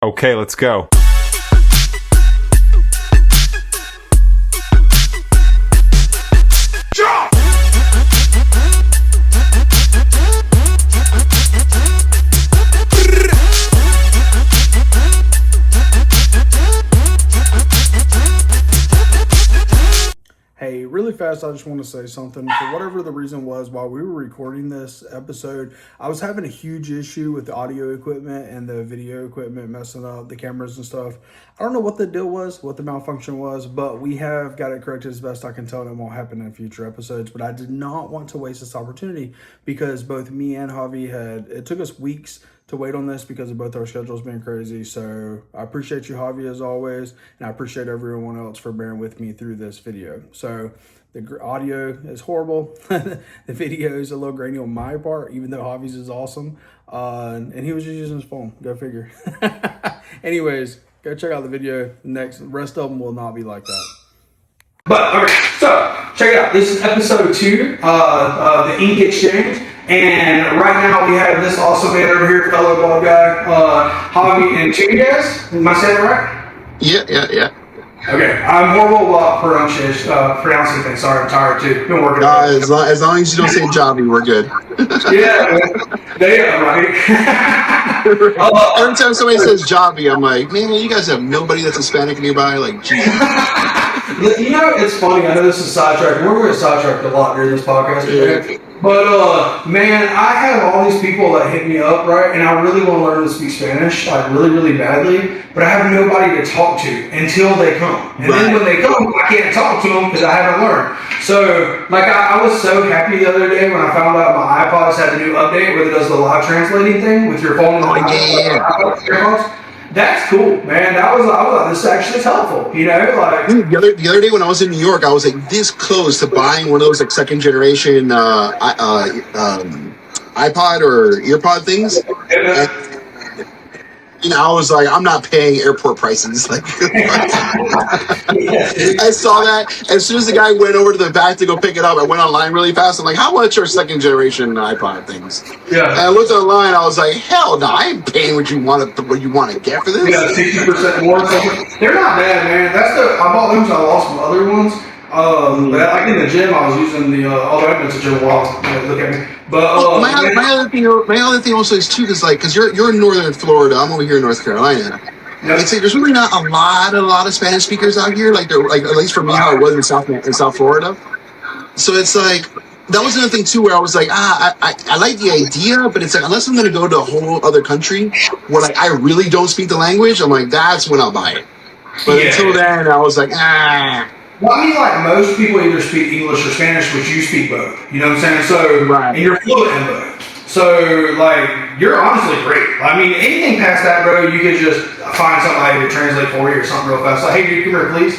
Okay, let's go. Hey, really fast, I just want to say something. For whatever the reason was, while we were recording this episode, I was having a huge issue with the audio equipment and the video equipment messing up, the cameras and stuff. I don't know what the deal was, what the malfunction was, but we have got it corrected as best I can tell, and it won't happen in future episodes. But I did not want to waste this opportunity because both me and Javi it took us weeks to wait on this because of both our schedules being crazy. So I appreciate you, Javi, as always, and I appreciate everyone else for bearing with me through this video. So the audio is horrible. The video is a little grainy on my part, even though Javi's is awesome. And he was just using his phone. Go figure. Anyways, go check out the video. The rest of them will not be like that. But okay, so check it out. This is episode 2 of the Ink Exchange. And right now we have this awesome man over here, fellow bald guy, Javier Antunez. Am I saying it right? Yeah. Okay, I'm horrible about pronouncing things. Sorry, I'm tired too. Been working. As long as you don't say Javi, we're good. Yeah, right. Every time somebody says Javi, I'm like, man, you guys have nobody that's Hispanic nearby. Like, geez. You know, it's funny. I know this is sidetracked. We're going to sidetrack a lot during this podcast. Yeah. But, man, I have all these people that hit me up, right? And I really want to learn to speak Spanish, like really, really badly. But I have nobody to talk to until they come. And then when they come, I can't talk to them because I haven't learned. So, like, I was so happy the other day when I found out my iPods had a new update where it does the live translating thing with your phone. Yeah. That's cool, man. I was like, this actually is helpful, you know? Like the other day when I was in New York, I was like this close to buying one of those like second generation iPod or earpod things. And I was like, I'm not paying airport prices. Like, I saw that as soon as the guy went over to the back to go pick it up. I went online really fast. I'm like, how much are second generation iPod things? Yeah. And I looked online. I was like, hell no, I ain't paying what you want to get for this. Yeah, 60% more. They're not bad, man. I bought them, so I lost some other ones. But like in the gym, I was using the. Although I've been to the gym a while. Look at me. But my other thing also is too is like because you're in northern Florida, I'm over here in North Carolina. Yep. It's like there's really not a lot of Spanish speakers out here. Like they're like at least for me how it was in South Florida. So it's like that was another thing too where I was like I like the idea, but it's like unless I'm gonna go to a whole other country where like I really don't speak the language, I'm like that's when I'll buy it. But until then, I was like Well, I mean, like most people either speak English or Spanish, which you speak both. You know what I'm saying? So, and you're fluent in both. So, like, you're honestly great. I mean, anything past that, bro, you could just find somebody to translate for you or something real fast. Like, hey, dude, come here, please.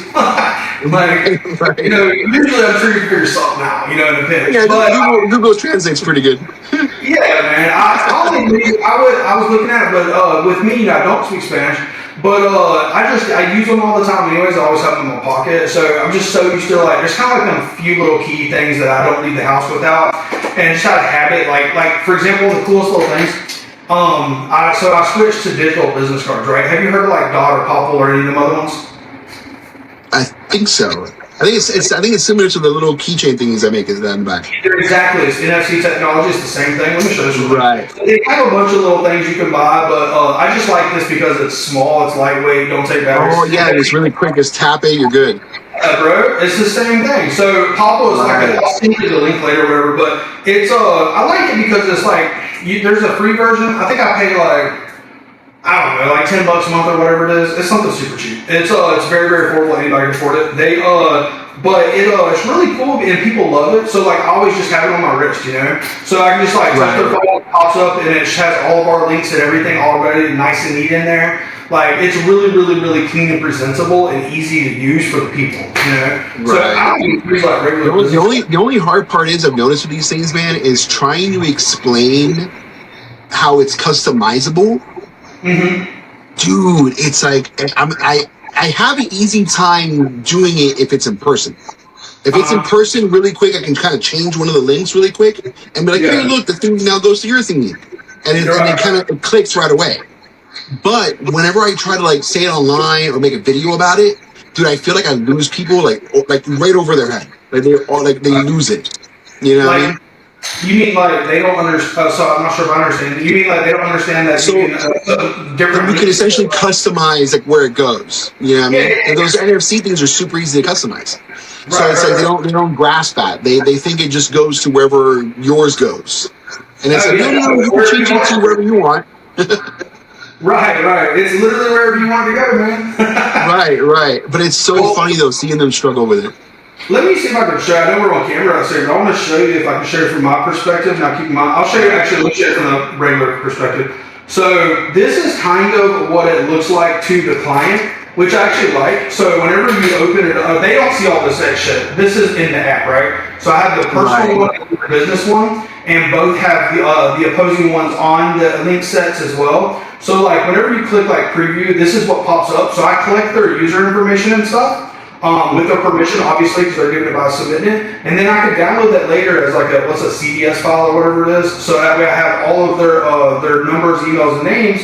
You know, usually I'm sure you figure something out, you know, in the pitch. Yeah, but Google Translate's pretty good. Yeah, man. I was looking at it, but with me, I don't speak Spanish. But I use them all the time anyways. I always have them in my pocket. So I'm just so used to like, there's kind of like a few little key things that I don't leave the house without. And it's kind of habit. Like for example, the coolest little things. I switched to digital business cards, right? Have you heard of like Dot or Popple or any of them other ones? I think so. I think it's similar to the little keychain things I make in the back. Exactly. It's NFC technology. It's the same thing. Let me show you. Right. They have a bunch of little things you can buy, but I just like this because it's small, it's lightweight, don't take batteries. Oh yeah, it's really quick. Just tap it, you're good. Bro, it's the same thing. So Popple is I'll send you the link later or whatever, but it's I like it because it's like there's a free version. I think I paid like I don't know, like $10 a month or whatever it is. It's something super cheap. It's very, very affordable. Anybody can afford it. But it's really cool and people love it. So like I always just have it on my wrist, you know. So I can just like touch their phone, it pops up, and it has all of our links and everything already nice and neat in there. Like it's really, really, really clean and presentable and easy to use for the people, you know. Right. So I don't use like regular. The only hard part is I've noticed with these things, man, is trying to explain how it's customizable. Mm-hmm. Dude, it's like I have an easy time doing it if it's in person. If it's in person really quick, I can kind of change one of the links really quick and be like, hey, look, the thing now goes to your thingy. And it kind of clicks right away. But whenever I try to like say it online or make a video about it, dude, I feel like I lose people like right over their head. Like they lose it. You know what I Like, mean? you mean like they don't understand? So I'm not sure if I understand. You mean like they don't understand that you So can different you can links? essentially customize like where it goes. You know what I Yeah, mean? yeah, And those yeah. NFC things are super easy to customize. So Right, it's like right, right. they don't grasp that. They think it just goes to wherever yours goes. And it's Oh like, yeah, no, no, you can wherever change you it to want. wherever you want. Right, right. It's literally wherever you want to go, man. Right, right. But it's so Well, funny though, seeing them struggle with it. let me see if I can show. I know we're on camera upstairs. I want to show you if I can share it from my perspective. Now keep in mind, I'll show you actually. Let's share it from the regular perspective. So this is kind of what it looks like to the client, which I actually like. So whenever you open it, they don't see all this shit. This is in the app, right? So I have the personal Right. one and the business one, and both have the opposing ones on the link sets as well. So like whenever you click like preview, this is what pops up. So I collect their user information and stuff. With their permission, obviously, because they're doing it by submitting it, and then I can download that later as like a CDS file or whatever it is. So that way I have all of their numbers, emails, and names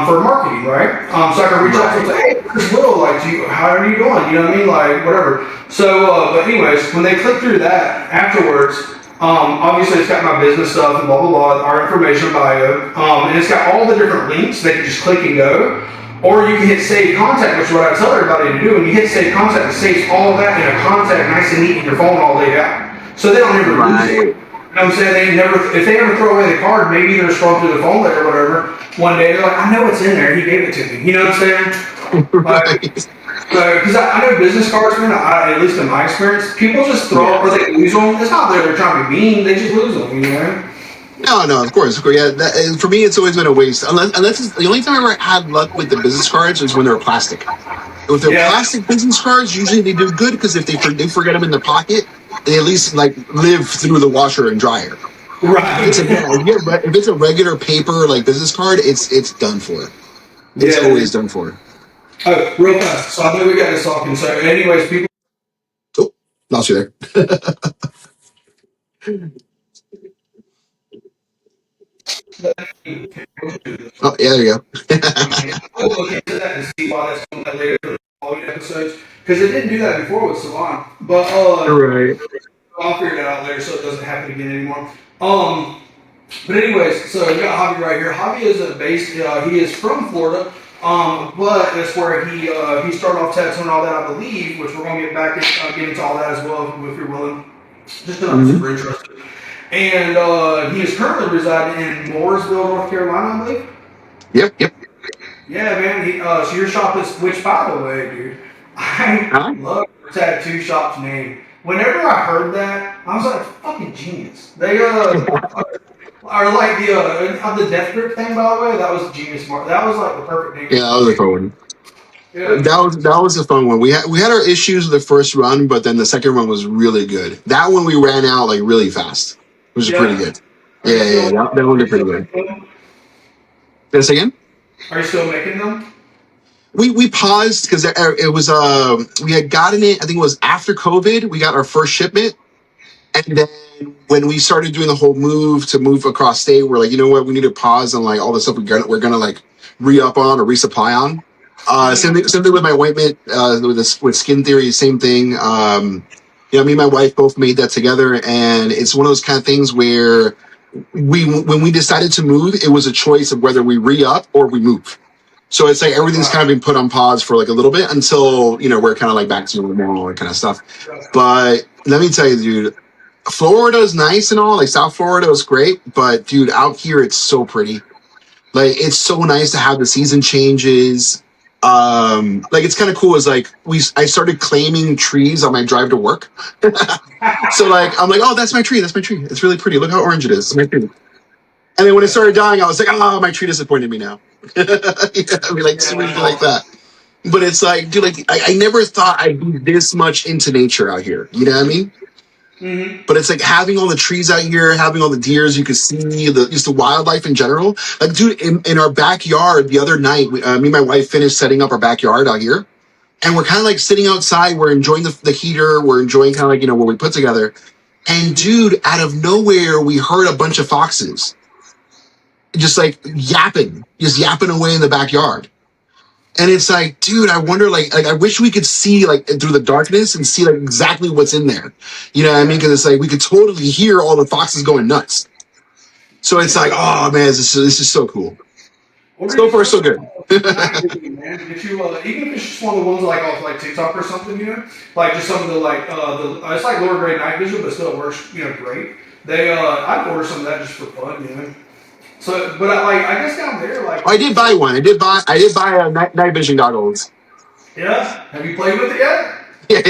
for marketing, right? So I can reach out to them and say, hey, this little, like, how are you doing? You know what I mean? Like, whatever. So, but anyways, when they click through that afterwards, obviously it's got my business stuff and blah blah blah, our information bio, and it's got all the different links. They can just click and go. Or you can hit save contact, which is what I tell everybody to do. When you hit save contact, it saves all of that in a contact nice and neat in your phone all laid out. So they don't ever lose it. Right. You know what I'm saying? If they ever throw away the card, maybe they're scrolling through the phone later or whatever. One day they're like, I know it's in there. He gave it to me. You know what I'm saying? Right. Because I know business cards, man, at least in my experience, people just throw Yeah. or they lose them. It's not that they're trying to be mean, they just lose them, you know? No, no, of course. Yeah, and for me, it's always been a waste. Unless the only time I ever had luck with the business cards was when they were plastic. If they're Yeah. plastic business cards, usually they do good because if they forget them in the pocket, they at least like live through the washer and dryer. It's like, yeah, Right. if it's a regular paper like business card, it's done for. It's Yeah. always done for. Oh, real fast. So I know we got this talking. So, anyways, people. Oh, lost you there. Oh, yeah, there you We'll look into that and see why that's coming out later for the following episodes. Because it didn't do that before with Salon. But go. Right. I'll figure that out later so it doesn't happen again anymore. But anyways, so we got Javi right here. Javi is he is from Florida. But that's where he started off tattooing and all that, I believe, which we're gonna get into all that as well if you're willing. Just because I'm Mm-hmm. super interested. And he is currently residing in Mooresville, North Carolina, I believe. Yep, yep. Yeah, man. So your shop is, which by the way, dude, I Huh? love your tattoo shop's name. Whenever I heard that, I was like, fucking genius. They are like the death grip thing, by the way. That was genius, Mark. That was like the perfect name Yeah, for that the was a shop. fun one. Yeah. That was a fun one. We had our issues with the first run, but then the second run was really good. That one we ran out like really fast, which is pretty Yeah. good. Yeah, yeah, yeah, that one Are you did pretty still good. making them? This again? Are you still making them? We paused because it was we had gotten it. I think it was after COVID. We got our first shipment, and then when we started doing the whole move across state, we're like, you know what, we need to pause on like all the stuff we're gonna like re-up on or resupply on. Same thing with my ointment with Skin Theory, same thing. Me and my wife both made that together, and it's one of those kind of things where when we decided to move, it was a choice of whether we re-up or we move. So it's like everything's kind of been put on pause for like a little bit until we're kind of like back to normal and kind of stuff. But let me tell you, dude, Florida is nice and all. Like South Florida is great, but dude, out here it's so pretty. Like it's so nice to have the season changes. Like it's kind of cool. Is like I started claiming trees on my drive to work. So like I'm like, oh, that's my tree. That's my tree. It's really pretty. Look how orange it is. It's my tree. And then when it started dying, I was like, oh, my tree disappointed me now. I mean, like seriously like that. But it's like, dude, like I never thought I'd be this much into nature out here. You know what I mean? Mm-hmm. But it's like having all the trees out here, having all the deers you can see, just the wildlife in general. Like, dude, in our backyard the other night, me and my wife finished setting up our backyard out here, and we're kind of like sitting outside. We're enjoying the heater. We're enjoying kind of like what we put together. And dude, out of nowhere, we heard a bunch of foxes. just like just yapping away in the backyard. And it's like, dude, I wonder, like I wish we could see like through the darkness and see like exactly what's in there. You know what I mean? Because it's like we could totally hear all the foxes going nuts. So it's like, oh man, this is so cool. So far, so good. Man, get you even if it's just one of the ones like off like TikTok or something, like just some of the like it's like lower grade night vision, but still works, great. They I'd order some of that just for fun. So, but I guess down there, like I did buy one. I did buy night vision goggles. yeah. Have you played with it yet? Yeah,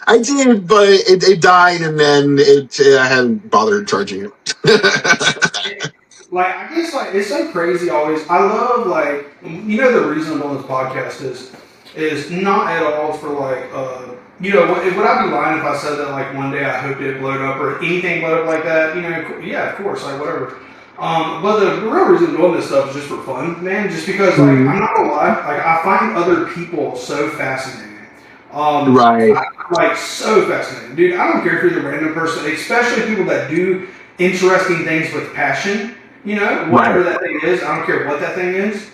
I did, but it died, and then I hadn't bothered charging it. Like I guess like it's so crazy always. I love like the reason I'm doing this podcast is not at all for like would I be lying if I said that like one day I hoped it blowed up or anything blowed up like that? Yeah, of course, like whatever. But the real reason I'm doing this stuff is just for fun, man. Just because like I'm not gonna lie, like I find other people so fascinating. Right. Like so fascinating, dude. I don't care if you're the random person, especially people that do interesting things with passion. Whatever that thing is, I don't care what that thing is.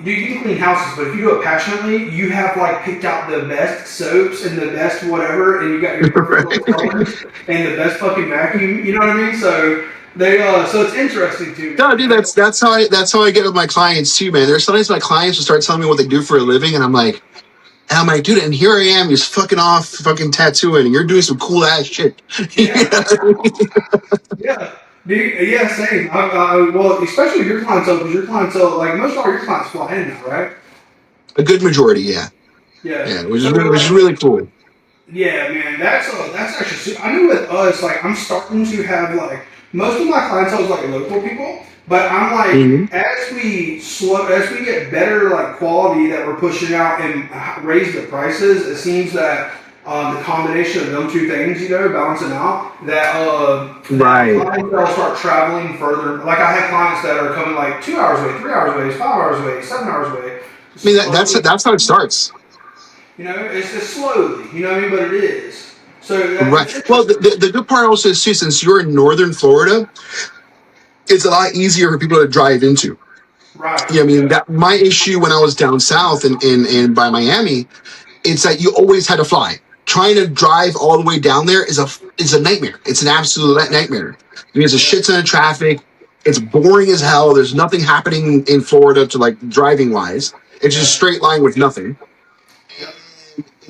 Dude, you can clean houses, but if you do it passionately, you have like picked out the best soaps and the best whatever, and you got your perfect little colors and the best fucking vacuum. You know what I mean? So so it's interesting too. No, dude, that's how I get with my clients too, man. There's sometimes my clients will start telling me what they do for a living, and I'm like, dude, and here I am, just fucking tattooing, and you're doing some cool ass shit. Yeah. Yeah. Dude, yeah, same. Well, especially your clientele, because your clientele, like most of all your clients fly in now, right? A good majority, yeah. Yeah. Which is really cool. Yeah, man, that's actually. I know with us, like I'm starting to have like most of my clientele is like local people, but I'm like as we get better like quality that we're pushing out and raise the prices, it seems that the combination of them two things, balancing out, that right. clients start traveling further. Like I have clients that are coming like 2 hours away, 3 hours away, 5 hours away, 7 hours away. I mean, that's how it starts. It's just slowly, what I mean, but it is. So right. Well, the good part also is too, since you're in northern Florida, it's a lot easier for people to drive into. Right. Yeah, I mean that my issue when I was down south in by Miami, it's that you always had to fly. Trying to drive all the way down there is a nightmare. It's an absolute nightmare. There's a shit ton of traffic. It's boring as hell. There's nothing happening in Florida to like driving wise. It's just a straight line with nothing.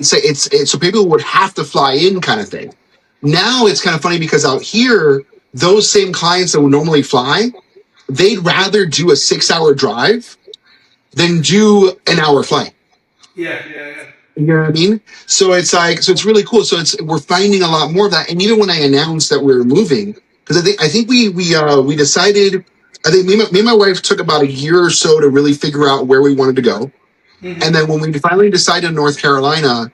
So people would have to fly in kind of thing. Now it's kind of funny because out here, those same clients that would normally fly, they'd rather do a 6-hour drive than do an hour flight. Yeah. You know what I mean? So it's really cool. So we're finding a lot more of that. And even when I announced that we were moving, because I think we decided, I think me and my wife took about a year or so to really figure out where we wanted to go. Mm-hmm. And then when we finally decided North Carolina,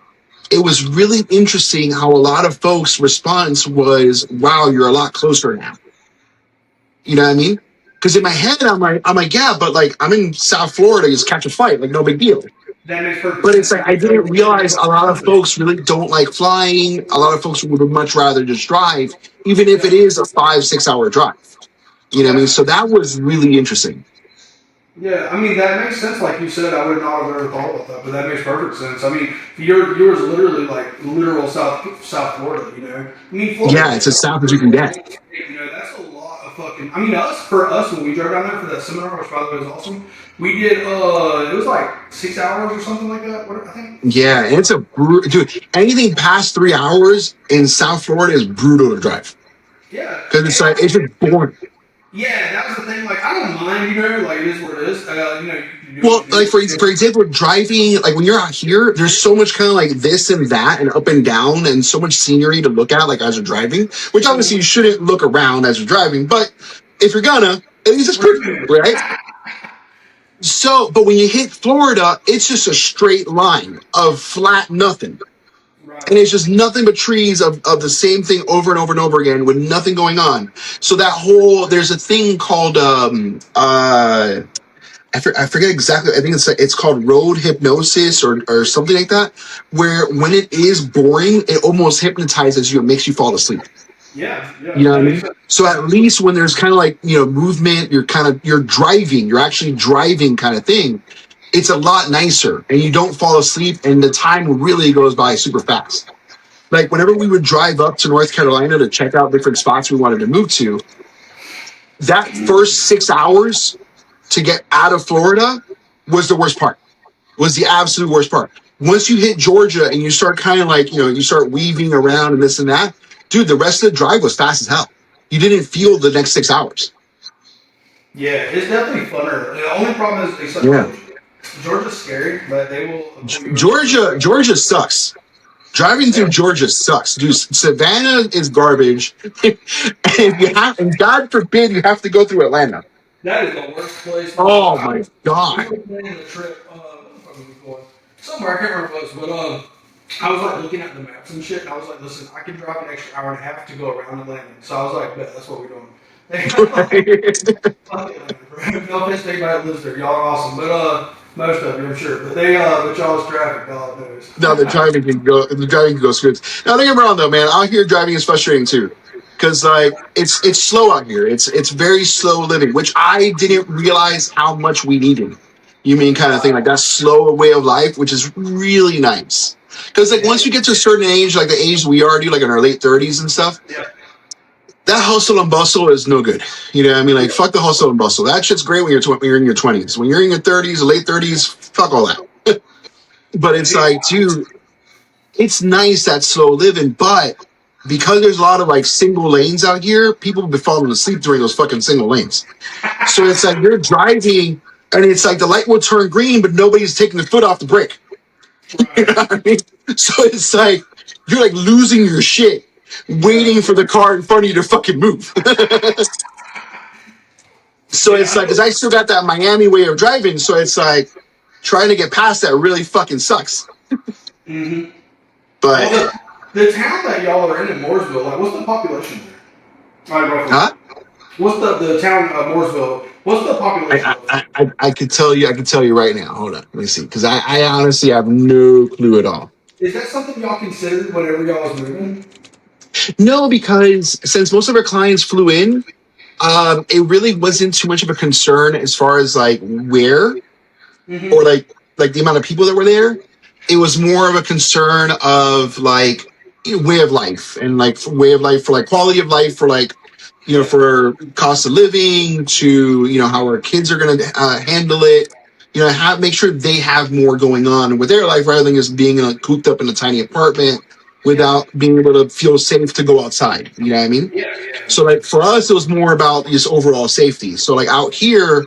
it was really interesting how a lot of folks' response was, "Wow, you're a lot closer now." You know what I mean? Because in my head, I'm like, yeah, but like I'm in South Florida, just catch a flight, like no big deal. But it's like I didn't realize a lot of folks really don't like flying. A lot of folks would much rather just drive, even if it is a 5-6 hour drive. You know what I mean? So that was really interesting. Yeah, I mean that makes sense. Like you said, I would not have ever thought about that, but that makes perfect sense. I mean, yours literally like literal South Florida. I mean, Florida, yeah, it's as south as you can get. That's a lot of fucking. I mean, for us when we drove down there for that seminar, which by the way was awesome. We did. It was like 6 hours or something like that. What I think. Yeah, and it's dude. Anything past 3 hours in South Florida is brutal to drive. Yeah, because it's just boring. Yeah, that was the thing. Like, I don't mind, like, it is what it is. Well, like, for example, driving, like, when you're out here, there's so much kind of like this and that and up and down and so much scenery to look at, like, as you're driving, which obviously you shouldn't look around as you're driving, but if you're gonna, at least it's pretty, right? So, but when you hit Florida, it's just a straight line of flat nothing. And it's just nothing but trees of the same thing over and over and over again with nothing going on. So there's a thing called, I forget exactly. I think it's called road hypnosis or something like that, where when it is boring, it almost hypnotizes you and makes you fall asleep. Yeah, You yeah, know what I that makes mean? sense. So at least when there's kind of like, movement, you're driving, you're actually driving kind of thing. It's a lot nicer and you don't fall asleep and the time really goes by super fast. Like whenever we would drive up to North Carolina to check out different spots we wanted to move to, that first 6 hours to get out of Florida was the worst part, was the absolute worst part. Once you hit Georgia and you start kind of like, you start weaving around and this and that, dude, the rest of the drive was fast as hell. You didn't feel the next 6 hours. Yeah, it's definitely funner. The only problem is except Yeah. Georgia. Georgia's scary, but they will pull you over real Georgia, quick. Georgia sucks. Driving through Yeah, Georgia sucks, dude. Savannah is garbage. And God forbid you have to go through Atlanta. that is the worst place. Oh my We God. were planning a trip. What the fuck was we going? Somewhere I can't remember what it was, but I was like looking at the maps and shit. And I was like, listen, I can drive an extra hour and a half to go around Atlanta. So I was like, bet that's what we're doing. They got like fuck Atlanta, bro. No offense to anybody that lives there. Y'all are awesome, but most of you, I'm sure. But y'all's traffic, God knows. No, the driving can go smooth. Now don't get me wrong though, man. Out here driving is frustrating too. Cause like it's slow out here. It's very slow living, which I didn't realize how much we needed. You mean kind of thing, like that slow way of life, which is really nice. Cause like Yeah, once you get to a certain age, like the age we are, dude, like in our late 30s and stuff, yeah, that hustle and bustle is no good. You know what I mean? Like fuck the hustle and bustle. That shit's great when you're in your 20s. When you're in your 30s or late 30s, fuck all that. But yeah. it's like, dude, it's nice that slow living, but because there's a lot of like single lanes out here, people have been falling asleep during those fucking single lanes. So it's like you're driving and it's like the light will turn green, but nobody's taking their foot off the brake. You know Right. what I mean? So it's like you're like losing your shit Yeah, waiting for the car in front of you to fucking move. So yeah. it's like, because I still got that Miami way of driving. So it's like trying to get past that really fucking sucks. Mm-hmm. Well, But, the town that y'all are in Mooresville, like, what's the population there? Like, roughly. huh? What's the town of Mooresville? What's the population I, of I, it? I, I could tell you right now. Hold on, let me see, because I honestly have no clue at all. Is that something y'all considered whenever y'all was moving? No, because since most of our clients flew in, it really wasn't too much of a concern as far as like where or Mm-hmm. like the amount of people that were there. It was more of a concern of like way of life and like way of life for like quality of life for like Yeah. for cost of living to how our kids are going to handle it. Make sure they have more going on with their life rather than just being cooped up in a tiny apartment Yeah. without being able to feel safe to go outside. You know what I mean? Yeah. Yeah. So like for us, it was more about just overall safety. So like out here,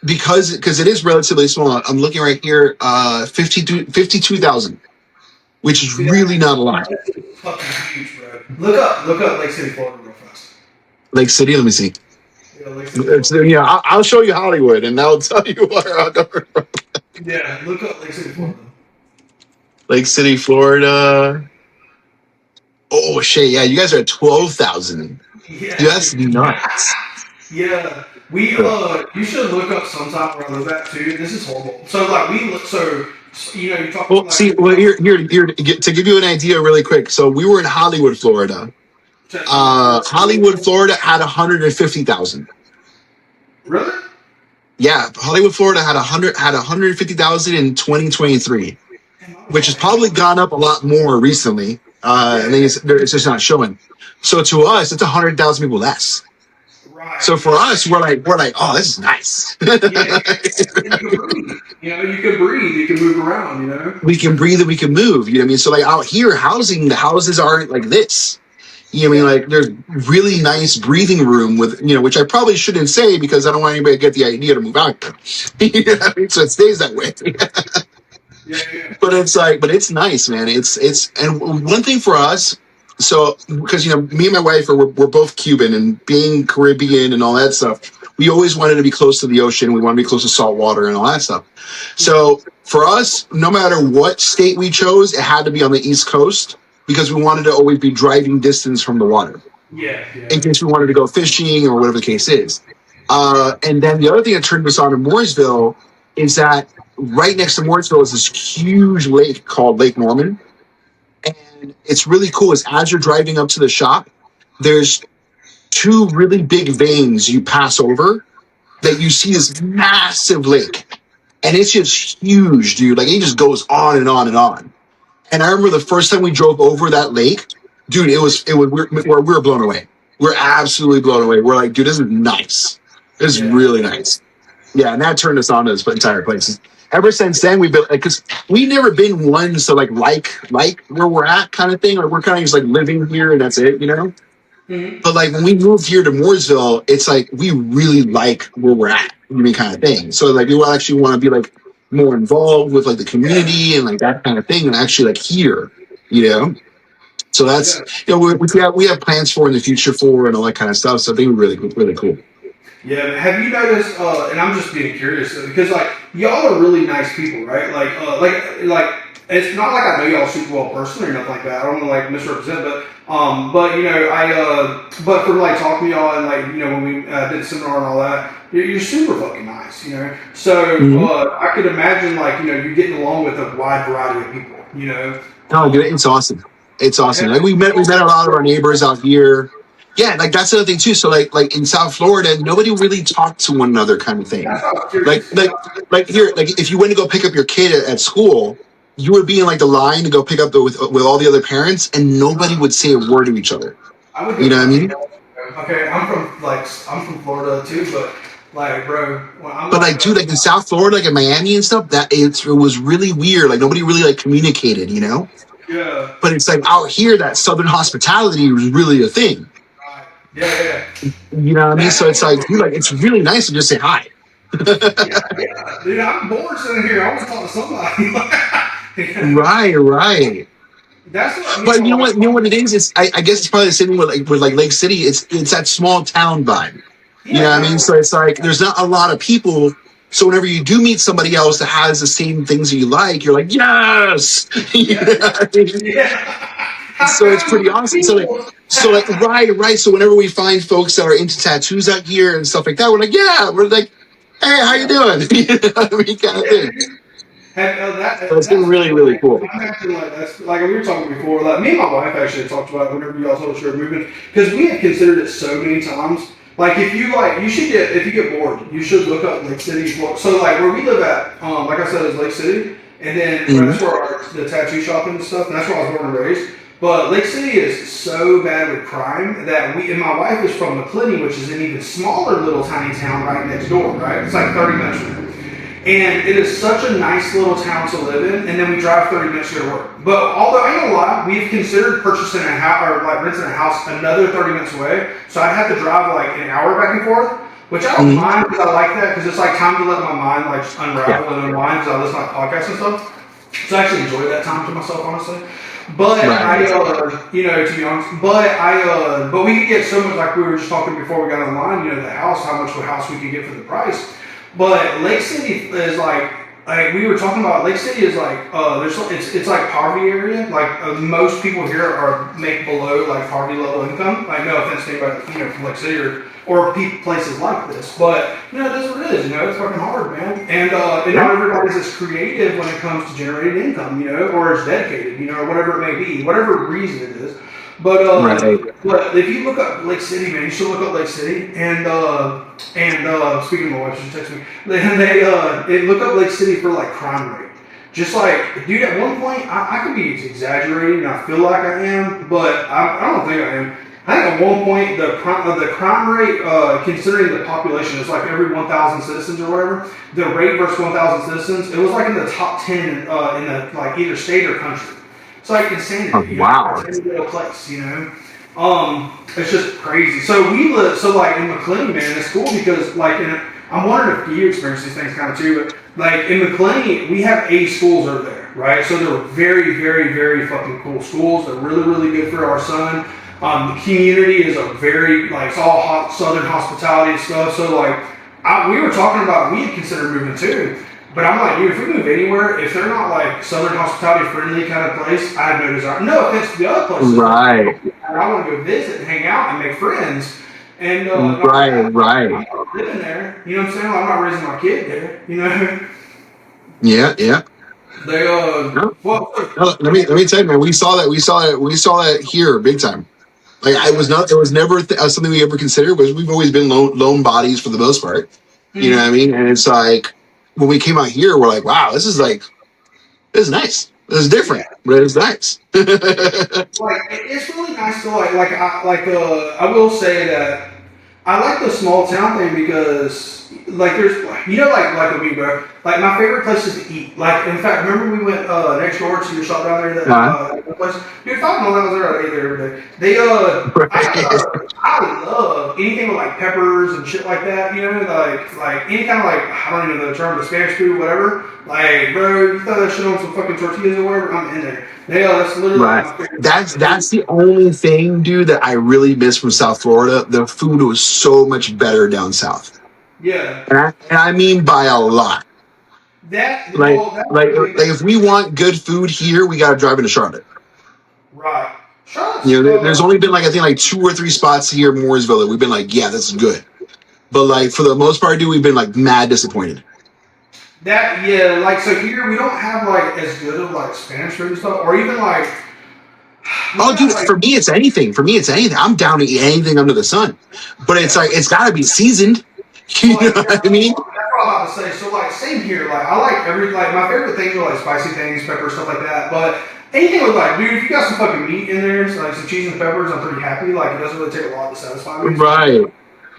because it is relatively small. I'm looking right here, 52,000, which is See that? really not a lot. That's fucking huge, bro. Look up Lake City, Florida, real fast. Lake City, let me see. Yeah, Lake City, Florida. I'll show you Hollywood, and that'll tell you where I'll go. Yeah, look up Lake City, Florida. Lake City, Florida. Oh shit, yeah, you guys are at 12,000. Yeah, Dude, that's dude. nuts. Yeah, you should look up sometime where I live at too. This is horrible. So like you're talking Well, like see, well, here to give you an idea really quick. So we were in Hollywood, Florida. Hollywood, Florida had 150,000. really? Yeah, Hollywood, Florida had 150,000 in 2023, Damn, I was which has already probably gone up a lot more recently. yeah, And then it's just not showing. So to us, it's 100,000 people less. right. So for us, we're like, oh, this is nice. Yeah, and you can breathe. You can breathe. You can move around. We can breathe and we can move. You know what I mean? So like out here, the houses aren't like this. You know what I Yeah, mean? Like there's really nice breathing room with, which I probably shouldn't say because I don't want anybody to get the idea to move out there. You know what I mean? So it stays that way. yeah, yeah. But it's nice, man. And one thing for us, so because me and my wife we're both Cuban and being Caribbean and all that stuff, we always wanted to be close to the ocean. We want to be close to salt water and all that stuff. So for us, no matter what state we chose, it had to be on the East Coast because we wanted to always be driving distance from the water Yeah, in yeah. case we wanted to go fishing or whatever the case is. And then the other thing that turned us on in Mooresville is that right next to Mooresville is this huge lake called Lake Norman. And it's really cool. Is as you're driving up to the shop, there's two really big veins you pass over that you see this massive lake. And it's just huge, dude. Like it just goes on and on and on. And I remember the first time we drove over that lake, dude, we were blown away. We're absolutely blown away. We're like, dude, this is nice. This is Yeah. really nice. Yeah, and that turned us on to this entire place. Ever since then, we've been like, because we never been ones to like where we're at kind of thing. Like we're kind of just like living here and that's it, you know. Mm-hmm. But like when we moved here to Mooresville, it's like we really like where we're at, I mean, kind of thing. So like we will actually want to be like more involved with like the community and like that kind of thing, and actually like here, you know. So that's Yeah. we have plans for in the future for and all that kind of stuff. So I think we're really cool. Yeah, have you noticed? And I'm just being curious because, like, y'all are really nice people, right? Like, it's not like I know y'all super well personally or nothing like that. I don't want to like misrepresent, but you know, but for like talking to y'all and like, you know, when we did the seminar and all that, you're super fucking nice, you know. So I could imagine like, you know, you're getting along with a wide variety of people, you know. Oh, dude, it's awesome. It's awesome. Yeah. Like we met a lot of our neighbors out here. Yeah, like that's the other thing too. So like in South Florida, nobody really talked to one another, kind of thing. That's what I was Like curious. like like here, like if you went to go pick up your kid at school, you would be in like the line to go pick up with all the other parents, and nobody would say a word to each other. I would You go know what I mean? okay, I'm from Florida too, but like, bro, when I'm But like, dude, like in South Florida, like in Miami and stuff, it was really weird. Like nobody really like communicated, you know. yeah, But it's like out here, that Southern hospitality was really a thing. right. Yeah. You know what I mean? So it's like, dude, like it's really nice to just say hi. Yeah. Dude, I'm bored sitting here. I want to talk to somebody. Right. That's what me But and my you know wife. what? You know what it is? I guess it's probably the same thing with like Lake City. It's that small town vibe. You know what I mean? Yeah, So it's like there's not a lot of people. So whenever you do meet somebody else that has the same things that you like, you're like, yes. You know yeah, what I mean? yeah. I So it's found pretty new awesome. people. So like right. So whenever we find folks that are into tattoos out here and stuff like that, we're like, yeah, we're like, hey, how you doing? You know what I mean, kind of thing. So it's been That's really cool. I'm acting like that's like we were talking before. Like me and my wife actually talked about it whenever y'all told us you were moving because we have considered it so many times. Like if you like, you should get if you get bored, you should look up Lake City. So like where we live at, like I said, is Lake City, and then Mhm. that's where the tattoo shop and stuff. And that's where I was born and raised. But Lake City is so bad with crime that and my wife is from McClinney, which is an even smaller little tiny town right next door. Right, it's like 30 minutes from there. And it is such a nice little town to live in, and then we drive 30 minutes to go to work. But although I ain't gonna lie, we've considered purchasing a house or like renting a house another 30 minutes away. So I'd have to drive like an hour back and forth, which I don't Mhm. mind because I like that because it's like time to let my mind like just Yeah. unravel and unwind because I listen to like podcasts and stuff. So I actually enjoy that time to myself, honestly. But Right. you know, to be honest, but we could get so much like we were just talking before we got online. You know, the house, how much of a house we could get for the price. But Lake City is like we were talking about. Lake City is like it's like poverty area. Like most people here are make below like poverty level income. Like no offense to anybody from Lake City or places like this, but you know it is what it is. You know it's fucking hard, man. And not everybody's as creative when it comes to generating income. You know, or as dedicated. You know, or whatever it may be, whatever reason it is. But Right. but if you look up Lake City, man, you should look up Lake City. And speaking of my wife, she texted me. They look up Lake City for like crime rate. Just like, dude, at one point I could be exaggerating, and I feel like I am, but I don't think I am. I think at one point the crime rate, considering the population, is like every 1,000 citizens or whatever. The rate versus 1,000 citizens, it was like in the top 10 in the like either state or country. It's like insanity. Oh, You know, wow. it's a place. You know, it's just crazy. So we live so like in McClinney, man. It's cool because like I'm wondering if you experience these things kind of too. But like in McClinney, we have 8 schools over there, right? So they're very fucking cool schools. They're really good for our son. The community is a very like it's all hot Southern hospitality and stuff. So like we were talking about we had considered moving too. But I'm like, dude, if we move anywhere, if they're not like Southern hospitality friendly kind of place, I have no desire. No offense to the other places. Right. I want to go visit and hang out and make friends. And Right. I'm not living there. You know what I'm saying? I'm not raising my kid there. You know? Yeah. They No, well, no, let me tell you, man. We saw that here big time. Like I Yeah. was not. It was never something we ever considered. Was we've always been lone bodies for the most part. You know what I Mhm. mean? And it's like when we came out here, we're like, wow, this is nice. This is Yeah. different, but it's nice. Like it's really nice to I will say that I like the small town thing because like there's like with me, bro. Like my favorite places to eat. Like in fact, remember we went next door to your shop down there uh, that place. Dude, if I know that was there, I ate there every day. right. I love anything with like peppers and shit like that. You know, like any kind of like I don't even know the term, but Spanish food, whatever. Like, bro, you throw that shit on some fucking tortillas or whatever, I'm in there. Yeah, that's literally like Right. my favorite That's the only thing, dude, that I really miss from South Florida. The food was so much better down south, Yeah, and I mean by a lot. that's Like, one thing like that if we want good food here, we got to drive into Charlotte. right. You Charlotte's know, there's only been like I think like 2 or 3 spots here in Mooresville that we've been like, yeah, this is good. But like for the most part, dude, we've been like mad disappointed. that yeah, like so here we don't have like as good of like Spanish food and stuff, or even like we Oh, got dude, like for me, it's anything. For me, it's anything. I'm down to eat anything under the sun. But it's yeah. like it's got to be seasoned. You Well, know like what I mean? that's what I'm about to say. So like same here. Like I like my favorite things are like spicy things, pepper stuff like that. But anything with like, dude, if you got some fucking meat in there, so like some cheese and peppers, I'm pretty happy. Like it doesn't really take a lot to satisfy me. So. Right.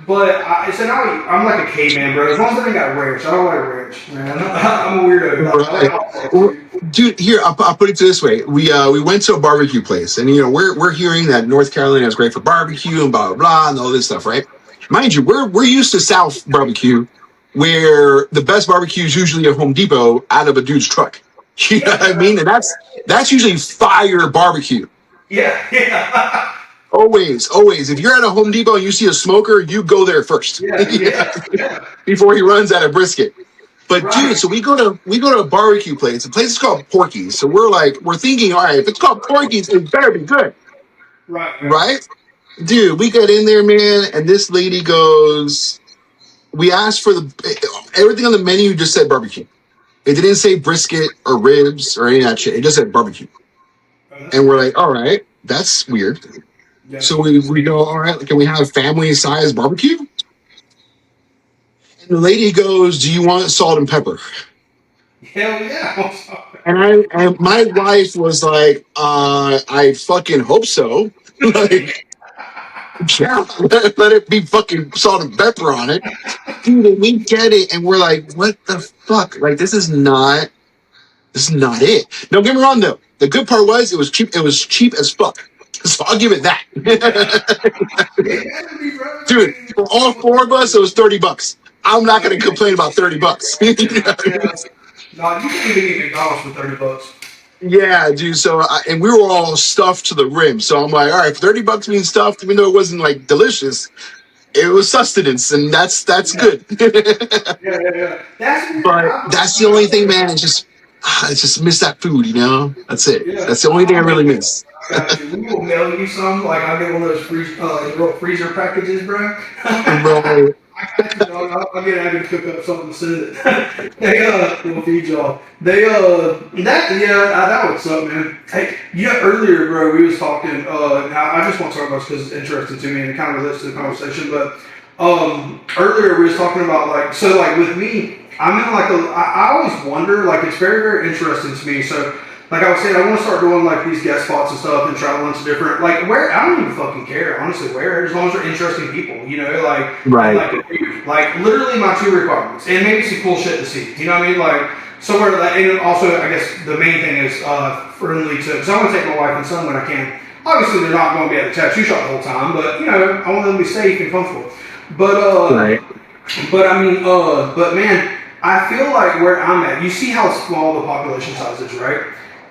But so now I'm like a caveman, bro. As long as I ain't got ranch, I don't like ranch, man. I'm a weirdo. I like Right. hot sauce, Well, dude. dude, here I'll put it to this way: we went to a barbecue place, and you know we're hearing that North Carolina is great for barbecue and blah blah blah and all this stuff, right? Mind you, we're used to South barbecue, where the best barbecue is usually at Home Depot out of a dude's truck. You know Yeah, what I mean? And that's usually fire barbecue. yeah, yeah, Always. If you're at a Home Depot and you see a smoker, you go there first yeah, yeah, yeah. before he runs out of brisket. But dude, Right. so we go to a barbecue place. The place is called Porky's. So we're thinking, all right, if it's called Porky's, it better be good, Right. Yeah. right? Dude, we got in there, man, and this lady goes, we asked for everything on the menu just said barbecue. It didn't say brisket or ribs or any of that shit. It just said barbecue. Oh, that's And we're weird. like, all right, that's weird. Yeah. So we go, all right, can we have family size barbecue? And the lady goes, do you want salt and pepper? Hell yeah. And my wife was like, I fucking hope so. Like, yeah, let it be fucking salt and pepper on it. Dude, and we get it, and we're like, what the fuck? Like, this is not it. Don't get me wrong though. The good part was it was cheap as fuck. So I'll give it that. Yeah. Yeah, be bro. Dude, for all 4 of us, it was $30. I'm not gonna complain about $30. You know Yeah, what I mean? yeah. No, you can even eat McDonald's for $30. Yeah, dude. So, and we were all stuffed to the rim. So I'm like, all right, $30 being stuffed, even though it wasn't like delicious, it was sustenance, and that's Yeah, good. yeah, yeah, yeah. That's weird. But that's the only thing, man. It's just miss that food, you know. That's it. Yeah, That's the only thing I really miss. I got you. We will mail you some. Like I'll get one of those little freezer packages, bro. Right. I got you, dog. I'll get Abby to cook up something to send it. We'll feed y'all. That would suck, man. Hey, earlier, bro, we was talking. Now I just want to talk about this because it's interesting to me and it kind of relates to the conversation. But earlier we was talking about like with me, I'm in I always wonder like it's very very interesting to me. So like I was saying, I want to start doing like these guest spots and stuff and traveling to different like where I don't even fucking care honestly where as long as they're interesting people, and Right. like literally my two requirements and maybe some cool shit to see, you know what I mean, like somewhere that and also I guess the main thing is friendly to because I want to take my wife and son when I can. Obviously they're not going to be at the tattoo shop the whole time, but I want them to be safe and comfortable. But Right. but man, I feel like where I'm at, you see how small the population size is, right?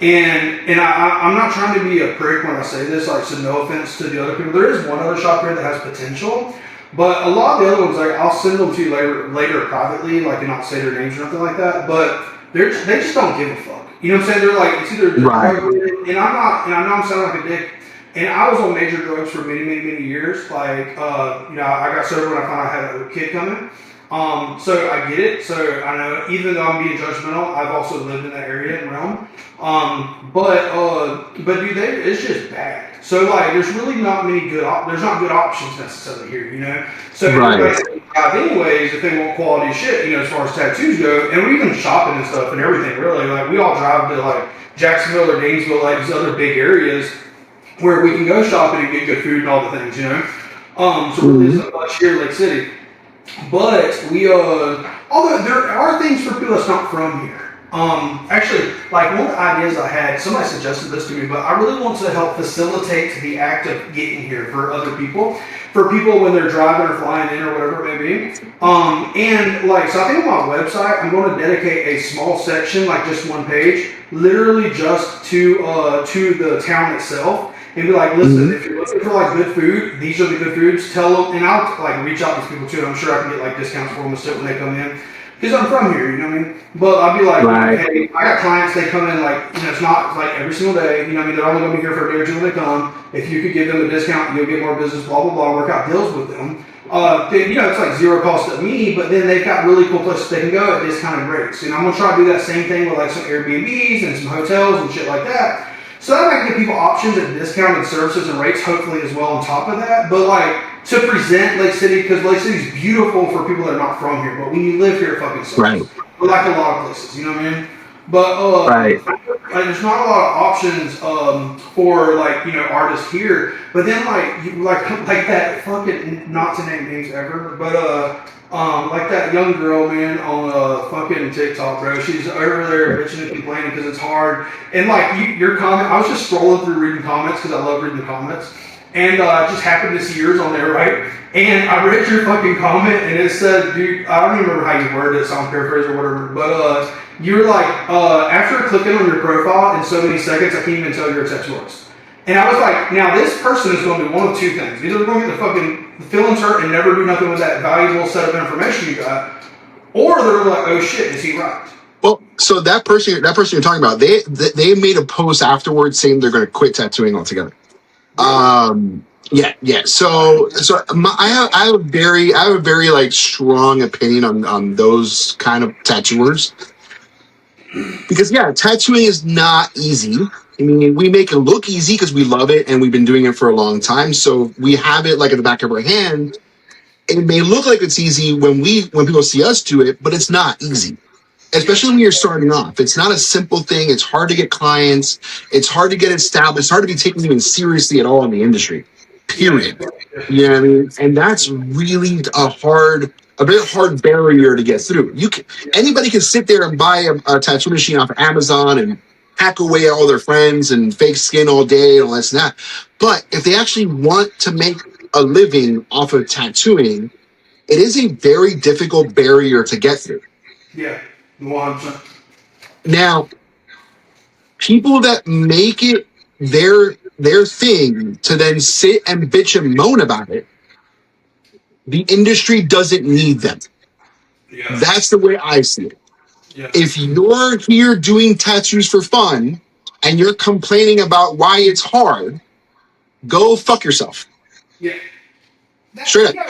I'm not trying to be a prick when I say this, like, so no offense to the other people. There is one other shop here that has potential, but a lot of the other ones, like, I'll send them to you later privately, like, and not say their names or nothing like that. But they just don't give a fuck. You know what I'm saying? They're like, it's either Right. and I'm not, and I know I'm sounding like a dick. And I was on major drugs for many, many, many years. Like, I got sober when I found out I had a kid coming. So I get it. So I know, even though I'm being judgmental, I've also lived in that area and realm. But dude, it's just bad. So like, there's really not many there's not good options necessarily here, you know. So everybody anyways, if they want quality shit, you know, as far as tattoos go, and we're even shopping and stuff and everything. Really, like we all drive to like Jacksonville or Gainesville, like these other big areas where we can go shopping and get good food and all the things, you know. So really, it's much here in Lake City. But although there are things for people that's not from here. Actually, like one of the ideas I had, somebody suggested this to me, but I really want to help facilitate the act of getting here for other people, for people when they're driving or flying in or whatever it may be. And like, so I think on my website, I'm going to dedicate a small section, like just one page, literally just to the town itself. And be like, listen, if you're looking for like good food, these are the good foods. Tell them, and I'll like reach out to these people too. I'm sure I can get like discounts for them and shit when they come in, because I'm from here, you know what I mean? But I'll be like, hey, I got clients. They come in like, you know, it's not like every single day. You know what I mean? They're only gonna be here for a day or two when they come. If you could give them a discount, you'll get more business. Blah blah blah. Work out deals with them. You know, it's like zero cost to me, but then they've got really cool places they can go at discounted rates. And I'm gonna try to do that same thing with like some Airbnbs and some hotels and shit like that. So that might give people options at discounted services and rates, hopefully as well on top of that. But like to present Lake City, because Lake City's beautiful for people that are not from here. But when you live here, it fucking sucks. Right. Like a lot of places, you know what I mean? But like, there's not a lot of options for like, you know, artists here. But then like that fucking, not to name names ever, but like that young girl, man, on fucking TikTok, bro. She's over there bitching and complaining because it's hard. And like your comment, I was just scrolling through reading comments because I love reading the comments. And I just happened to see yours on there, right? And I read your fucking comment, and it said, dude, I don't even remember how you worded it, so I'm paraphrasing or whatever. But you were like, after clicking on your profile in so many seconds, I can't even tell you're a tattooist. And I was like, now this person is going to do one of two things. Either they're going to get the fucking feelings hurt and never do nothing with that valuable set of information you got, or they're like, oh shit, is he right? Well, so that person you're talking about, they made a post afterwards saying they're going to quit tattooing altogether. Yeah. So I have a very like strong opinion on those kind of tattooers, because tattooing is not easy. I mean, we make it look easy because we love it and we've been doing it for a long time. So we have it like at the back of our hand. It may look like it's easy when people see us do it, but it's not easy. Especially when you're starting off. It's not a simple thing. It's hard to get clients. It's hard to get established. It's hard to be taken even seriously at all in the industry. Period. You know what I mean? And that's really a very hard barrier to get through. Anybody can sit there and buy a tattoo machine off of Amazon and hack away at all their friends and fake skin all day and all this and that. But if they actually want to make a living off of tattooing, it is a very difficult barrier to get through. Yeah. 100%. Now, people that make it their thing to then sit and bitch and moan about it, the industry doesn't need them. Yeah. That's the way I see it. Yeah. If you're here doing tattoos for fun and you're complaining about why it's hard, go fuck yourself. Yeah. Straight up.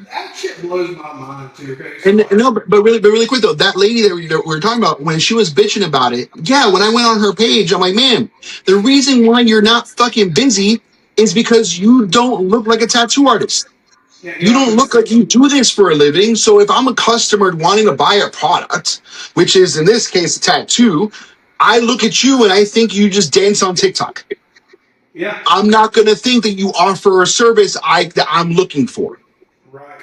That shit blows my mind too. But really quick though, that lady that we were talking about, when she was bitching about it, when I went on her page, I'm like, man, the reason why you're not fucking busy is because you don't look like a tattoo artist. Yeah, you don't look like you do this for a living. So if I'm a customer wanting to buy a product, which is in this case a tattoo, I look at you and I think you just dance on TikTok. Yeah. I'm not gonna think that you offer a service that I'm looking for. Right.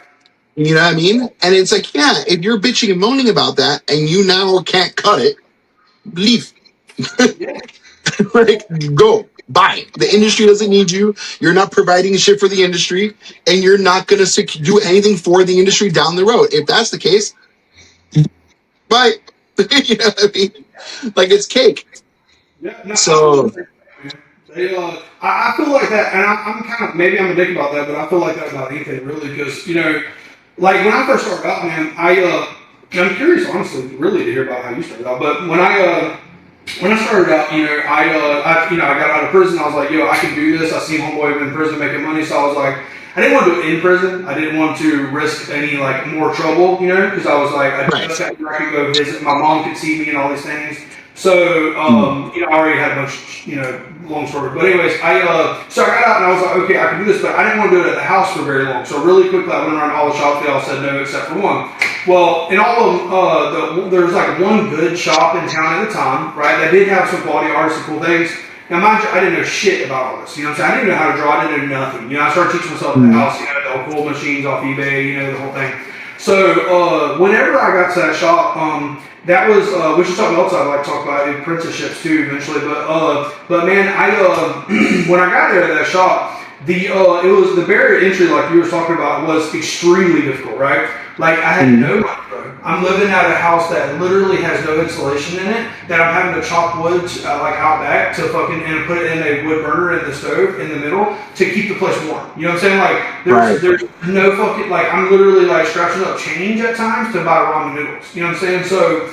You know what I mean? And it's like, if you're bitching and moaning about that and you now can't cut it, leave. Yeah. Like, go. Bye. The industry doesn't need you. You're not providing shit for the industry, and you're not going to do anything for the industry down the road. If that's the case, bye. You know what I mean? Like, it's cake. Yeah, no, so... I feel like that, and I'm kind of, maybe I'm a dick about that, but I feel like that about anything, really, because, you know, like, when I first started out, man, I'm curious, honestly, really, to hear about how you started out, but when I started out, you know, I got out of prison, I was like, I can do this. I seen homeboy in prison making money, so I was like, I didn't want to do it in prison. I didn't want to risk any like more trouble, you know, because I was like, I Right. just got I could go visit. My mom could see me and all these things. So, you know, I already had a bunch, you know, long story. But anyways, so I got out and I was like, okay, I can do this, but I didn't want to do it at the house for very long. So really quickly, I went around all the shops. They all said no except for one. Well, in all of them, there was like one good shop in town at the time, right? That did have some quality artists and cool things. Now, mind you, I didn't know shit about all this. You know what I'm saying? I didn't know how to draw. I didn't know nothing. You know, I started teaching myself at the house. You know, the cool machines off eBay. You know, the whole thing. So whenever I got to that shop, that was which is something else I'd like to talk about, apprenticeships too eventually. But man, I when I got there to that shop, it was the barrier to entry, like you were talking about, was extremely difficult, right? Like I had no money, bro. I'm living at a house that literally has no insulation in it. That I'm having to chop wood like out back to fucking and put it in a wood burner in the stove in the middle to keep the place warm. You know what I'm saying? Like there's no fucking like I'm literally like scratching up change at times to buy ramen noodles. You know what I'm saying? So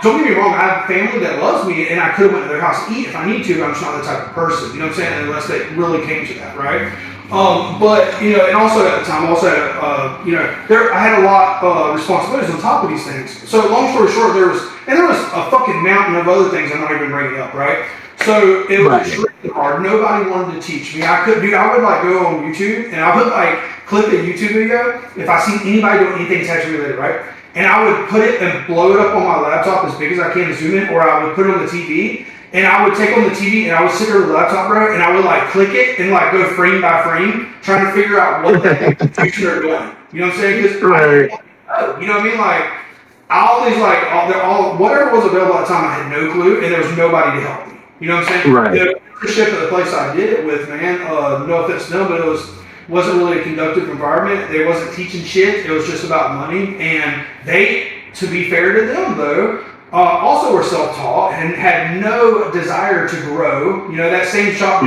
don't get me wrong, I have family that loves me and I could have went to their house to eat if I need to, but I'm just not the type of person. You know what I'm saying? Unless they really came to that, right? But you know, and also at the time, I also had you know, I had a lot of responsibilities on top of these things. So long story short, there was a fucking mountain of other things I'm not even bringing up, right? So it was extremely hard. Nobody wanted to teach me. I would like go on YouTube and I would like click a YouTube video if I see anybody doing anything tech related, right? And I would put it and blow it up on my laptop as big as I can to zoom in, or I would put it on the TV. And I would take on the TV and I would sit there with the laptop, bro, and I would like click it and like go frame by frame, trying to figure out what the execution they're doing. You know what I'm saying? Because you know what I mean? Like I always like all whatever was available at the time, I had no clue, and there was nobody to help me. You know what I'm saying? Right. The leadership of the place I did it with, man. No offense to them, but wasn't really a conductive environment. They wasn't teaching shit. It was just about money, and they, to be fair to them, though. Also were self-taught and had no desire to grow. You know, that same shop,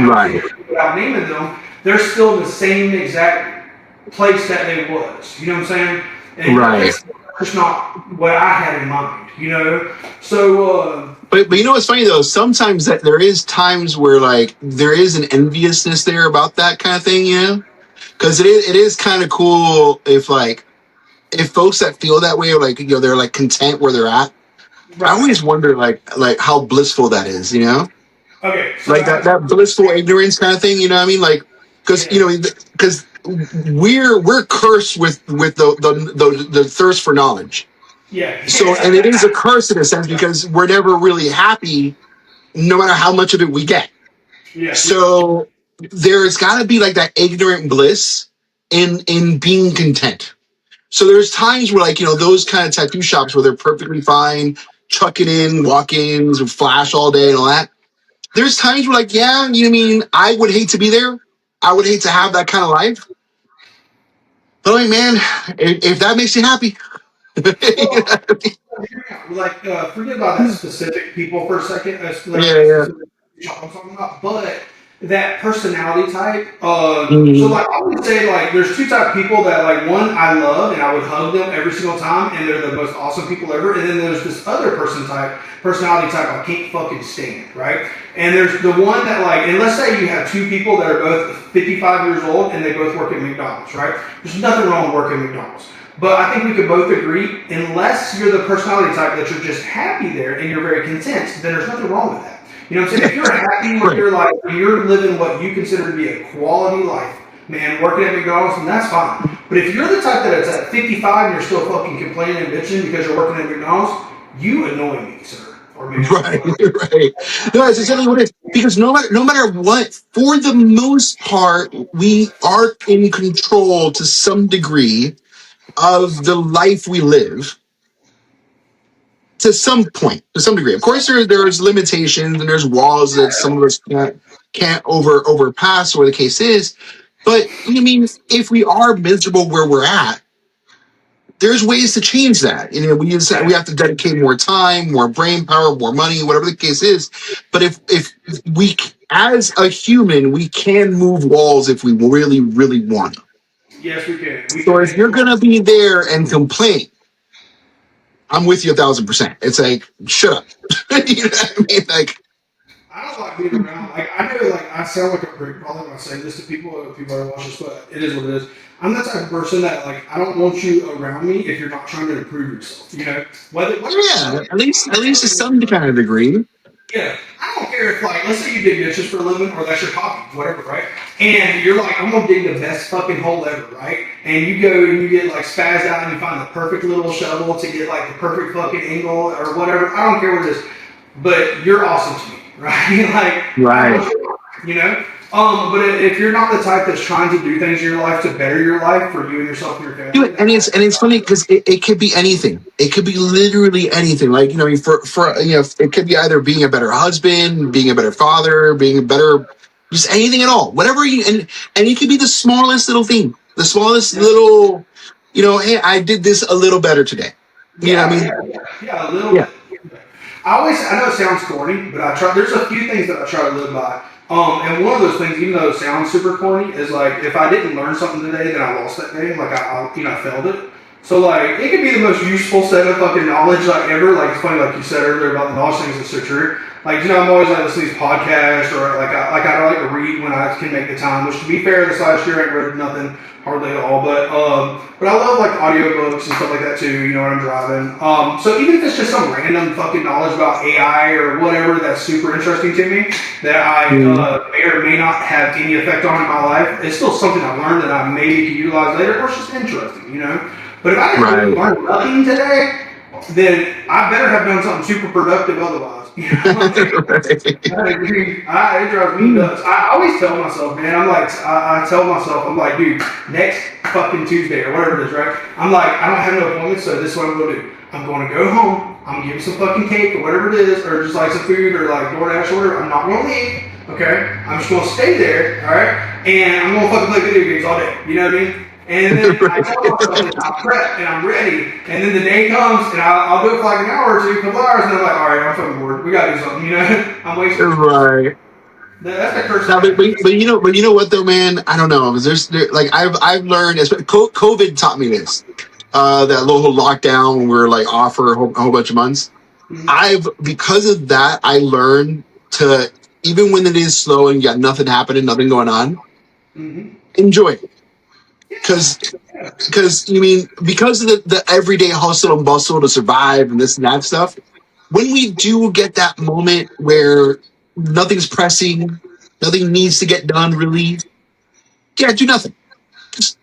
without naming them, they're still in the same exact place that they was. You know what I'm saying? And it's just not what I had in mind, you know? So... But you know what's funny, though? Sometimes that there is times where, like, there is an enviousness there about that kind of thing, you know? Because it is kind of cool if folks that feel that way are, like, you know, they're, like, content where they're at. I always wonder, like how blissful that is, you know? Okay. So like that blissful ignorance kind of thing, you know what I mean? Like, because you know, because we're cursed with the thirst for knowledge. Yeah. So, and it is a curse in a sense because we're never really happy, no matter how much of it we get. Yeah. So there's got to be like that ignorant bliss in being content. So there's times where, like, you know, those kind of tattoo shops where they're perfectly fine, chucking in walk-ins and flash all day and all that. There's times where, like, yeah, you mean I would hate to be there. I would hate to have that kind of life. But like, man, if that makes you happy, you know what I mean? Like, forget about that specific people for a second. Yeah. I'm talking about, but that personality type. So like I would say like there's two type of people that like one I love and I would hug them every single time and they're the most awesome people ever. And then there's this other personality type I can't fucking stand, right? And there's the one that like, and let's say you have two people that are both 55 years old and they both work at McDonald's, right? There's nothing wrong with working at McDonald's. But I think we could both agree, unless you're the personality type that you're just happy there and you're very content, then there's nothing wrong with that. You know what I'm saying? If you're happy with your life, you're living what you consider to be a quality life, man, working at McDonald's, and that's fine. But if you're the type that it's at 55 and you're still fucking complaining and bitching because you're working at McDonald's, you annoy me, sir. Or maybe right. No, it's exactly what it is. Because no matter what, for the most part, we are in control to some degree of the life we live. To some point, to some degree. Of course, there's limitations and there's walls that some of us can't overpass, or the case is. But I mean, if we are miserable where we're at, there's ways to change that. You know, we have to dedicate more time, more brain power, more money, whatever the case is. But if we, as a human, we can move walls if we really, really want to. Yes, we can. So if you're gonna be there and complain, I'm with you 1,000%. It's like, shut up. You know what I mean? Like, I don't like being around. Like I know, like I sound like a prick probably when I say this to people. If people are watching this, but it is what it is. I'm the type of person that like I don't want you around me if you're not trying to improve yourself. You know, whether Yeah, at least to some kind of degree. yeah, I don't care if like let's say you dig ditches for a living or that's your hobby, whatever, right? And you're like, I'm gonna dig the best fucking hole ever, right? And you go and you get like spazzed out and you find the perfect little shovel to get like the perfect fucking angle or whatever. I don't care what it is, but you're awesome to me, right? Like, Right. you know. But if you're not the type that's trying to do things in your life to better your life for you and yourself and your family, Dude, and it's funny because it could be anything. It could be literally anything. Like for it could be either being a better husband, being a better father, being a better just anything at all. Whatever you and it could be the smallest little thing, the smallest little. Hey, I did this a little better today. You know what I mean? yeah, a little bit. I know it sounds corny, but I try. There's a few things that I try to live by. And one of those things, even though it sounds super corny, is like if I didn't learn something today, then I lost that day. Like I failed it. So like it could be the most useful set of fucking knowledge like ever. Like it's funny, like you said earlier about the knowledge things. It's so true. Like I'm always like listening to these podcasts or I like to read when I can make the time. Which to be fair, this last year I ain't read nothing hardly at all. But I love like audiobooks and stuff like that too. You know when I'm driving. So even if it's just some random fucking knowledge about AI or whatever that's super interesting to me that I may or may not have any effect on in my life, it's still something I learned that I maybe could utilize later, or it's just interesting. You know. But if I didn't learn nothing today, then I better have done something super productive otherwise. You know? It drives me nuts. I always tell myself, man, I tell myself, I'm like, dude, next fucking Tuesday or whatever it is, right? I'm like, I don't have no appointments, so this is what I'm going to do. I'm going to go home, I'm going to give you some fucking cake or whatever it is, or just like some food or like DoorDash or whatever. I'm not going to leave, okay? I'm just going to stay there, all right? And I'm going to fucking play video games all day, you know what I mean? And then I tell myself that I'm prepped and I'm ready. And then the day comes and I'll do it for like an hour or two, a couple hours, and I'm like, all right, I'm fucking bored. We gotta do something, you know? I'm wasting. Right. That's the first No, time. but you know what though, man? I don't know. Like I've learned. COVID taught me this. That little lockdown when we were like off for a whole bunch of months. Because of that, I learned to even when it is slow and you got nothing happening, nothing going on, enjoy it. Because because of the everyday hustle and bustle to survive and this and that stuff, when we do get that moment where nothing's pressing, nothing needs to get done really, do nothing. Just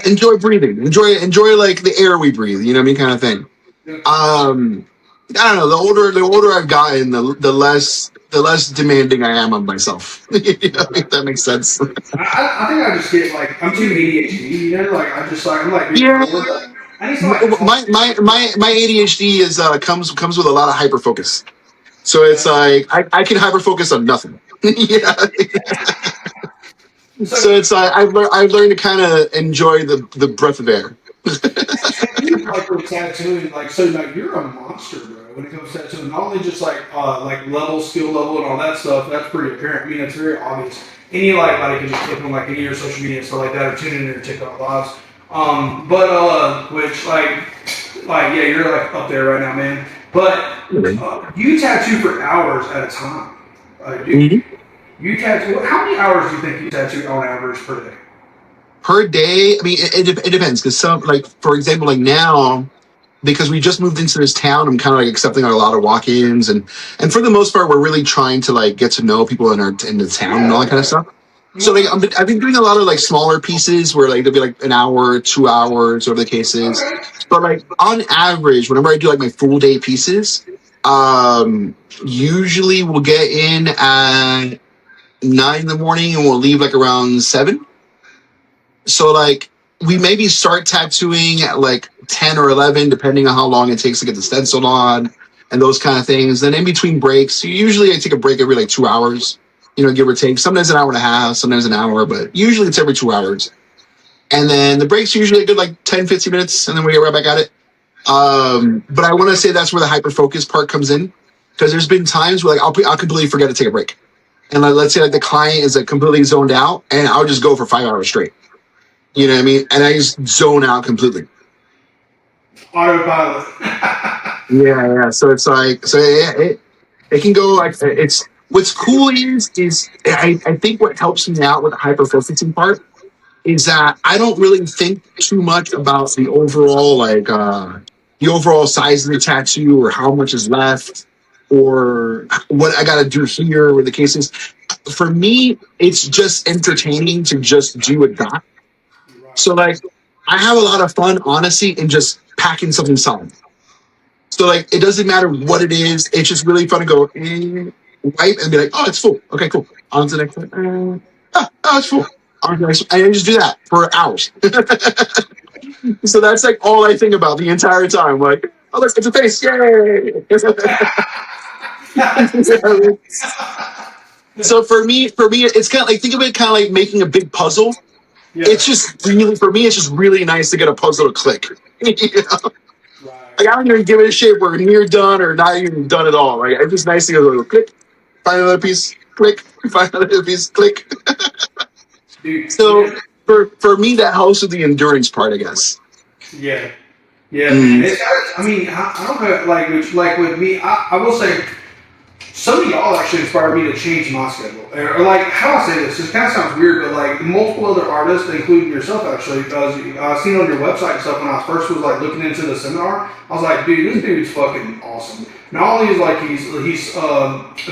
enjoy breathing. Enjoy like the air we breathe, you know what I mean, kind of thing. I don't know, the older I've gotten, the less demanding I am of myself. If that makes sense. I think I just get like I'm too ADHD, you know, like I'm like Yeah. I need to like My ADHD is comes with a lot of hyper focus. So it's like I can hyper focus on nothing. Yeah. So it's like I've learned to kind of enjoy the breath of air. you like with tattooing, like so like you're a monster, bro. When it comes to tattooing, not only just like skill level, and all that stuff. That's pretty apparent. I mean, it's very obvious. Anybody can just click on like any of your social media and stuff like that, or tune in your TikTok lives. Which yeah, you're like up there right now, man. But you tattoo for hours at a time. Dude. You tattoo. How many hours do you think you tattoo on average per day? Per day, I mean, it depends because some like for example, like now. Because we just moved into this town, I'm kind of like accepting a lot of walk-ins, and for the most part, we're really trying to like get to know people in the town and all that kind of stuff. So like I've been doing a lot of like smaller pieces where like they'll be like an hour, 2 hours, whatever the case is. But like on average, whenever I do like my full day pieces, usually we'll get in at 9 in the morning and we'll leave like around 7. So like we maybe start tattooing at like 10 or 11, depending on how long it takes to get the stencil on and those kind of things. Then in between breaks, usually I take a break every like 2 hours, give or take. Sometimes an hour and a half, sometimes an hour, but usually it's every 2 hours. And then the breaks are usually a good like 10, 15 minutes, and then we get right back at it. But I want to say that's where the hyper focus part comes in, because there's been times where like I'll completely forget to take a break. And like, let's say like the client is like completely zoned out, and I'll just go for 5 hours straight. You know what I mean? And I just zone out completely. Autopilot. Yeah. So it's like, it can go like, it's what's cool is I think what helps me out with the hyper focusing part is that I don't really think too much about the overall size of the tattoo or how much is left or what I got to do here or the case is. For me, it's just entertaining to just do a dot. So like I have a lot of fun, honestly, in just packing something solid. So like it doesn't matter what it is. It's just really fun to go wipe and be like, oh, it's full. Okay, cool. On to the next one. Oh, it's full. On to the next one. And I just do that for hours. So that's like all I think about the entire time. Like, oh look, it's a face. Yay! So for me, it's kind of like think of it kind of like making a big puzzle. Yeah. It's just really for me, it's just really nice to get a puzzle to click. You know? Right. Like I don't even give it a shape where near done or not even done at all. Like it's just nice to go click, find another piece, click, find another piece, click. Dude, So for me, that helps with the endurance part, I guess. yeah. Yeah, man. Mm. I mean, I don't know, like with me, I will say, some of y'all actually inspired me to change my schedule. Or like, how I say this, it kind of sounds weird, but like multiple other artists, including yourself actually, because I seen on your website and stuff when I first was like looking into the seminar, I was like, dude, this dude's fucking awesome. Not only is like he's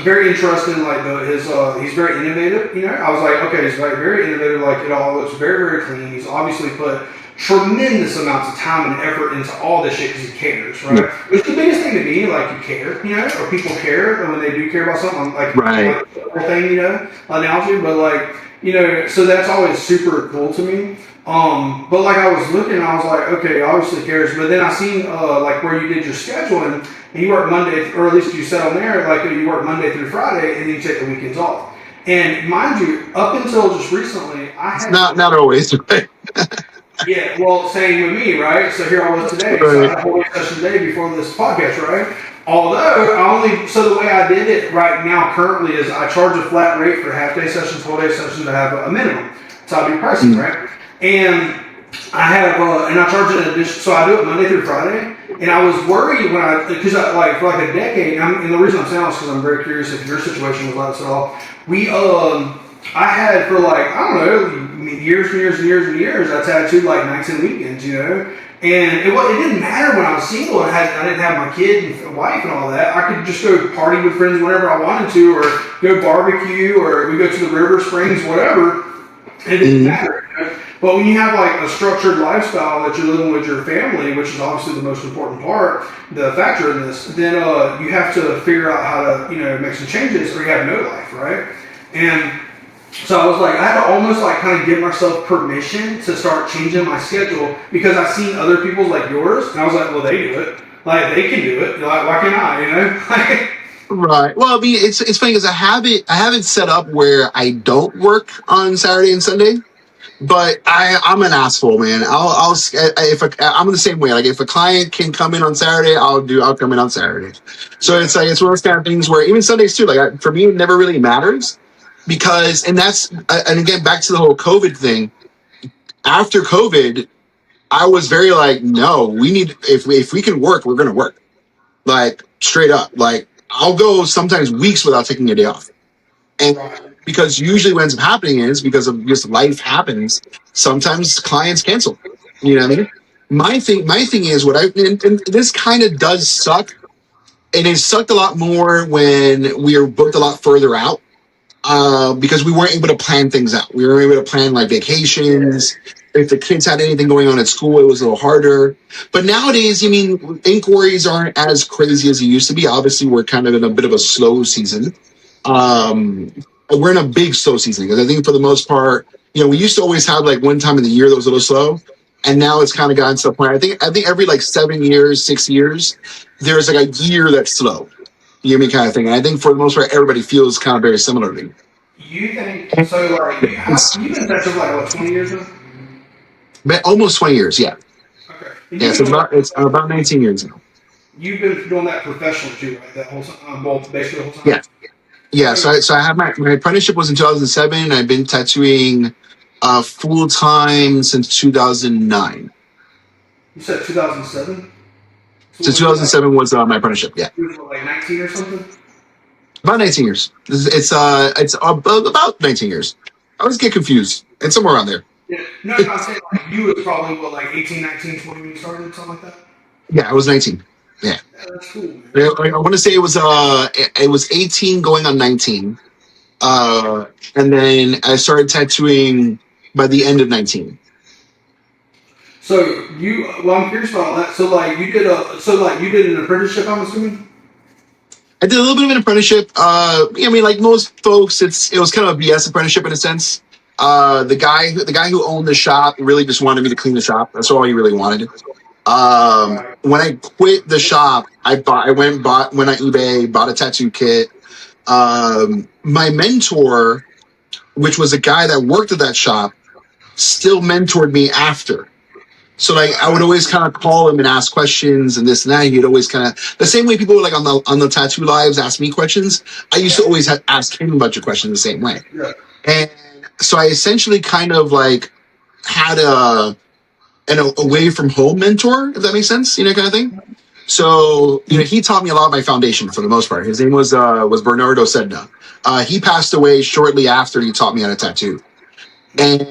very interesting, like he's very innovative. You know, I was like, okay, he's like very innovative. Like it all looks very very clean. He's obviously put tremendous amounts of time and effort into all this shit because he cares, right? Which the biggest thing to me, like you care, you know, or people care, and when they do care about something, Right. like the whole thing, you know, analogy, but like, you know, so that's always super cool to me. But like I was looking, I was like, okay, obviously cares, but then I seen like where you did your scheduling, and you work Monday, or at least you said on there, like you work Monday through Friday, and then you take the weekends off. And mind you, up until just recently, I had Not always. Right. yeah, well, same with me, right? So here I was today. So I had a whole session today before this podcast, right? Although so the way I did it right now currently is I charge a flat rate for half day sessions, full day sessions. I have a minimum, so I do pricing, right? And I have and I charge an addition, so I do it Monday through Friday. And I was worried when because like for like a decade, and the reason I'm saying this is because I'm very curious if your situation was like this at all. I had for like, I don't know, years and years and years and years, I tattooed like nights and weekends, you know? And it didn't matter when I was single and I didn't have my kid and wife and all that. I could just go party with friends whenever I wanted to, or go barbecue, or we go to the river, springs, whatever. It didn't matter. You know? But when you have like a structured lifestyle that you're living with your family, which is obviously the most important part, the factor in this, then you have to figure out how to, you know, make some changes or you have no life, right? And so I was like, I had to almost like kind of give myself permission to start changing my schedule because I've seen other people's like yours, and I was like, well, they do it, like they can do it, like why can't I? You know, Right. Well, I mean, it's funny because I have it set up where I don't work on Saturday and Sunday, but I'm an asshole, man. I'm the same way. Like if a client can come in on Saturday, I'll come in on Saturday. So it's like it's one of those kind of things where even Sundays too. Like for me, it never really matters because and again back to the whole COVID thing. After COVID, I was very like, no, we need if we can work, we're gonna work. Like straight up. Like I'll go sometimes weeks without taking a day off. And because usually what ends up happening is because of just life happens, sometimes clients cancel. You know what I mean? My thing is and this kind of does suck. And it sucked a lot more when we were booked a lot further out because we weren't able to plan things out. We were able to plan like vacations. If the kids had anything going on at school, it was a little harder. But nowadays, I mean, inquiries aren't as crazy as they used to be. Obviously, we're kind of in a bit of a slow season. Um, we're in a big slow season because I think for the most part, you know, we used to always have like one time in the year that was a little slow, and now it's kind of gotten to the point. I think every like 7 years, 6 years, there's like a year that's slow. You know what I mean, kind of thing. And I think for the most part, everybody feels kind of very similarly. you think so? Like you've been tattooed like what 20 years now? But almost 20 years, yeah. Okay, and Yeah, so it's about 19 years now. you've been doing that professionally too, right? That whole time, well, basically the whole time. Yeah. Yeah, so I have my apprenticeship was in 2007. I've been tattooing full time since 2009. You said 2007. So So what was it like? 2007 was my apprenticeship. Yeah. You were like 19 or something. About 19 years. It's about 19 years. I always get confused. It's somewhere around there. Yeah. No, I'm saying like you was probably what like 18, 19, 20 when you started, something like that. Yeah, I was 19. Yeah. Yeah, that's cool, man. I want to say it was 18 going on 19. And then I started tattooing by the end of 19. So I'm curious about that. So like you did an apprenticeship, I'm assuming. I did a little bit of an apprenticeship. I mean, like most folks, it was kind of a BS apprenticeship in a sense. The guy who owned the shop really just wanted me to clean the shop. That's all he really wanted. Right. When I quit the shop, I went and went on eBay, bought a tattoo kit. My mentor, which was a guy that worked at that shop, still mentored me after. So like I would always kind of call him and ask questions and this and that. He'd always kind of the same way people like on the tattoo lives ask me questions. I used to always ask him a bunch of questions the same way. Yeah. And so I essentially kind of like had an away from home mentor, if that makes sense, kind of thing. So he taught me a lot of my foundation for the most part. His name was Bernardo Sedna. He passed away shortly after he taught me how to tattoo, and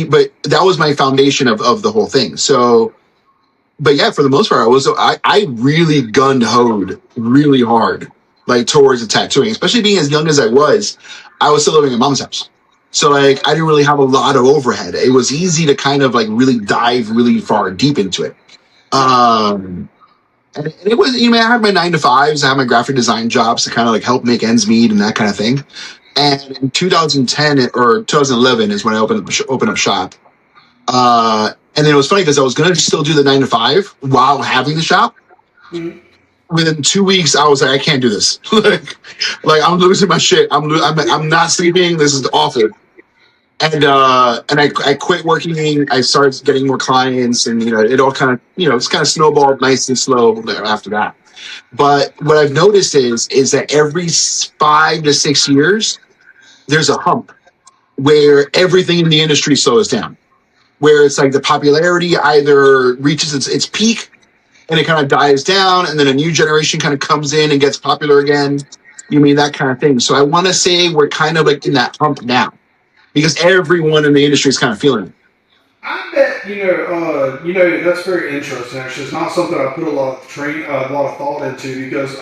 but that was my foundation of the whole thing. So, but yeah, for the most part, I really gun hoed really hard, like towards the tattooing, especially being as young as I was. I was still living in mom's house. So like I didn't really have a lot of overhead. It was easy to kind of like really dive really far deep into it. And it was, I had my 9 to 5s, I had my graphic design jobs to kind of like help make ends meet and that kind of thing. And in 2010 or 2011 is when I opened up shop. And then it was funny because I was going to still do the 9 to 5 while having the shop. Mm-hmm. Within 2 weeks, I was like, I can't do this. like I'm losing my shit. I'm not sleeping. This is awful. And I quit working. I started getting more clients, and it all kind of it's kind of snowballed nice and slow after that. But what I've noticed is that every 5 to 6 years, there's a hump where everything in the industry slows down. Where it's like the popularity either reaches its peak and it kind of dies down, and then a new generation kind of comes in and gets popular again. That kind of thing. So I want to say we're kind of like in that hump now, because everyone in the industry is kind of feeling it. I bet that's very interesting. Actually, it's not something I put a lot of thought into because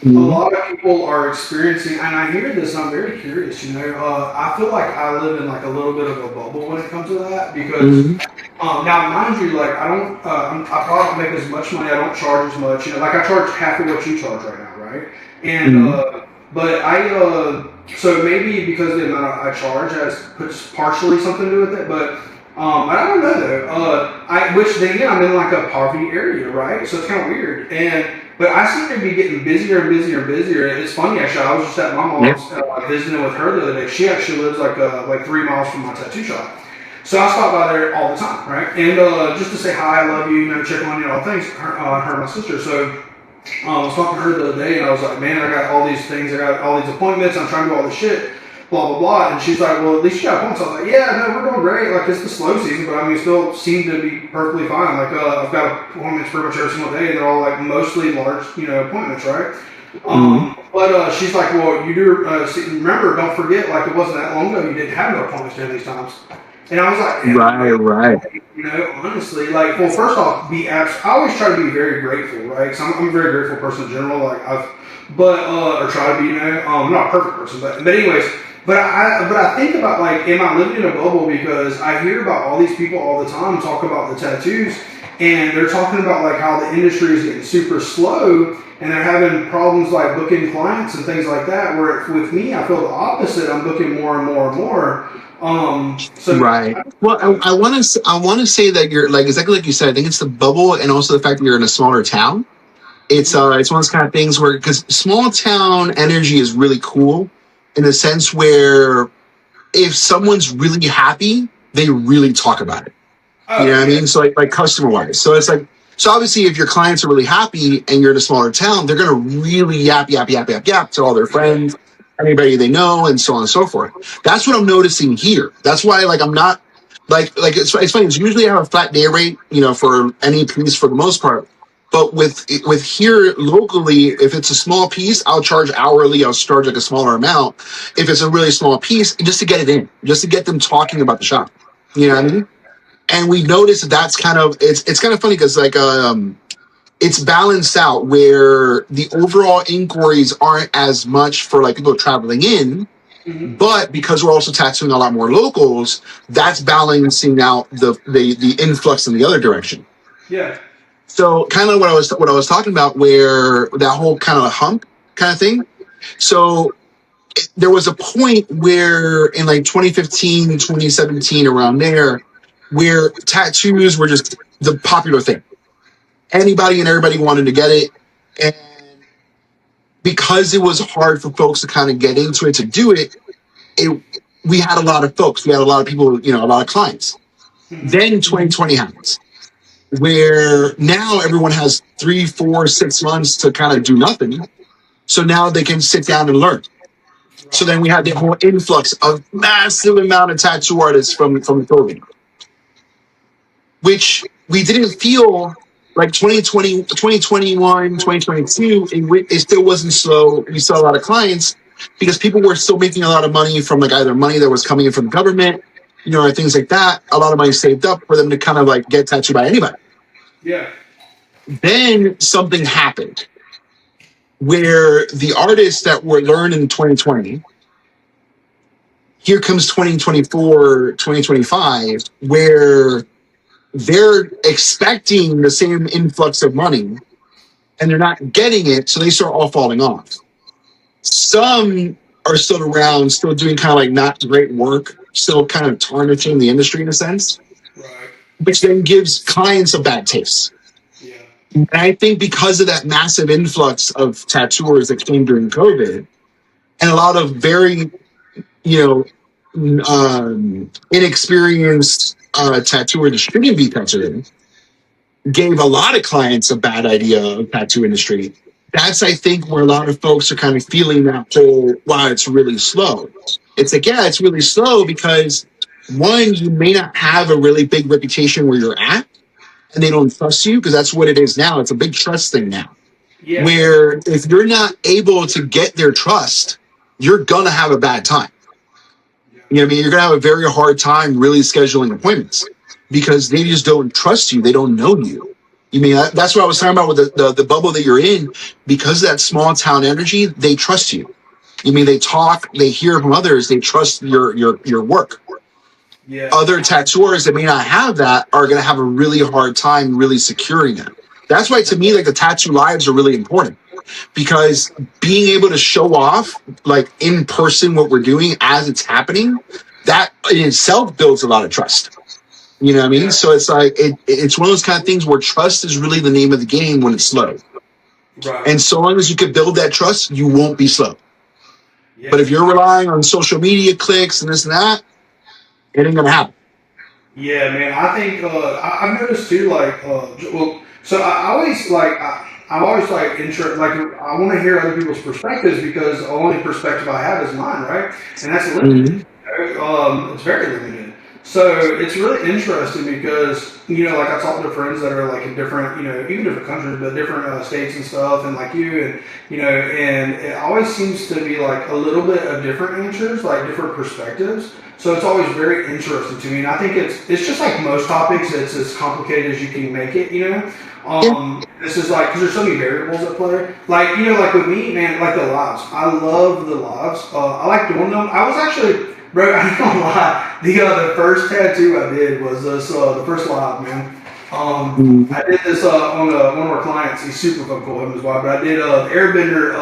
a lot of people are experiencing, and I hear this. And I'm very curious. I feel like I live in like a little bit of a bubble when it comes to that because now, mind you, like I don't, I probably don't make as much money. I don't charge as much. Like I charge half of what you charge right now, right? And but so maybe because of the amount I charge has puts partially something to do with it, but I don't know though. Which then again, I'm in like a poverty area, right? So it's kind of weird. But I seem to be getting busier and busier and busier. And it's funny actually. I was just at my mom's visiting with her the other day. She actually lives like 3 miles from my tattoo shop. So I stop by there all the time, right? And just to say hi, I love you, check on you, all things. Her and my sister. So I was talking to her the other day, and I was like, man, I got all these things, I got all these appointments, I'm trying to do all this shit, blah, blah, blah. And she's like, well, at least you got appointments. I was like, yeah, no, we're doing great. Like, it's the slow season, but I mean, still seem to be perfectly fine. Like, I've got appointments pretty much every single day, and they're all like mostly large, appointments, right? But she's like, well, you do, remember, don't forget, like, it wasn't that long ago, you didn't have no appointments during these times. And I was like, right. Honestly, like, well, first off, I always try to be very grateful, right? Because I'm a very grateful person in general. Like, or try to be, I'm not a perfect person, but anyways, but I think about like, am I living in a bubble? Because I hear about all these people all the time talk about the tattoos, and they're talking about like how the industry is getting super slow, and they're having problems like booking clients and things like that. Where with me, I feel the opposite. I'm booking more and more and more. Right. Well, I want to say that you're like exactly like you said. I think it's the bubble, and also the fact that you're in a smaller town. It's one of those kind of things where because small town energy is really cool in the sense where if someone's really happy, they really talk about it. You know what I mean? So like customer wise. So it's like so obviously if your clients are really happy and you're in a smaller town, they're gonna really yap to all their friends, anybody they know, and so on and so forth. That's what I'm noticing here. That's why like I'm not like it's funny. It's usually I have a flat day rate, for any piece for the most part. But with here locally, if it's a small piece, I'll charge hourly. I'll charge like a smaller amount. If it's a really small piece, just to get it in, just to get them talking about the shop. You know what I Yeah. mean? And we noticed that that's kind of it's kind of funny because like it's balanced out where the overall inquiries aren't as much for like people traveling in, Hmm. but because we're also tattooing a lot more locals, that's balancing out the influx in the other direction. Yeah. So kind of what I was talking about, where that whole kind of hump kind of thing. So there was a point where in like 2015, 2017, around there, where tattoos were just the popular thing. Anybody and everybody wanted to get it, and because it was hard for folks to kind of get into it to do it, it we had a lot of folks, we had a lot of people, a lot of clients. Hmm. Then 2020 happens, where now everyone has 3, 4, 6 months to kind of do nothing. So now they can sit down and learn. So Right. then we had the whole influx of massive amount of tattoo artists from COVID, which we didn't feel like 2020, 2021, 2022. It still wasn't slow. We saw a lot of clients because people were still making a lot of money from like either money that was coming in from the government, or things like that. A lot of money saved up for them to kind of like get tattooed by anybody. Yeah. Then something happened where the artists that were learned in 2020, here comes 2024, 2025, where they're expecting the same influx of money and they're not getting it, so they start all falling off. Some are still around, still doing kind of like not great work, still kind of tarnishing the industry in a sense, Right. which then gives clients a bad taste. Yeah. And I think because of that massive influx of tattooers that came during COVID, and a lot of very, you inexperienced tattooer that shouldn't be tattooing, gave a lot of clients a bad idea of tattoo industry. That's, I think, where a lot of folks are kind of feeling that whole, wow, it's really slow. It's like, yeah, it's really slow because one, you may not have a really big reputation where you're at, and they don't trust you, because that's what it is now. It's a big trust thing now, Yeah. where if you're not able to get their trust, you're gonna have a bad time. You know what I mean? You're gonna have a very hard time really scheduling appointments because they just don't trust you. They don't know you. You mean that's what I was talking about with the bubble that you're in, because of that small town energy. They trust you. You mean they talk, they hear from others, they trust your work. Yeah. Other tattooers that may not have that are going to have a really hard time really securing that. That's why, to me, like the tattoo lives are really important, because being able to show off like in person what we're doing as it's happening, that in itself builds a lot of trust. You know what I mean? Yeah. So it's like it's one of those kind of things where trust is really the name of the game when it's slow. Right. And so long as you can build that trust, you won't be slow. Yeah. But if you're relying on social media clicks and this and that, it ain't gonna happen. Yeah, man. I think I've noticed too. Like, well, so I always like I'm always like interested. Like, I want to hear other people's perspectives because the only perspective I have is mine, right? And that's limited. Mm-hmm. It's very limited. So it's really interesting because like I talk to friends that are like in different, even different countries, but different states and stuff, and like you, and and it always seems to be like a little bit of different answers, like different perspectives. So it's always very interesting to me, and I think it's just like most topics. It's as complicated as you can make it. Yeah. This is like because there's so many variables at play. Like like with me, man, like the lives. I love the lives. I like doing them. I was actually, bro, I ain't gonna lie. The first tattoo I did was this the first live, man. Mm-hmm. I did this on one of our clients. He's super fucking cool, him and his wife. But I did Airbender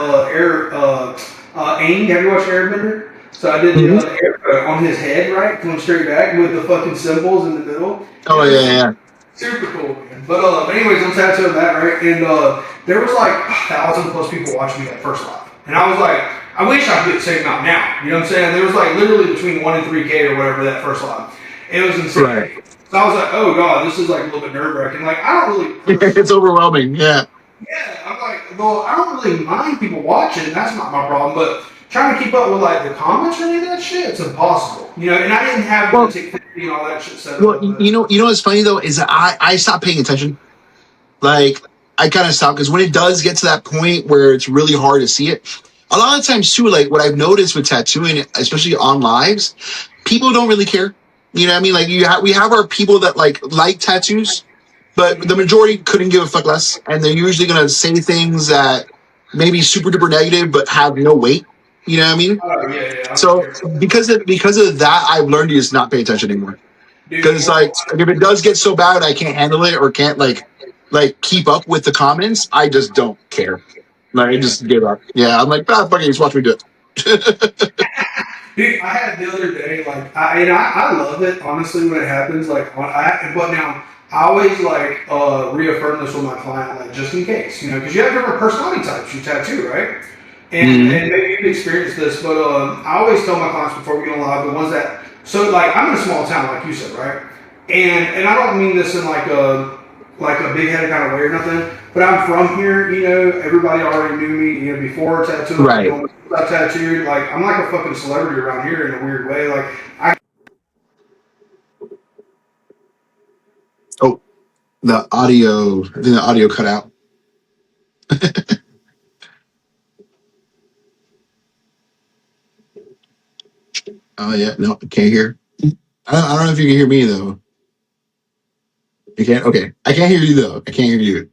Aang. Have you watched Airbender? So I did Mm-hmm. the air on his head, right, going straight back with the fucking symbols in the middle. Oh It yeah, was yeah. super cool, man. But anyways, I'm tattooing that, right? And there was like 1,000 plus people watching me that first live, and I was like, I wish I could get the same amount now. You know what I'm saying? There was like literally between 1 and 3K or whatever that first live. It was insane. Right. So I was like, oh god, this is like a little bit nerve wracking. Like I don't really. It's overwhelming. Yeah. Yeah, I'm like, well, I don't really mind people watching. That's not my problem. But trying to keep up with like the comments or any of that shit, it's impossible. And I didn't have Well, the TikTok and all that shit set well, up. But what's funny though is that I stopped paying attention. Like I kind of stop because when it does get to that point where it's really hard to see it, a lot of times too, like what I've noticed with tattooing, especially on lives, people don't really care. You know what I mean? Like we have our people that like tattoos, but the majority couldn't give a fuck less, and they're usually gonna say things that maybe super duper negative but have no weight. You know what I mean? Oh yeah, yeah. I don't So care. because of that, I've learned to just not pay attention anymore. Dude, Because like if it does get so bad I can't handle it or can't like keep up with the comments, I just don't care. Like I yeah. just give up. Yeah, I'm like, fuck it, just watch me do it. Dude, I had the other day, like, I love it, honestly, when it happens, like, but now, I always, like, reaffirm this with my client, like, just in case, you know, because you have different personality types you tattoo, right? Mm-hmm. And maybe you've experienced this, but I always tell my clients before we go live, the ones that, so, like, I'm in a small town, like you said, right? And I don't mean this in, like a big-headed kind of way or nothing, but I'm from here, you know, everybody already knew me, you know, before tattooing, you Right. know, I tattooed, like, I'm like a fucking celebrity around here in a weird way, like, I Oh, the audio. I think the audio cut out. Oh yeah, no, I can't hear. I don't know if you can hear me though. You can't. Okay, I can't hear you though. I can't hear you.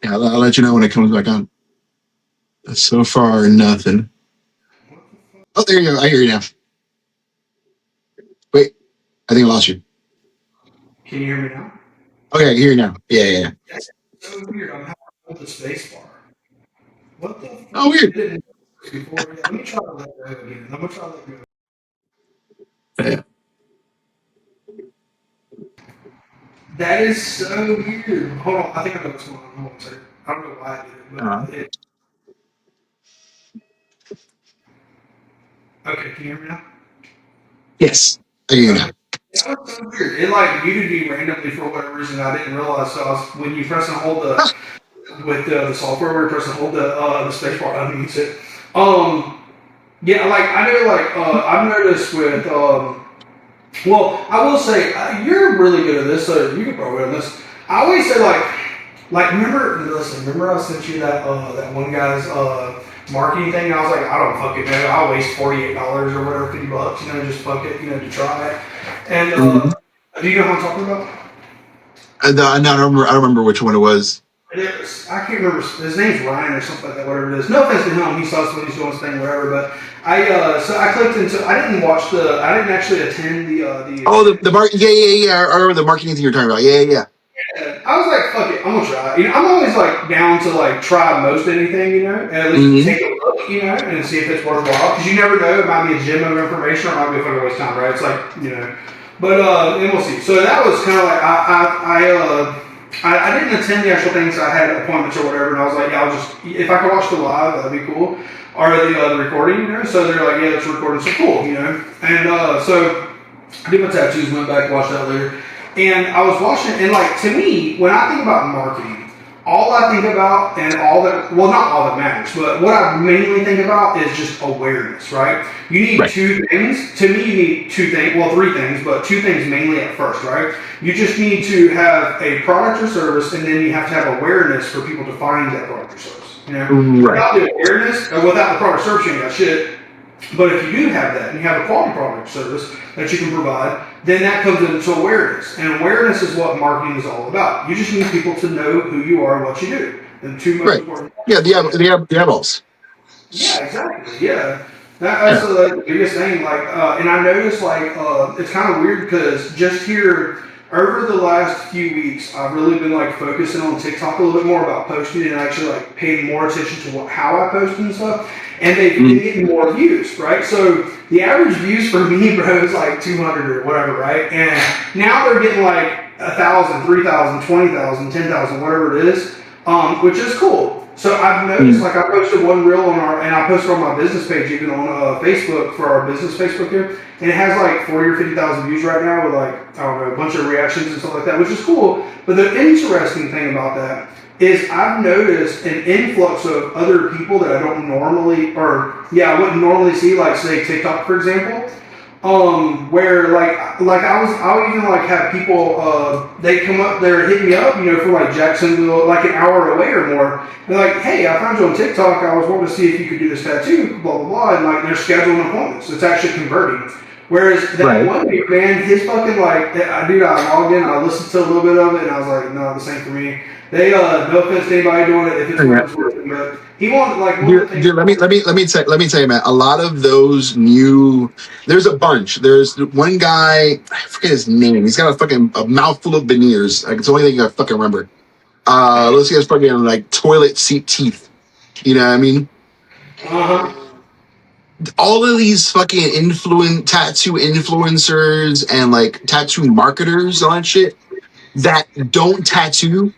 Yeah, I'll let you know when it comes back on. So far, nothing. Oh, there you go. I hear you now. Wait, I think I lost you. can you hear me now? Okay, I hear you now. Yeah, yeah, yeah. That's so weird, I'm having to hold the space bar. What the Oh, fuck? weird. It didn't before, yeah, let me try to let go again, let me try to let go. Yeah. That is so weird. Hold on, I think I know what's going on, hold on a second. I don't know why I did it, but Uh, okay, can you hear me now? yes, I hear you now. Okay. That was so weird. It like muted me randomly for whatever reason I didn't realize. So when you press and hold with the software, where you press and hold the space bar, unmutes it. Yeah, like I know, like I've noticed with well, I will say you're really good at this, so you can probably on this. I always say remember I sent you that one guy's marketing thing. And I was like, I don't fucking know. I'll waste $48 or whatever, $50, you know, just fuck it, you know, to try it. And Mm-hmm. do you know what I'm talking about? I don't remember. I don't remember which one it was. I can't remember. His name's Ryan or something like that. Whatever it is. No offense to him. He saw when he's doing his thing, whatever. But so I clicked into. I didn't watch the. I didn't actually attend the Oh, event. the mark. Yeah, yeah, yeah. I remember the marketing thing you're talking about. Yeah, yeah, I was like, fuck it, I'm gonna try. You know, I'm always like down to like try most anything, you know, and at yeah. least Mm-hmm. take a look, you know, and see if it's worthwhile. Because you never know, it might be a gem of information or it might be a fucking waste of time, right? It's like, you know, but and we'll see. So that was kind of like I didn't attend the actual things. I had appointments or whatever, and I was like, yeah, I'll just if I could watch the live, that'd be cool, or the recording, you know. So they're like, yeah, it's recording, so cool, you know, and so. I did my tattoos, went back, watched that later. And I was watching it, and like to me, when I think about marketing, all I think about and all that, well, not all that matters, but what I mainly think about is just awareness, right? You need Right. two things. To me, you need two things, well, three things, but two things mainly at first, right? You just need to have a product or service, and then you have to have awareness for people to find that product or service. You know, Right. without the awareness, or without the product or service, you ain't got shit. But if you do have that and you have a quality product or service that you can provide, then that comes into awareness. And awareness is what marketing is all about. You just need people to know who you are and what you do. And two most Right. important Yeah. things. You know? The eyeballs. Yeah, exactly. Yeah. That's Yeah. the biggest thing. Like, and I noticed like it's kind of weird because just here over the last few weeks, I've really been like focusing on TikTok a little bit more about posting and actually like paying more attention to how I post and stuff. And they've been getting more views, right? So the average views for me, bro, is like 200 or whatever, right? And now they're getting like 1,000, 3,000, 20,000, 10,000, whatever it is, which is cool. So I've noticed, like I posted one reel on and I posted on my business page, even on Facebook for our business Facebook here, and it has like 40 or 50,000 views right now with like, I don't know, a bunch of reactions and stuff like that, which is cool. But the interesting thing about that is I've noticed an influx of other people that I don't normally, or yeah, I wouldn't normally see, like say TikTok, for example. Where I'll even like have people, they come up there, hit me up, for like Jacksonville, like an hour away or more. They're like, hey, I found you on TikTok. I was wanting to see if you could do this tattoo, blah blah blah, and like they're scheduling appointments. It's actually converting. Whereas that Right. one dude, man, his fucking like, dude, I logged in, I listened to a little bit of it, and I was like, no, this ain't for me. They, no offense to anybody doing it, if it's Yeah. working, but he wanted like one of the things. Dude, let me tell you, man. A lot of those there's a bunch. There's one guy, I forget his name. He's got a mouthful of veneers. Like it's the only thing I fucking remember. Let's see, his fucking like toilet seat teeth. You know what I mean? Uh huh. All of these fucking tattoo influencers and like tattoo marketers on shit that don't tattoo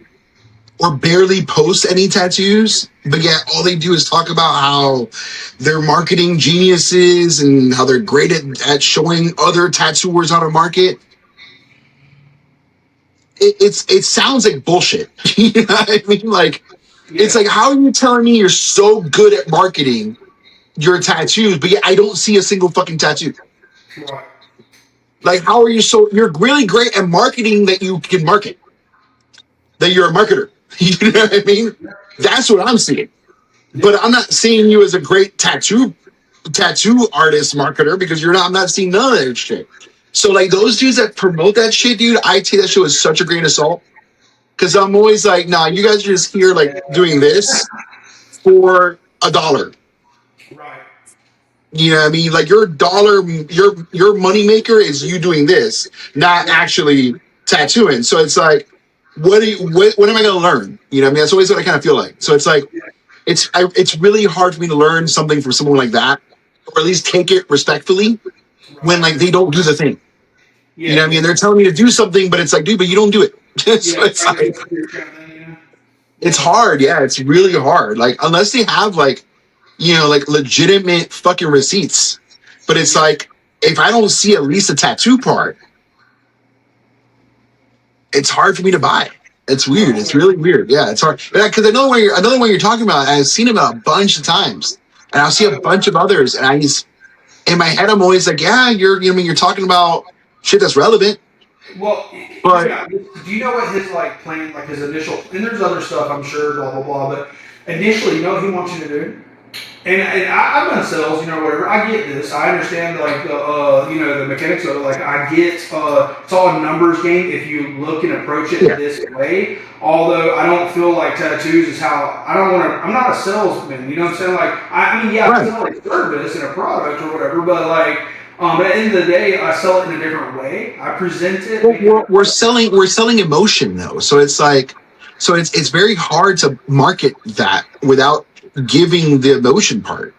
or barely post any tattoos, but yet all they do is talk about how they're marketing geniuses and how they're great at showing other tattooers how to market. It sounds like bullshit. You know what I mean? Like, it's like, how are you telling me you're so good at marketing your tattoos, but yet I don't see a single fucking tattoo? Right. Like, how are you're really great at marketing that you can market, that you're a marketer. You know what I mean? That's what I'm seeing. But I'm not seeing you as a great tattoo artist marketer because I'm not seeing none of that shit. So like those dudes that promote that shit, dude, I take that shit with such a grain of salt. Cause I'm always like, nah, you guys are just here like doing this for $1. Right. You know what I mean? Like your money maker is you doing this, not actually tattooing. So it's like, what am I gonna learn? You know what I mean? That's always what I kind of feel like. So it's like it's really hard for me to learn something from someone like that, or at least take it respectfully when like they don't do the thing. Yeah. You know what I mean? They're telling me to do something, but it's like, dude, but you don't do it. So Yeah. it's like it's hard. Yeah, it's really hard. Like unless they have like like legitimate fucking receipts. But it's like if I don't see at least a tattoo part, it's hard for me to buy. It's weird. It's really weird. Yeah, it's hard. Because I know the one you're talking about. I've seen him a bunch of times, and I'll see a bunch of others, and I just in my head I'm always like, yeah, you're talking about shit that's relevant. Well, But yeah. Do you know what his like plan, like his initial? And there's other stuff I'm sure, blah blah blah. But initially, you know what he wants you to do? And I've done sales, whatever. I get this. I understand, like, the mechanics of it. Like, I get it's all a numbers game if you look and approach it this way. Although I don't feel like tattoos is how I don't want to. I'm not a salesman. You know what I'm saying? Like, I mean, yeah, I sell a service and a product or whatever, but like. But at the end of the day, I sell it in a different way. I present it. We're selling emotion though, so it's like, it's very hard to market that without giving the emotion part.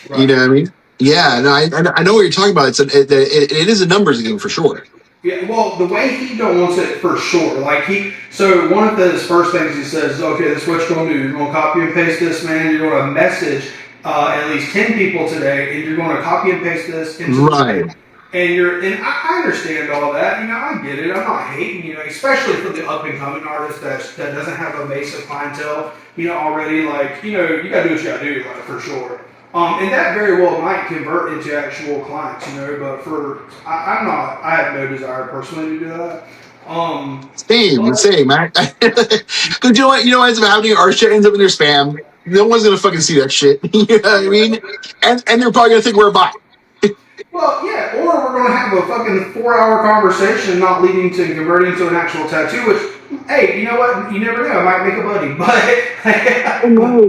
Right. You know what I mean? Yeah, and I know what you're talking about. It is a numbers game for sure. Yeah, well, the way he don't wants it for sure. Like so one of his first things he says, okay, this is what you're going to do. You're going to copy and paste this, man. You're going to message at least 10 people today, and you're going to copy and paste this into right. And I understand all that. I get it. I'm not hating. Especially for the up and coming artist that doesn't have a base of clientele. Already. Like you got to do what you got to do, like for sure. And that very well might convert into actual clients. But I have no desire personally to do that. Same, man. Because you know what ends up happening? Our shit ends up in their spam. No one's gonna fucking see that shit. You know what I mean? And they're probably gonna think we're a bot. Well, yeah, or we're going to have a fucking 4-hour conversation not leading to converting to an actual tattoo, which, hey, you know what? You never know. I might make a buddy. But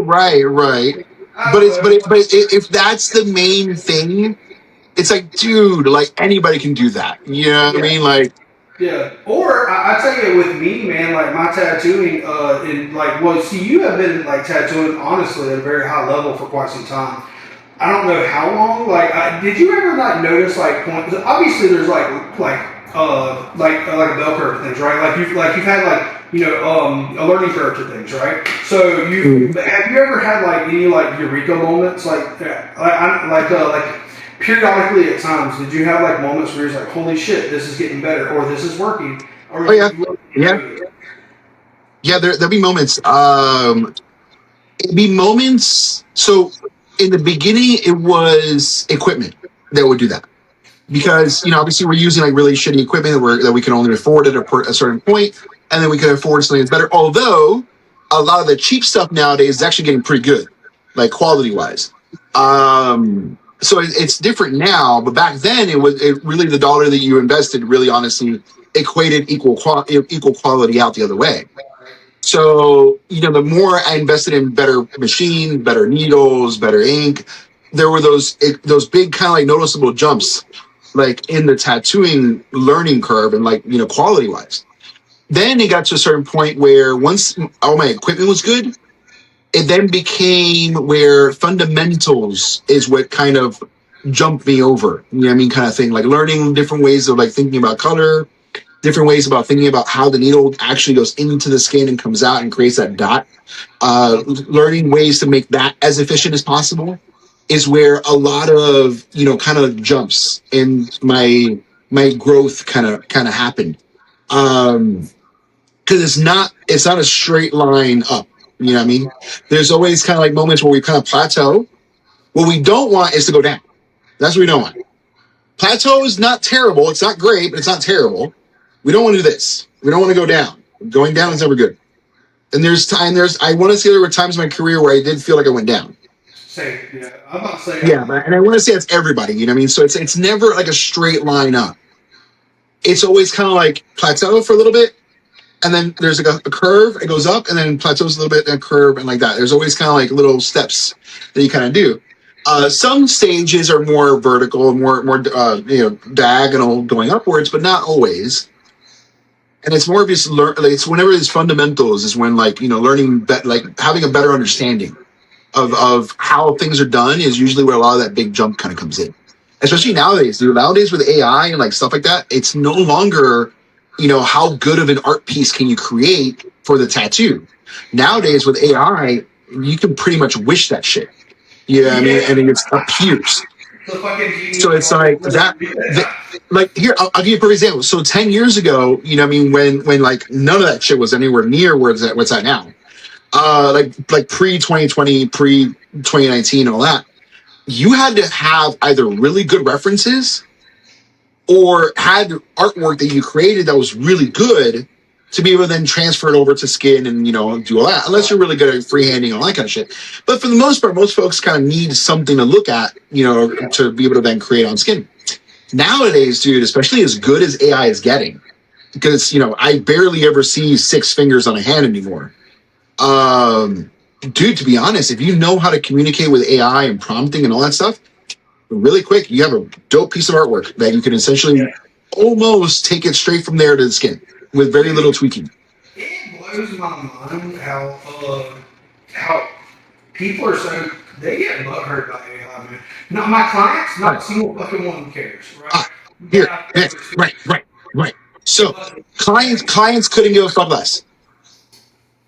right. But if that's the main thing, it's like, dude, like anybody can do that. You know what I mean? Like, yeah. Or I tell you, with me, man, like my tattooing, see, you have been like tattooing honestly at a very high level for quite some time. I don't know how long. Like, did you ever like notice like points? Obviously, there's like a bell curve to things, right? Like you've had a learning curve to things, right? So have you ever had like any like eureka moments, like periodically at times? Did you have like moments where you're like, holy shit, this is getting better, or this is working? Or yeah. Yeah, there'll be moments. It'd be moments. So in the beginning, it was equipment that would do that because obviously we're using like really shitty equipment that we can only afford at a certain point, and then we can afford something that's better. Although a lot of the cheap stuff nowadays is actually getting pretty good, like quality wise. So it's different now, but back then it really the dollar that you invested really honestly equated equal quality out the other way. So, the more I invested in better machines, better needles, better ink, there were those big kind of like noticeable jumps, like in the tattooing learning curve and like, quality wise. Then it got to a certain point where once all my equipment was good, it then became where fundamentals is what kind of jumped me over. You know what I mean? Kind of thing, like learning different ways of like thinking about color, different ways about thinking about how the needle actually goes into the skin and comes out and creates that dot. Learning ways to make that as efficient as possible is where a lot of kind of jumps in my growth kind of happened. Because it's not a straight line up. You know what I mean? There's always kind of like moments where we kind of plateau. What we don't want is to go down. That's what we don't want. Plateau is not terrible. It's not great, but it's not terrible. We don't want to do this. We don't want to go down. Going down is never good. And I want to say there were times in my career where I did feel like I went down. Same, yeah. I'm about to say, Yeah, and I want to say that's everybody. You know what I mean? So it's never like a straight line up. It's always kind of like plateau for a little bit, and then there's like a curve. It goes up, and then plateaus a little bit, and a curve, and like that. There's always kind of like little steps that you kind of do. Some stages are more vertical, more diagonal, going upwards, but not always. And it's more of just it's whenever it's fundamentals is when like learning like having a better understanding of how things are done is usually where a lot of that big jump kind of comes in. Especially nowadays, dude. Nowadays with AI and like stuff like that, it's no longer how good of an art piece can you create for the tattoo. Nowadays with AI, you can pretty much wish that shit. You know what I mean? And it just appears. So it's like like here, I'll give you a perfect example. So 10 years ago, what I mean, when like none of that shit was anywhere near what's at now. Like pre 2020, pre 2019, and all that, you had to have either really good references or had artwork that you created that was really good to be able to then transfer it over to skin and do all that. Unless you're really good at freehanding and all that kind of shit. But for the most part, most folks kind of need something to look at, to be able to then create on skin. Nowadays, dude, especially as good as AI is getting, because I barely ever see 6 fingers on a hand anymore. Dude, to be honest, if you know how to communicate with AI and prompting and all that stuff, really quick, you have a dope piece of artwork that you can essentially almost take it straight from there to the skin with very little tweaking. It blows my mind how people are so they get butthurt by AI, man. Not my clients, not a single fucking one cares, right? Right. So clients couldn't give a fuck less.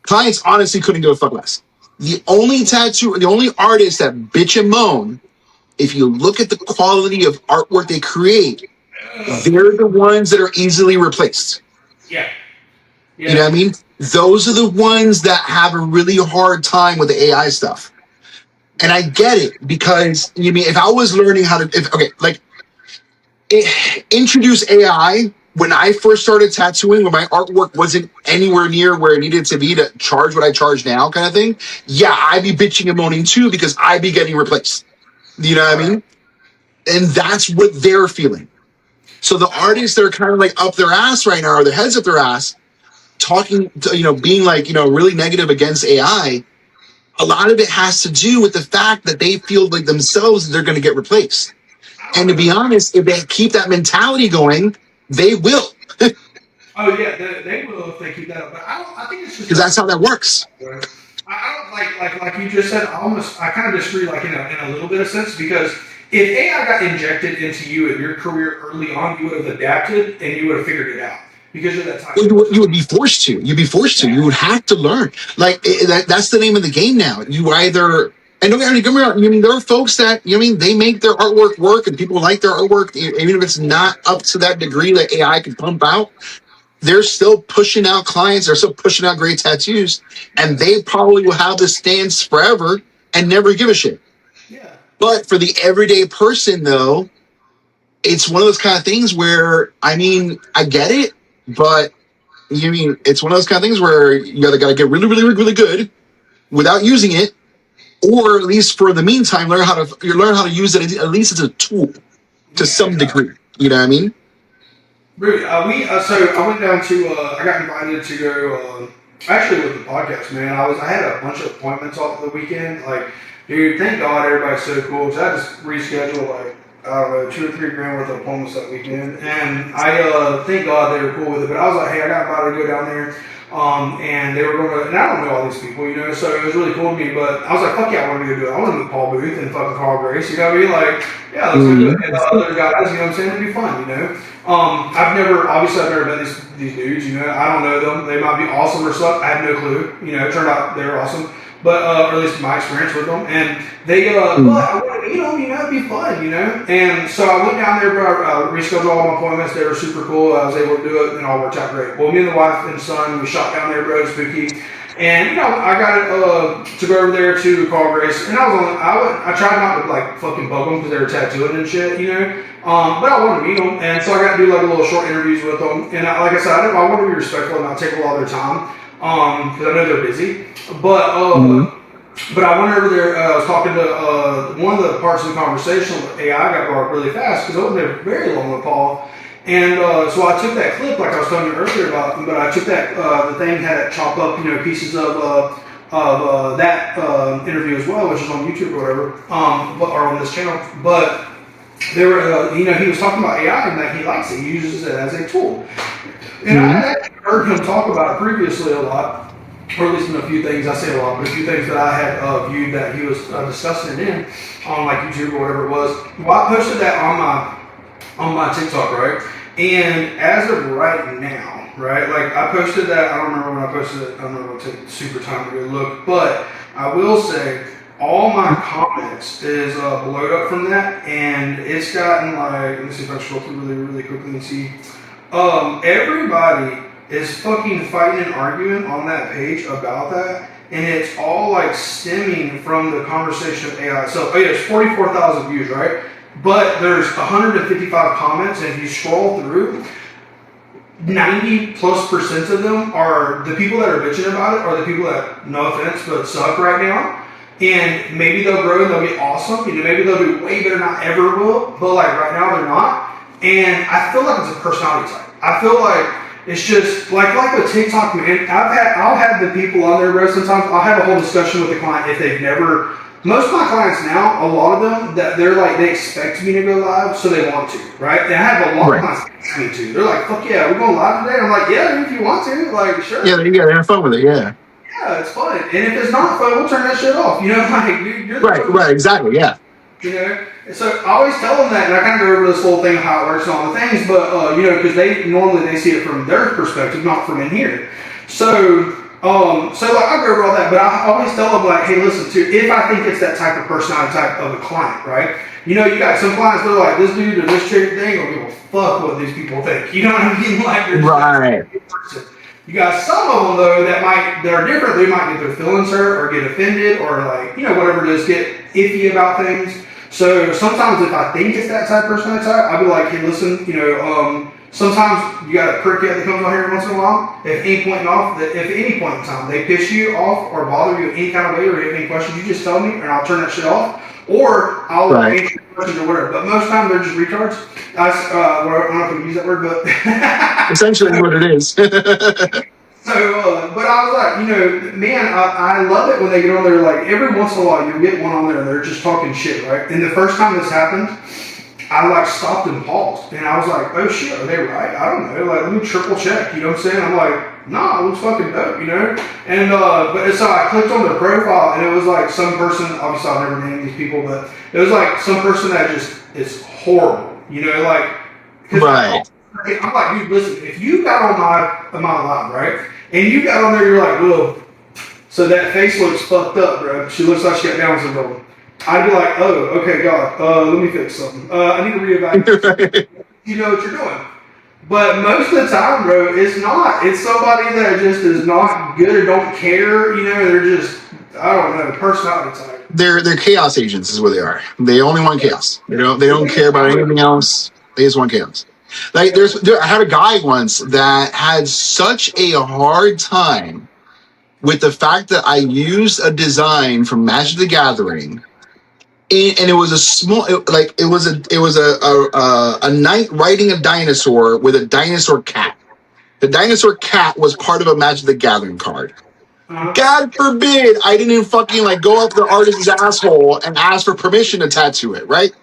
Clients honestly couldn't give a fuck less. The only artists that bitch and moan, if you look at the quality of artwork they create, they're the ones that are easily replaced. Yeah. You know what I mean? Those are the ones that have a really hard time with the AI stuff. And I get it because if I was learning how to, introduce AI when I first started tattooing, when my artwork wasn't anywhere near where it needed to be to charge what I charge now, kind of thing. Yeah, I'd be bitching and moaning too because I'd be getting replaced. You know what I mean? And that's what they're feeling. So the artists that are kind of like up their ass right now, or their heads up their ass, talking, being like, really negative against AI, a lot of it has to do with the fact that they feel like themselves they're going to get replaced. And to be honest, if they keep that mentality going, they will. Oh yeah, they will if they keep that up. But I think it's just because that's how that works. I don't like you just said. I kind of disagree, like in a little bit of sense, because if AI got injected into you in your career early on, you would have adapted and you would have figured it out because of that time. You would be forced to. You'd be forced to. You would have to learn. Like that's the name of the game now. You either. And don't get me wrong, there are folks that, they make their artwork work and people like their artwork, even if it's not up to that degree that AI can pump out. they're still pushing out clients, they're still pushing out great tattoos, and they probably will have this stance forever and never give a shit. Yeah. But for the everyday person, though, it's one of those kind of things where, I mean, I get it, but you mean it's one of those kind of things where you either got to get really, really, really good without using it, or at least for the meantime, learn how to use it at least as a tool to some degree. You know what I mean? Really, so I went down to I got invited to go actually with the podcast, man. I had a bunch of appointments off the weekend. Like, dude, thank God everybody's so cool. Cause I just rescheduled like I don't know, $2 or $3 grand worth of appointments that weekend, and I thank God they were cool with it. But I was like, hey, I got invited to go down there. And they were going to, and I don't know all these people, you know, so it was really cool to me, but I was like, fuck yeah, I want to go do it. I want to meet Paul Booth and fucking Carl Grace, you know what I mean? Like, yeah, let's go do it. And other guys, you know what I'm saying? It'd be fun, you know? I've never met these dudes, you know, I don't know them. They might be awesome or suck. I have no clue, you know, it turned out they were awesome. But, or at least my experience with them. And they, but I want to meet them, you know, it'd be fun, you know? And so I went down there, bro, rescheduled all my appointments. They were super cool. I was able to do it, and it all worked out great. Well, me and the wife and son, we shot down there, bro, spooky. And, you know, I got to go over there to Carl Grace. And I tried not to, like, fucking bug them because they were tattooing and shit, you know? But I wanted to meet them. And so I got to do, like, a little short interviews with them. And like I said, I want to be respectful and not take a lot of their time. Because I know they're busy, but I went over there. I was talking to one of the parts of the conversation with AI got brought up really fast because I wasn't there very long with Paul, and so I took that clip like I was telling you earlier about, but I took that the thing had it chop up, you know, pieces of that interview as well, which is on YouTube or whatever, or on this channel, but. They were, you know, he was talking about AI and that he likes it. He uses it as a tool. And I had heard him talk about it previously a lot, or at least in a few things. I say a lot, but a few things that I had viewed that he was discussing it in on like YouTube or whatever it was. Well, I posted that on my TikTok, right? And as of right now, right, like I posted that. I don't remember when I posted it. I don't remember. It'll take super time to go look, but I will say. All my comments is blowed up from that, and it's gotten like, let me see if I scroll through really, really quickly and see. Everybody is fucking fighting and arguing on that page about that, and it's all like stemming from the conversation of AI. So, it's 44,000 views, right? But there's 155 comments, and if you scroll through, 90+% of them are the people that are bitching about it, or the people that, no offense, but suck right now. And maybe they'll grow and they'll be awesome. You know, maybe they'll do way better than I ever will. But like right now they're not. And I feel like it's a personality type. I feel like it's just like with TikTok, man. I'll have the people on there, bro. Sometimes I'll have a whole discussion with the client if they've never. Most of my clients now, a lot of them, that they're like they expect me to go live, so they want to, right? And I have a lot of clients ask me to. They're like, "Fuck yeah, we're going live today." And I'm like, "Yeah, if you want to, like, sure." Yeah, you gotta have fun with it. Yeah. Yeah, it's fun. And if it's not fun, we'll turn that shit off. You know, like, you're the right, exactly, yeah. You know? And so I always tell them that, and I kind of go over this whole thing of how it works and all the things, but, you know, because they see it from their perspective, not from in here. So like, I go over all that, but I always tell them, like, hey, listen, if I think it's that type of personality type of a client, right? You know, you got some clients that are like, this dude or this chick thing, or give a fuck what these people think. You know what I mean? Like, right. You got some of them though that are different. They might get their feelings hurt or get offended or like, you know, whatever it is, get iffy about things. So sometimes if I think it's that type of personality type, I'll be like, hey, listen, you know, sometimes you got a cricket that comes on here once in a while. If at any point in time they piss you off or bother you in any kind of way or have any questions, you just tell me and I'll turn that shit off. Or I'll answer your questions or whatever. But most of the time they're just retards. I don't know if we use that word, but essentially what it is. So, but I was like, you know, man, I love it when they get on there. Like every once in a while, you'll get one on there and they're just talking shit, right? And the first time this happened, I like stopped and paused, and I was like, oh shit, are they right? I don't know. Like, let me triple check. You know what I'm saying? I'm like, nah, it looks fucking dope, you know? And but so I clicked on their profile, and it was like some person. Obviously, I'll never name these people, but it was like some person that just is horrible, you know, like. Right. I'm like, dude, listen, if you got on my live, right, and you got on there, you're like, well, so that face looks fucked up, bro. She looks like she got Down syndrome. I'd be like, oh, okay, God, let me fix something. I need to reevaluate. You know what you're doing. But most of the time, bro, it's not. It's somebody that just is not good or don't care. You know, they're just, I don't know, personality type. They're chaos agents, is what they are. They only want chaos. They don't care about anything else. They just want chaos. Like I had a guy once that had such a hard time with the fact that I used a design from Magic the Gathering, and it was a small, it was a knight riding a dinosaur with a dinosaur cat. The dinosaur cat was part of a Magic the Gathering card. God forbid I didn't fucking like go up the artist's asshole and ask for permission to tattoo it, right?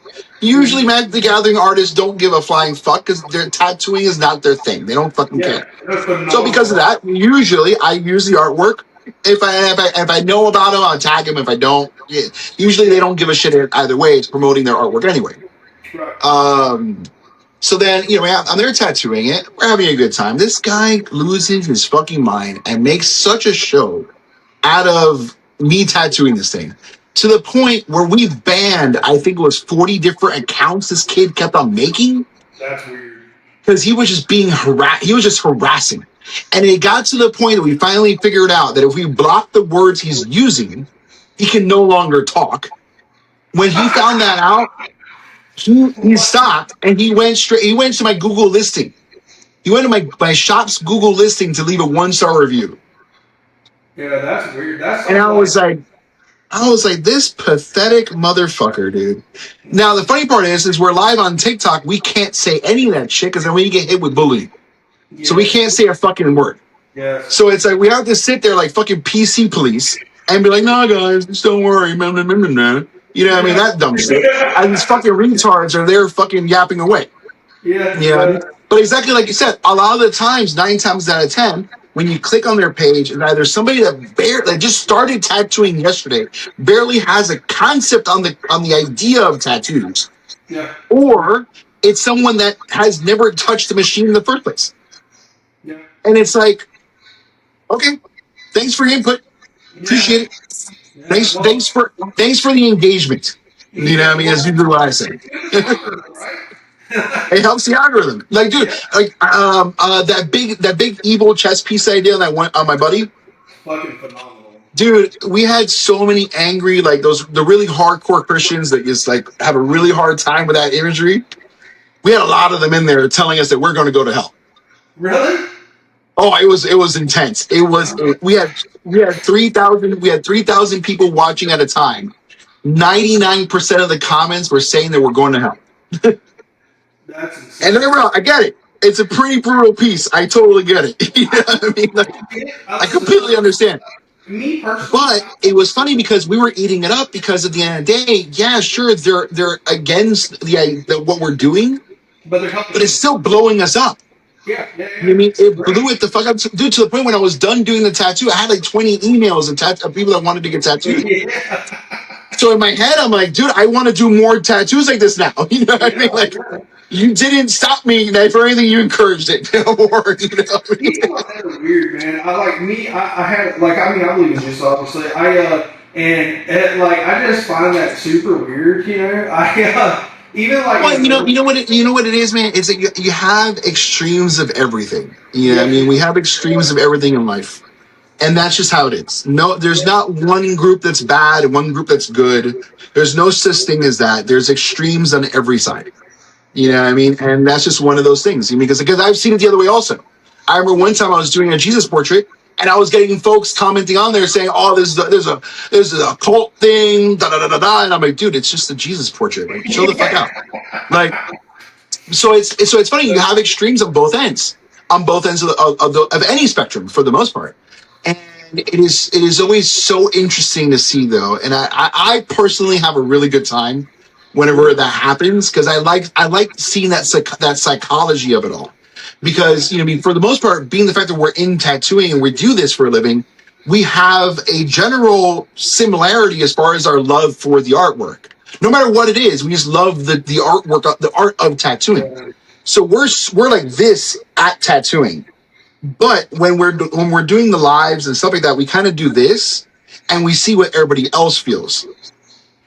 Usually Magic the Gathering artists don't give a flying fuck because their tattooing is not their thing. They don't fucking Yeah, care. that's So because of phenomenal. that, usually I use the artwork. If I know about them, I'll tag them. If I don't, usually they don't give a shit either way. It's promoting their artwork anyway. Right. So then, I'm there tattooing it. We're having a good time. This guy loses his fucking mind and makes such a show out of me tattooing this thing to the point where we banned, I think it was 40 different accounts this kid kept on making That's weird. because he was just being he was just harassing. And it got to the point that we finally figured out that if we block the words he's using, he can no longer talk. When he found that out, he stopped and he went to my Google listing. He went to my shop's Google listing to leave a 1-star review. Yeah, that's weird. That's And something I was like, this pathetic motherfucker, dude. Now the funny part is we're live on TikTok. We can't say any of that shit because then we get hit with bullying. So we can't say a fucking word. Yes. So it's like we have to sit there like fucking PC police and be like, no, guys, just don't worry, man. You know what I mean? That dumb shit. And these fucking retards are there fucking yapping away. Yeah. You know what I mean? But exactly like you said, a lot of the times, 9 times out of 10, when you click on their page, it's either somebody that just started tattooing yesterday, barely has a concept on the idea of tattoos, Yeah. or it's someone that has never touched the machine in the first place. Yeah. And it's like, okay, thanks for your input. Appreciate it. Yeah. Thanks for the engagement. You know what I mean? As you do what I say. It helps the algorithm. Like, dude, that big evil chess piece I did that went on my buddy. Fucking phenomenal. Dude, we had so many angry, like the really hardcore Christians that just like have a really hard time with that imagery. We had a lot of them in there telling us that we're going to go to hell. Really? Oh, it was intense. We had 3,000 people watching at a time. 99% of the comments were saying that we're going to hell. That's insane. And they were, I get it. It's a pretty brutal piece. I totally get it. You know what I mean? Like, I completely understand. Me personally, But it was funny because we were eating it up because at the end of the day, yeah, sure, they're against the what we're doing, but they're helping. but it's still blowing us up. Yeah. You know what I mean? It blew it the fuck up, dude, to the point when I was done doing the tattoo, I had like 20 emails of people that wanted to get tattooed. Yeah. So in my head, I'm like, dude, I want to do more tattoos like this now. You know what I mean? Like, you didn't stop me for anything. You encouraged it. Or, People like that are weird, man. I had like I believe in Jesus, obviously. I just find that super weird. You know, even like well, you know what it is, man. It's that you have extremes of everything. You know what I mean? We have extremes of everything in life. And that's just how it is. No, there's not one group that's bad and one group that's good. There's no such thing as that. There's extremes on every side. You know what I mean? And that's just one of those things. Because I've seen it the other way also. I remember one time I was doing a Jesus portrait and I was getting folks commenting on there saying, "Oh, there's a cult thing, da da da da da," and I'm like, "Dude, it's just a Jesus portrait. Like, chill the fuck out." Like, so it's funny. You have extremes on both ends of any spectrum for the most part. And it is always so interesting to see, though, and I personally have a really good time whenever that happens because I like seeing that psychology of it all, because I mean, for the most part, being the fact that we're in tattooing and we do this for a living, we have a general similarity as far as our love for the artwork. No matter what it is, we just love the artwork, the art of tattooing. So we're like this at tattooing. But when we're doing the lives and stuff like that, we kind of do this, and we see what everybody else feels.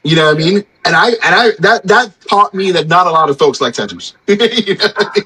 You know what I mean? And I that taught me that not a lot of folks like tattoos. You know what I mean?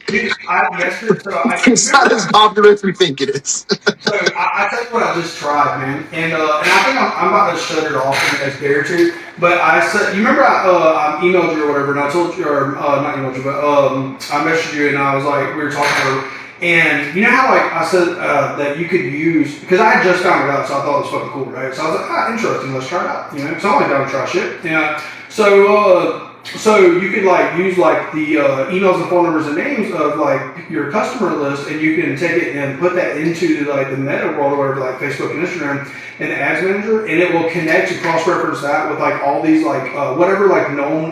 Dude, I yesterday, you It's not remember as popular as we think it is. so I tell you what I just tried, man, and I think I'm about to shut it off in the next day or two. But I said, you remember I emailed you or whatever, and I told you, or not emailed you, but I messaged you, and I was like, we were talking over, and you know how like I said that you could use because I had just found it out, so I thought it was fucking cool, right? So I was like, interesting, let's try it out, you know? Because I'm like down to try shit, yeah. So you could like use like the emails and phone numbers and names of like your customer list, and you can take it and put that into like the meta world or whatever, like Facebook and Instagram and the ads manager, and it will connect and cross-reference that with like all these like whatever like known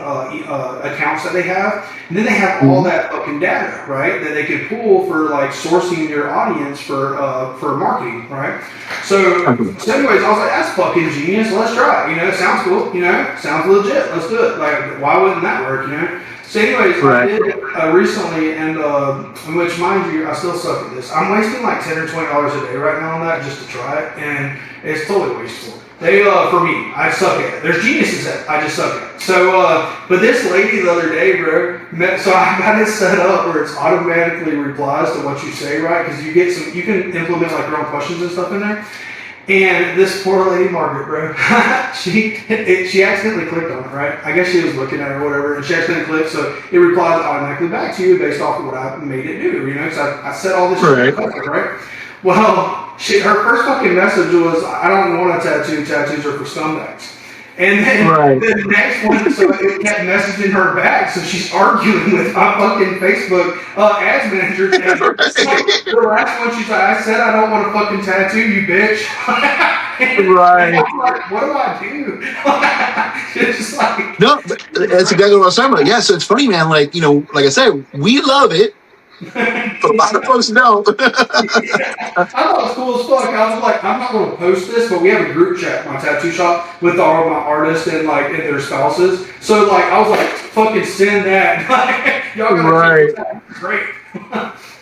accounts that they have, and then they have all that fucking data, right? That they could pull for like sourcing your audience for marketing, right? So anyways, I was like, that's fucking genius. Let's try it. You know, it sounds cool. You know, sounds legit. Let's do it. Like, why wouldn't that work? You know. So, anyways, I did it recently, and which, mind you, I still suck at this. I'm wasting like $10 or $20 a day right now on that just to try it, and it's totally wasteful. They, for me, I suck at it. There's geniuses at it. I just suck at it. So, but this lady the other day, bro, so I got it set up where it's automatically replies to what you say, right? Because you get some, you can implement like your own questions and stuff in there. And this poor lady, Margaret, bro, she accidentally clicked on it, right? I guess she was looking at it or whatever, and she accidentally clicked, so it replies automatically back to you based off of what I made it do, you know? Because I said all this shit, right? Well, her first fucking message was, I don't want a tattoo, tattoos are for scumbags. And then the next one, so it kept messaging her back, so she's arguing with my fucking Facebook ads manager. The last one, she's like, I said I don't want a fucking tattoo, you bitch. And I'm like, what do I do? It's just like... No, that's exactly what I was talking about. Yeah, so it's funny, man. Like, you know, like I said, we love it, but a lot of folks don't. I thought it was cool as fuck. I was like, I'm not going to post this, but we have a group chat, my tattoo shop, with all of my artists and like and their spouses. So like, I was like, fucking send that. Y'all gotta that. Great.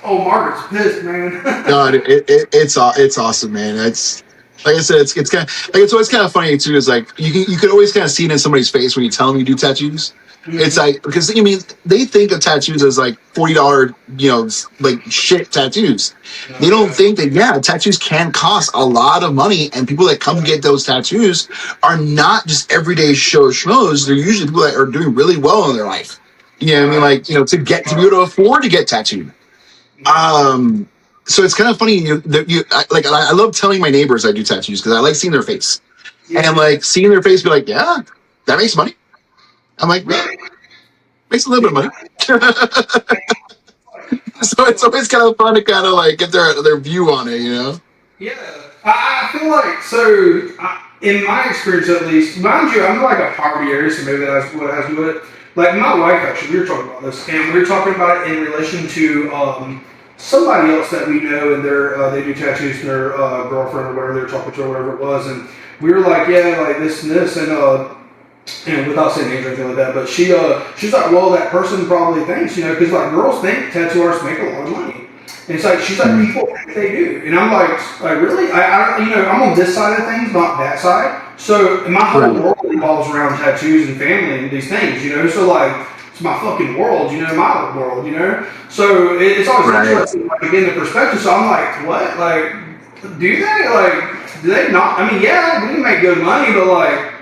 Oh, Margaret's pissed, man. God, it's awesome, man. It's like I said, it's kind of like it's always kind of funny too. Is like you can always kind of see it in somebody's face when you tell them you do tattoos. It's like because I mean they think of tattoos as like $40, you know, like shit tattoos. They don't think that tattoos can cost a lot of money, and people that come get those tattoos are not just everyday schmoes. They're usually people that are doing really well in their life. You know what I mean? Like, you know, to be able to afford to get tattooed. So it's kind of funny. I love telling my neighbors I do tattoos because I like seeing their face and like seeing their face be like, yeah, that makes money. I'm like, yeah, makes a little bit of money. So it's always kind of fun to kind of like get their view on it, you know? Yeah, I feel like in my experience at least, mind you, I'm like a poverty area, so maybe that's what has to do with it. Like my wife, actually, we were talking about this, and we were talking about it in relation to somebody else that we know, and they do tattoos, and their girlfriend or whatever they were talking to, or whatever it was, and we were like, yeah, like this and this, and without saying names or anything like that, but she's like, well, that person probably thinks, you know, because like girls think tattoo artists make a lot of money. And it's like, she's like, people think they do. And I'm like really? I you know, I'm on this side of things, not that side. So my whole world revolves around tattoos and family and these things, you know. So like, it's my fucking world, you know, my world, you know. So it's always interesting, like, again, the perspective. So I'm like, what? Like, do they? Like, do they not? I mean, yeah, we make good money, but like,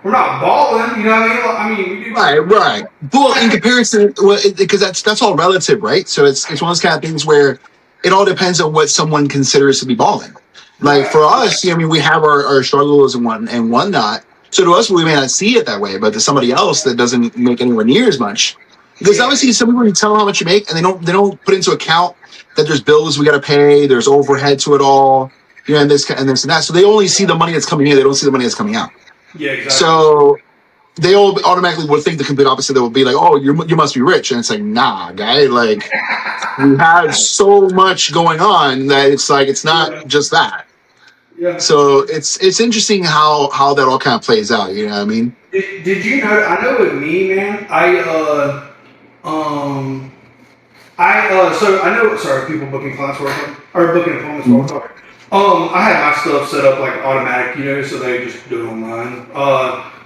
we're not balling, you know what I mean? We do. Right. Well, in comparison, because that's all relative, right? So it's one of those kind of things where it all depends on what someone considers to be balling. Like for us, I mean, we have our struggles and whatnot. So to us, we may not see it that way, but to somebody else that doesn't make anywhere near as much, because obviously some people, you tell them how much you make, and they don't put into account that there's bills we got to pay, there's overhead to it all, you know, and this and that. So they only see the money that's coming in, they don't see the money that's coming out. Yeah, exactly. So they all automatically would think the complete opposite. They would be like, "Oh, you must be rich," and it's like, "Nah, guy. Like, we have so much going on that it's like it's not just that." Yeah. So it's interesting how that all kind of plays out. You know what I mean? Did you know? I know with me, man. So I know. Sorry, people booking clients for or booking appointments for talking. I had my stuff set up like automatic, so they just do it online.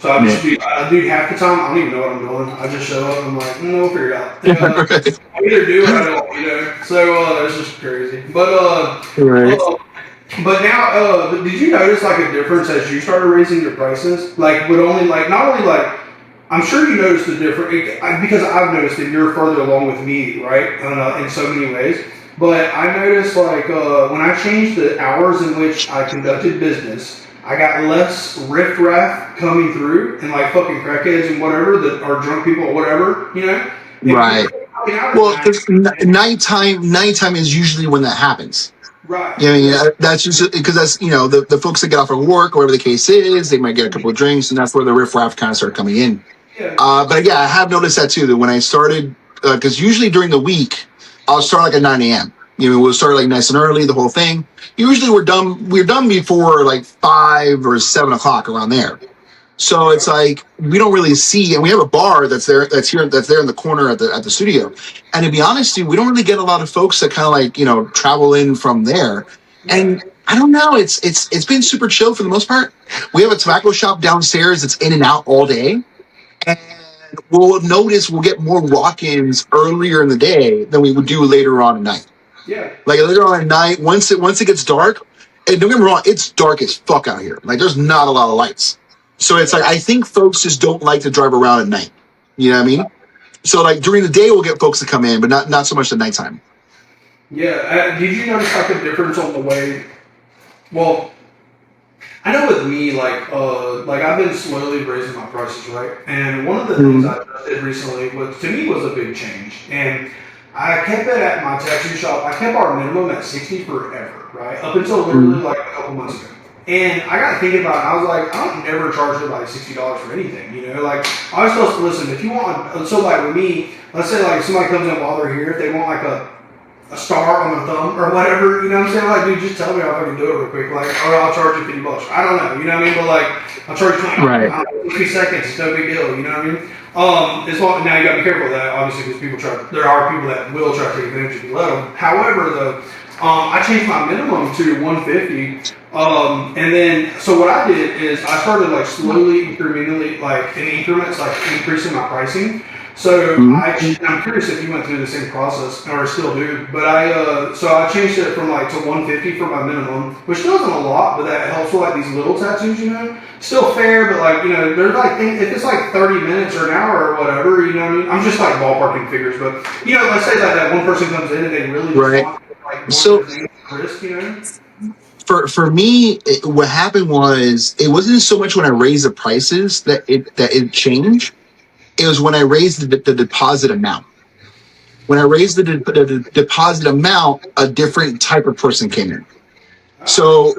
So I do half the time. I don't even know what I'm doing. I just show up and I'm like, we'll figure it out. Right. I either do or I don't, So it's just crazy. Right. But now, did you notice like a difference as you started raising your prices? Like, would only like not only like I'm sure you noticed the difference because I've noticed that you're further along with me, right? In so many ways. But I noticed like when I changed the hours in which I conducted business, I got less riffraff coming through and like fucking crackheads and whatever that are drunk people or whatever, Right. Well, because night. nighttime is usually when that happens. Right. That's just because that's the folks that get off of work, whatever the case is, they might get a couple of drinks, and that's where the riffraff kind of start coming in. Yeah. But yeah, I have noticed that too. That when I started, because usually during the week, I'll start like at 9 a.m. We'll start like nice and early, the whole thing. Usually we're done before like 5 or 7 o'clock around there. So it's like we don't really see, and we have a bar that's there in the corner at the studio. And to be honest, we don't really get a lot of folks that kind of like travel in from there. And I don't know, it's been super chill for the most part. We have a tobacco shop downstairs that's in and out all day, and we'll get more walk-ins earlier in the day than we would do later on at night. Yeah. Like later on at night, once it gets dark, and don't get me wrong, it's dark as fuck out here. Like there's not a lot of lights. So it's like I think folks just don't like to drive around at night. You know what I mean? So like during the day we'll get folks to come in, but not so much at nighttime. Yeah. Did you notice like a difference on the way? Well, I know with me, like I've been slowly raising my prices, right? And one of the things I did recently was a big change. And I kept it at my tattoo shop. I kept our minimum at 60 forever, right? Up until literally like a couple months ago. And I got thinking about it, I was like, I don't never charge nobody $60 for anything, Like, I was supposed to listen, if you want, so like with me, let's say like somebody comes in while they're here, if they want like a star on their thumb or whatever, what I'm saying? Like, dude, just tell me I'll fucking do it real quick. Like, or I'll charge you $50. I don't know, you know what I mean? But like, I'll charge you 20. Right. I don't know, 3 seconds, it's no big deal, you know what I mean? Now you gotta be careful of that, obviously, because there are people that will try to take advantage if you let them. However, though, I changed my minimum to 150. And then, so what I did is I started like slowly, incrementally, like in increments, like increasing my pricing. So I'm curious if you went through the same process or still do, but I changed it from like to 150 for my minimum, which still isn't a lot, but that helps with like these little tattoos, still fair, but like, there's like, if it's like 30 minutes or an hour or whatever, what I mean? I'm just like ballparking figures, but let's say that one person comes in and they really just want like so risk, For me, what happened was it wasn't so much when I raised the prices that it changed. It was when I raised the deposit amount. When I raised the deposit amount, a different type of person came in. So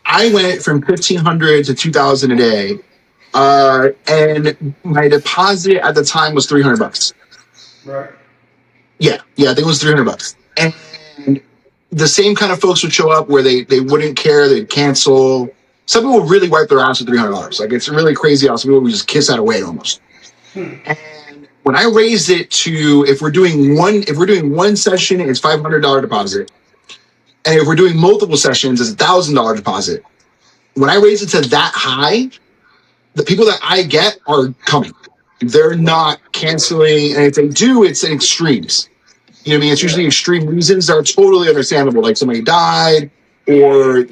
I went from 1,500 to 2,000 a day, and my deposit at the time was $300. Right. Yeah, I think it was $300. And the same kind of folks would show up where they wouldn't care, they'd cancel. Some people really wipe their ass with $300. Like it's really crazy how some people would just kiss that away almost. And when I raised it to, if we're doing one session, it's $500 deposit, and if we're doing multiple sessions, it's $1,000 deposit. When I raise it to that high, the people that I get are coming. They're not canceling, and if they do, it's in extremes. You know what I mean? It's usually extreme reasons that are totally understandable, like somebody died, or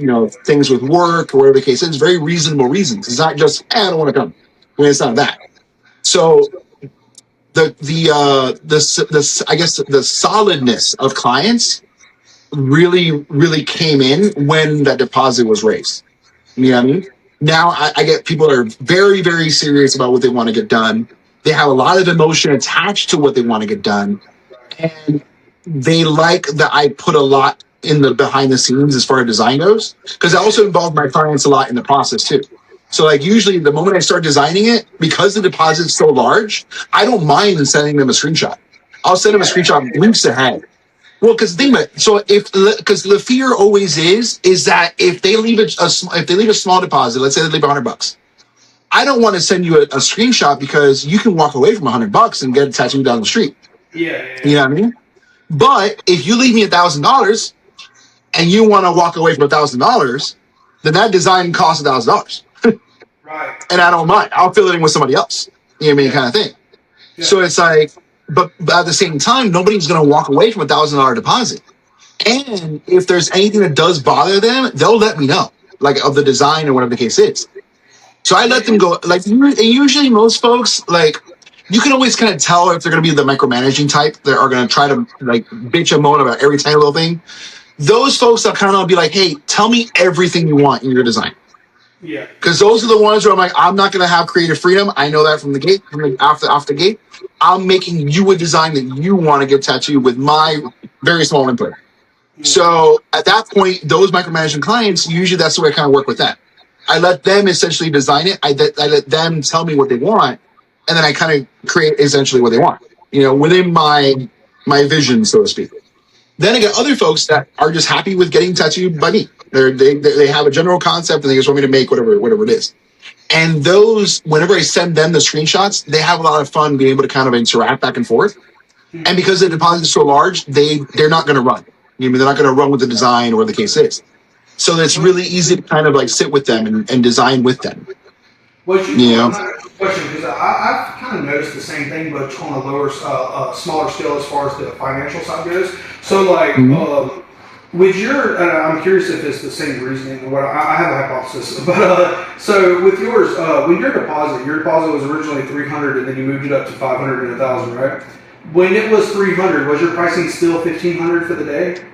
things with work, or whatever the case is. Very reasonable reasons. It's not just I don't want to come. I mean, it's not that. So the I guess the solidness of clients really came in when that deposit was raised. You know what I mean? Now I get people that are very, very serious about what they want to get done. They have a lot of emotion attached to what they want to get done. And they like that I put a lot in the behind the scenes as far as design goes, because I also involve my clients a lot in the process too. So like usually the moment I start designing it, because the deposit's so large, I don't mind sending them a screenshot. I'll send them a screenshot weeks ahead. Well, because the fear always is that if they leave a small deposit, let's say they leave $100, I don't want to send you a screenshot because you can walk away from $100 and get a tattoo down the street. Yeah. You know what I mean? But if you leave me $1,000 and you want to walk away from $1,000, then that design costs $1,000. Right. And I don't mind. I'll fill it in with somebody else. You know what I mean? Kind of thing. Yeah. So it's like, but at the same time, nobody's going to walk away from $1,000 deposit. And if there's anything that does bother them, they'll let me know, like of the design or whatever the case is. So I let them go. Like usually most folks, like you can always kind of tell if they're going to be the micromanaging type that are going to try to like bitch and moan about every tiny little thing. Those folks that kind of be like, hey, tell me everything you want in your design. Yeah. Because those are the ones where I'm like, I'm not going to have creative freedom. I know that from the gate, off the gate. I'm making you a design that you want to get tattooed with my very small input. So at that point, those micromanaging clients, usually that's the way I kind of work with that. I let them essentially design it. I let them tell me what they want, and then I kind of create essentially what they want, within my vision, so to speak. Then I get other folks that are just happy with getting tattooed by me. They have a general concept and they just want me to make whatever it is. And those, whenever I send them the screenshots, they have a lot of fun being able to kind of interact back and forth. And because the deposit is so large, they're not going to run. They're not going to run with the design or the case is. So it's really easy to kind of like sit with them and design with them. Question, because I've kind of noticed the same thing, but on a lower, smaller scale as far as the financial side goes. So like, with your, I'm curious if it's the same reasoning. What I have a hypothesis, but so with yours, when your deposit was originally $300, and then you moved it up to $500 and $1,000, right? When it was $300, was your pricing still $1,500 for the day?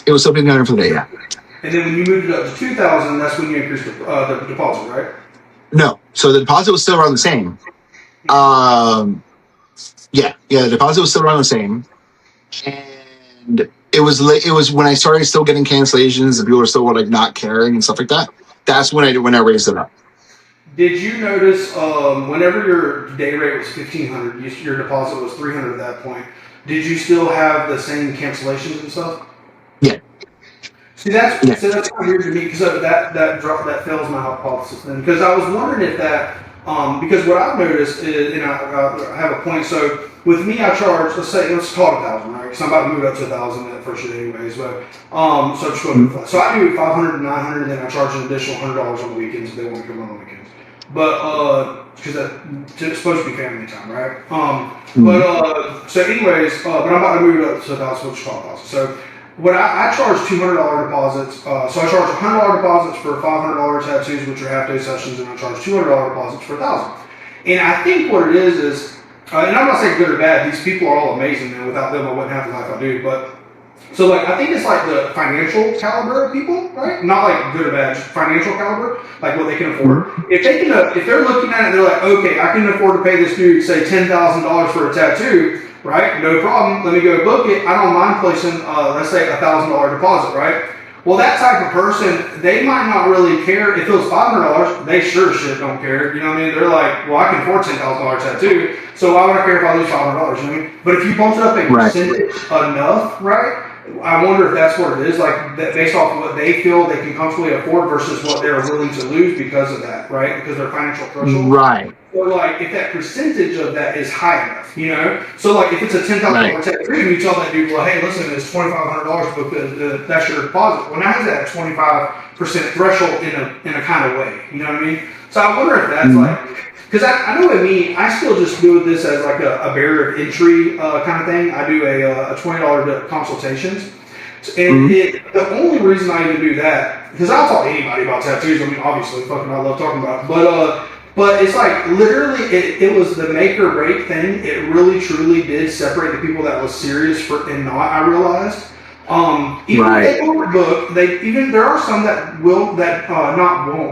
It was still $1,500 for the day, yeah. And then when you moved it up to $2,000, that's when you increased the deposit, right? No, so the deposit was still around the same. The deposit was still around the same, and it was when I started still getting cancellations and people were still like not caring and stuff like that. That's when I raised it up. Did you notice whenever your day rate was $1,500, your deposit was $300 at that point? Did you still have the same cancellations and stuff? Yeah. See, that's kind of weird to me because that fails my hypothesis then. Because I was wondering if that because what I've noticed is, and I have a point. So with me, I charge, let's call it $1,000, right? Because I'm about to move up to $1,000 that first year anyways. But so just go ahead. So I do $500 and $900, and then I charge an additional $100 on the weekends if they want to come on the weekends. But because it's supposed to be family time, right? But so anyways, but I'm about to move it up to $1,000, which is $1,000. So what I charge $200 deposits. So I charge $100 deposits for $500 tattoos, which are half-day sessions, and I charge $200 deposits for $1,000. And I think what it is, and I'm not saying good or bad. These people are all amazing, and without them, I wouldn't have the life I do. But so like I think it's like the financial caliber of people, right? Not like good or bad, just financial caliber, like what they can afford. If they're looking at it, they're like, okay, I can afford to pay this dude say $10,000 for a tattoo. Right? No problem. Let me go book it. I don't mind placing, let's say, $1,000 deposit, right? Well, that type of person, they might not really care. If it was $500, they sure shit don't care. You know what I mean? They're like, well, I can afford $10,000 tattoo, so why would I care if I lose $500? You know what I mean? But if you bump it up a percentage enough, right? I wonder if that's what it is, like that based off of what they feel they can comfortably afford versus what they're willing to lose because of that, right? Because their financial threshold. Right. Or like if that percentage of that is high enough, So like if it's a $10,000 tattoo, and you tell that dude, well, hey, listen, it's $2,500 because that's your deposit. Well, now is that 25% threshold in a kind of way, you know what I mean? So I wonder if that's like. Because I know with me, I still just do this as like a barrier of entry kind of thing. I do a $20 consultations. And the only reason I even do that, because I'll talk to anybody about tattoos. I mean, obviously, fucking I love talking about it. But it's like literally, it was the make or break thing. It really, truly did separate the people that was serious and not, I realized. Even if they won't book, there are some that won't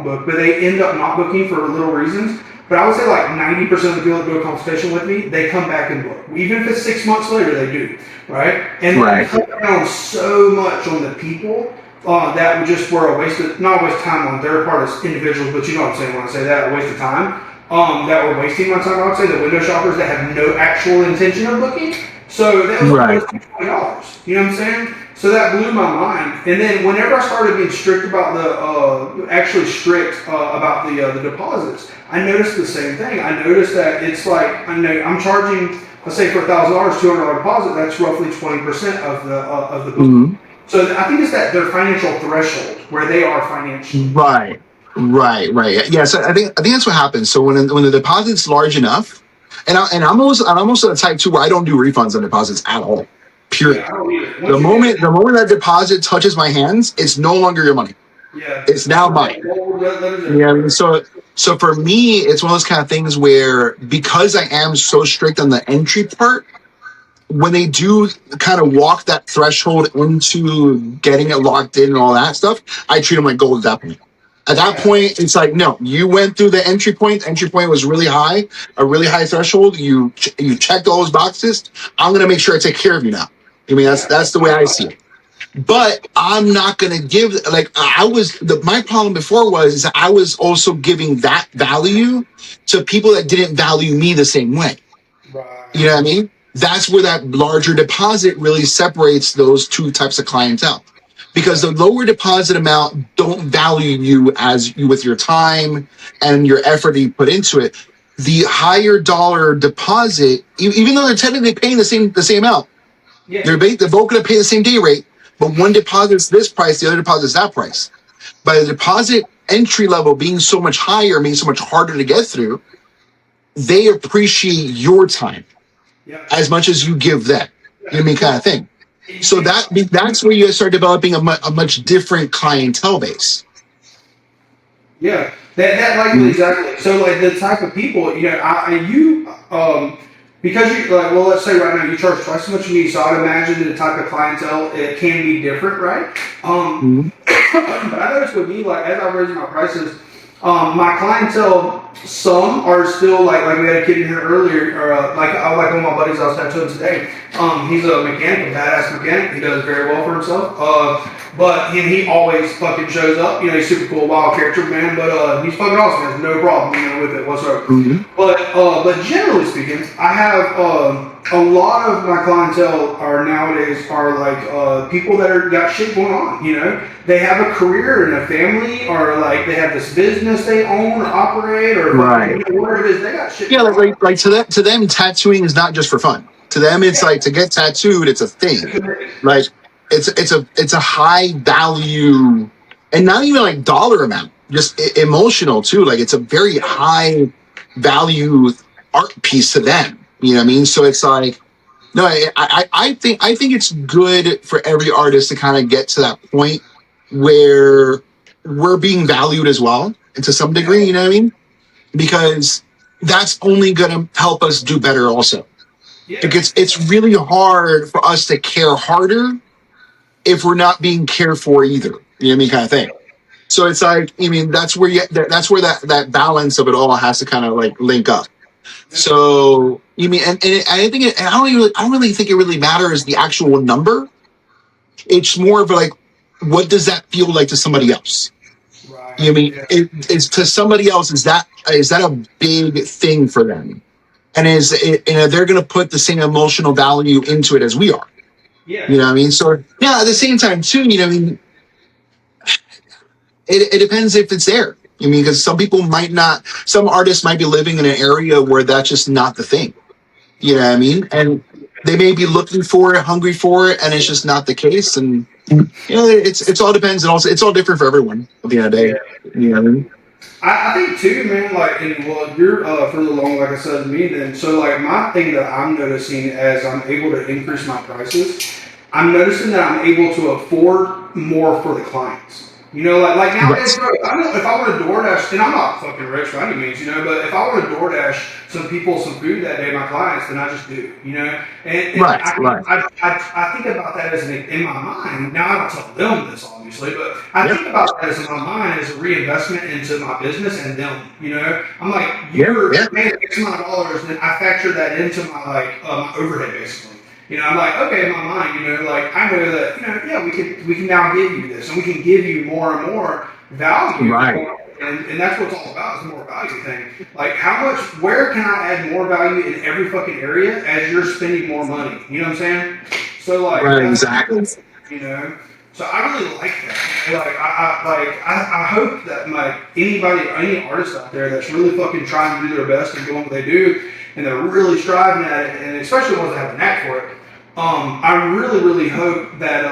book, but they end up not booking for little reasons. But I would say like 90% of the people that do a consultation with me, they come back and book. Even if it's 6 months later, they do, right? And they cut down so much on the people that just were not a waste of time on their part as individuals, but you know what I'm saying when I say that, a waste of time. That were wasting my time, I would say, the window shoppers that have no actual intention of booking. So that was $20, you know what I'm saying? So that blew my mind. And then whenever I started being strict about about the deposits, I noticed the same thing. I noticed that it's like I'm charging, let's say for $1,000, $200 deposit. That's roughly 20% of the booking. So I think it's that their financial threshold where they are financially. Right. Yeah, so I think that's what happens. So when the deposit's large enough, and I'm also the type too where I don't do refunds on deposits at all. Yeah, Period. I don't either. The moment that deposit touches my hands, it's no longer your money. Yeah. It's now mine. Yeah. So for me, it's one of those kind of things where, because I am so strict on the entry part, when they do kind of walk that threshold into getting it locked in and all that stuff, I treat them like gold at that point. At that point, it's like, no, you went through the entry point. The entry point was really high, a really high threshold. You checked all those boxes. I'm gonna make sure I take care of you now. I mean, that's the way I see it. But I'm not gonna give, like, my problem before was is that I was also giving that value to people that didn't value me the same way. Right. You know what I mean? That's where that larger deposit really separates those two types of clientele. Because the lower deposit amount don't value you as you with your time and your effort that you put into it. The higher dollar deposit, even though they're technically paying the same amount, they're both going to pay the same day rate, but one deposit's this price, the other deposit's that price. By the deposit entry level being so much higher, means so much harder to get through, they appreciate your time as much as you give them. You know what I mean, kind of thing. So that's where you start developing a much different clientele base. Yeah, that like exactly. So like the type of people, because you like, well, let's say right now you charge twice as much as me, so I'd imagine the type of clientele it can be different, right? But I noticed with me, like as I raise my prices, my clientele, some are still like we had a kid in here earlier, or like one of my buddies I was tattooing today. He's a mechanic, a badass mechanic. He does very well for himself. But he always fucking shows up. He's super cool, wild character, man. But he's fucking awesome. Has no problem, with it whatsoever. But generally speaking, I have a lot of my clientele nowadays are like people that got shit going on. They have a career and a family, or like they have this business they own or operate, or whatever it is. They got shit. Yeah, like to them, tattooing is not just for fun. To them, it's like to get tattooed. It's a thing. Like it's a high value, and not even like dollar amount, just emotional too. Like it's a very high value art piece to them. You know what I mean? So it's like, no, I think it's good for every artist to kind of get to that point where we're being valued as well, and to some degree, you know what I mean? Because that's only going to help us do better also. Because it's really hard for us to care harder if we're not being cared for either. You know what I mean, kind of thing. So it's like, that's where that balance of it all has to kind of like link up. So and I think I don't really think it really matters the actual number. It's more of like, what does that feel like to somebody else? Right. You know what I mean? It's to somebody else. Is that a big thing for them? And they're going to put the same emotional value into it as we are. Yeah. You know what I mean? So yeah, at the same time too, it depends if it's there. Because some artists might be living in an area where that's just not the thing. You know what I mean? And they may be looking for it, hungry for it, and it's just not the case. And it's all depends, and also it's all different for everyone at the end of the day. You know what I mean? I think too, man, like, and well, you're further along, like I said, than me then. So, like, my thing that I'm noticing as I'm able to increase my prices, I'm noticing that I'm able to afford more for the clients. Like nowadays, bro, I know if I want to DoorDash, and I'm not fucking rich by any means, but if I want to DoorDash some people some food that day, my clients, then I just do, And I think about that as in my mind. Now, I don't tell them this, obviously, but I think about that as in my mind as a reinvestment into my business and them, I'm like, you're paying X amount of dollars, and I factor that into my, my overhead, basically. I'm like, okay, in my mind, I know that, we can now give you this, and we can give you more and more value. Right. And that's what it's all about, is the more value thing. Like, where can I add more value in every fucking area as you're spending more money? You know what I'm saying? So, like, right, exactly. So I really like that. I hope that any artist out there that's really fucking trying to do their best and doing what they do, and they're really striving at it, and especially the ones that have a knack for it, I really, really hope that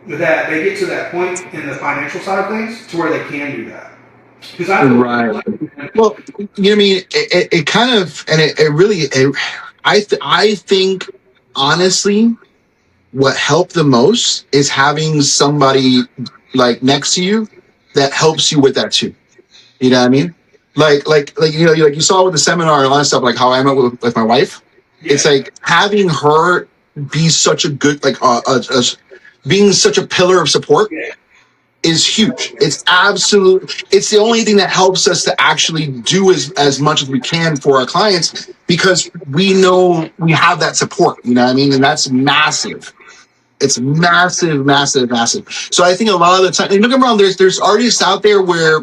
that they get to that point in the financial side of things to where they can do that. Because I Right. Well, you know what I mean? It kind of, and it really, I think, honestly, what helped the most is having somebody like next to you that helps you with that too. You know what I mean? Like like you saw with the seminar and all that stuff, like how I met with my wife. It's yeah. like having her be such a good, like, being such a pillar of support Yeah. is huge. It's absolute. It's the only thing that helps us to actually do as much as we can for our clients because we know we have that support. You know what I mean? And that's massive. It's massive, massive, massive. So I think a lot of the time, and don't get me wrong, there's artists out there where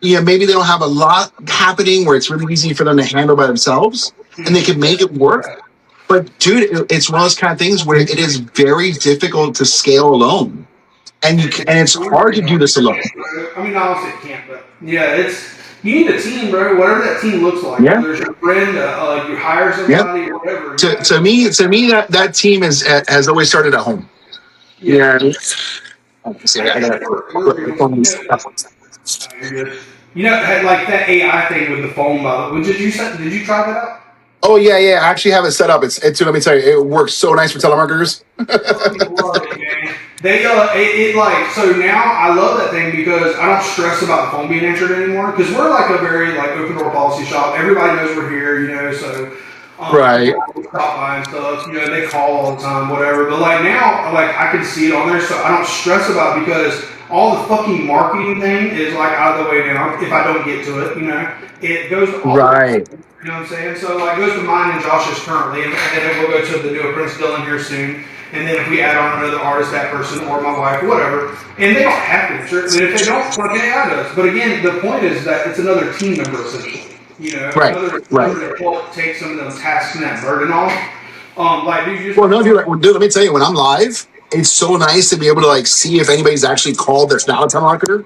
maybe they don't have a lot happening where it's really easy for them to handle by themselves and they can make it work. But dude, it's one of those kind of things where it is very difficult to scale alone. And and it's hard to do this alone. I mean, obviously it can't, but yeah, you need a team, bro. Whatever that team looks like. Yeah. Whether it's your friend, you hire somebody, Yeah. or whatever. To me, that team has always started at home. Yeah. See, I gotta You know, like that AI thing with the phone, by the way. Did you try that out? Oh yeah, yeah. I actually have it set up. It's let me tell you, it works so nice for telemarketers. Love it, man. Like, so now I love that thing because I don't stress about the phone being answered anymore because we're like a very like open door policy shop. Everybody knows we're here, you know, so Right. stop by and stuff, you know, they call all the time, whatever. But like now, like I can see it on there, so I don't stress about it because all the fucking marketing thing is like out of the way now. If I don't get to it, you know, it goes to all Right. you know what I'm saying? So like it goes to mine and Josh's currently, and then we'll go to the new Prince Dylan here soon. And then if we add on another artist, that person or my wife or whatever, and they don't have to insert, and if they don't, fucking AI does. But again, the point is that it's another team member essentially. You know, Right. another to help take some of those tasks and that burden off. Like dude, you just Well, no, dude, let me tell you, when I'm live, it's so nice to be able to like see if anybody's actually called that's not a telemarketer.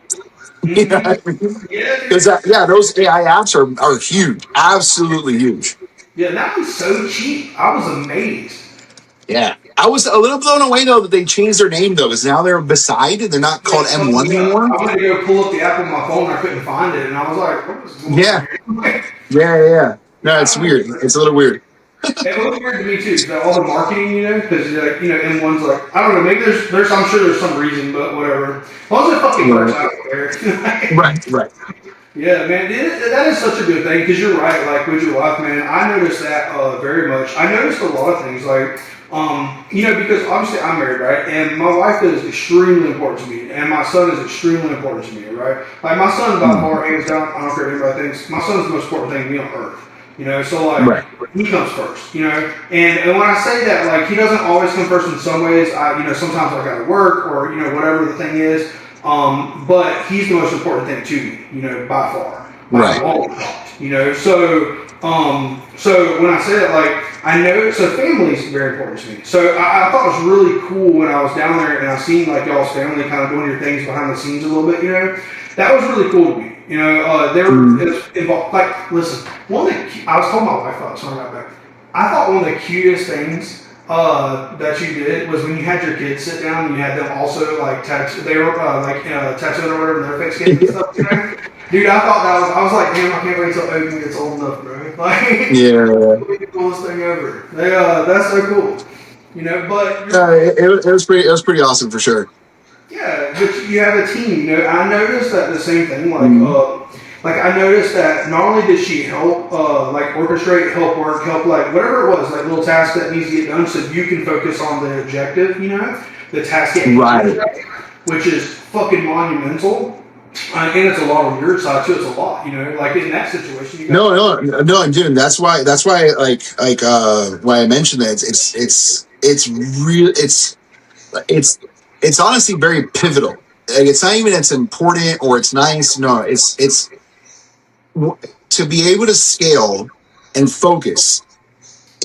You know what I mean? Because those AI apps are huge, absolutely huge. Yeah, that was so cheap. I was amazed. Yeah, I was a little blown away though that they changed their name though, because now they're Beside. They're not called M1 anymore. I went to go pull up the app on my phone and I couldn't find it, and I was like, "What is going on here?" Yeah. No, it's weird. It's a little weird. It was weird to me too. So all the marketing, you know, because like you know, M1's like I don't know, maybe there's I'm sure there's some reason, but whatever. As long as it fucking works out there. Right. Yeah, man, that is such a good thing because you're right. Like with your wife, man, I noticed that very much. I noticed a lot of things, like you know, because obviously I'm married, right, and my wife is extremely important to me, and my son is extremely important to me, right. Like my son, by far, hands down, I don't care what anybody thinks. My son's the most important thing to me on earth. You know, so like he comes first. You know, and when I say that, like he doesn't always come first in some ways. You know, sometimes I gotta work or you know whatever the thing is. But he's the most important thing to me, you know, by far. You know, so when I say that, like, I know, so family is very important to me. So I thought it was really cool when I was down there and I seen like y'all's family kind of doing your things behind the scenes a little bit, you know. That was really cool to me. You know, they were involved. Like, listen, I was telling my wife about something about that. I thought one of the cutest things that you did was when you had your kids sit down and you had them also like tattoo. They were tattooing or whatever their face skins and stuff. You know? Dude, I thought I was like, damn, I can't wait till Ogun gets old enough, bro. Like, the coolest thing ever. That's so cool. You know, but it was pretty awesome for sure. Yeah, but you have a team. You know, I noticed that the same thing. Like I noticed that not only did she help, like orchestrate, help work, help like whatever it was, like little tasks that needs to get done, so you can focus on the objective. You know, the task getting which is fucking monumental. And it's a lot on your side too. It's a lot, you know. Like in that situation, you no, dude. That's why, why I mentioned that it's honestly very pivotal. Like, it's not even it's important or it's nice. No, it's to be able to scale and focus.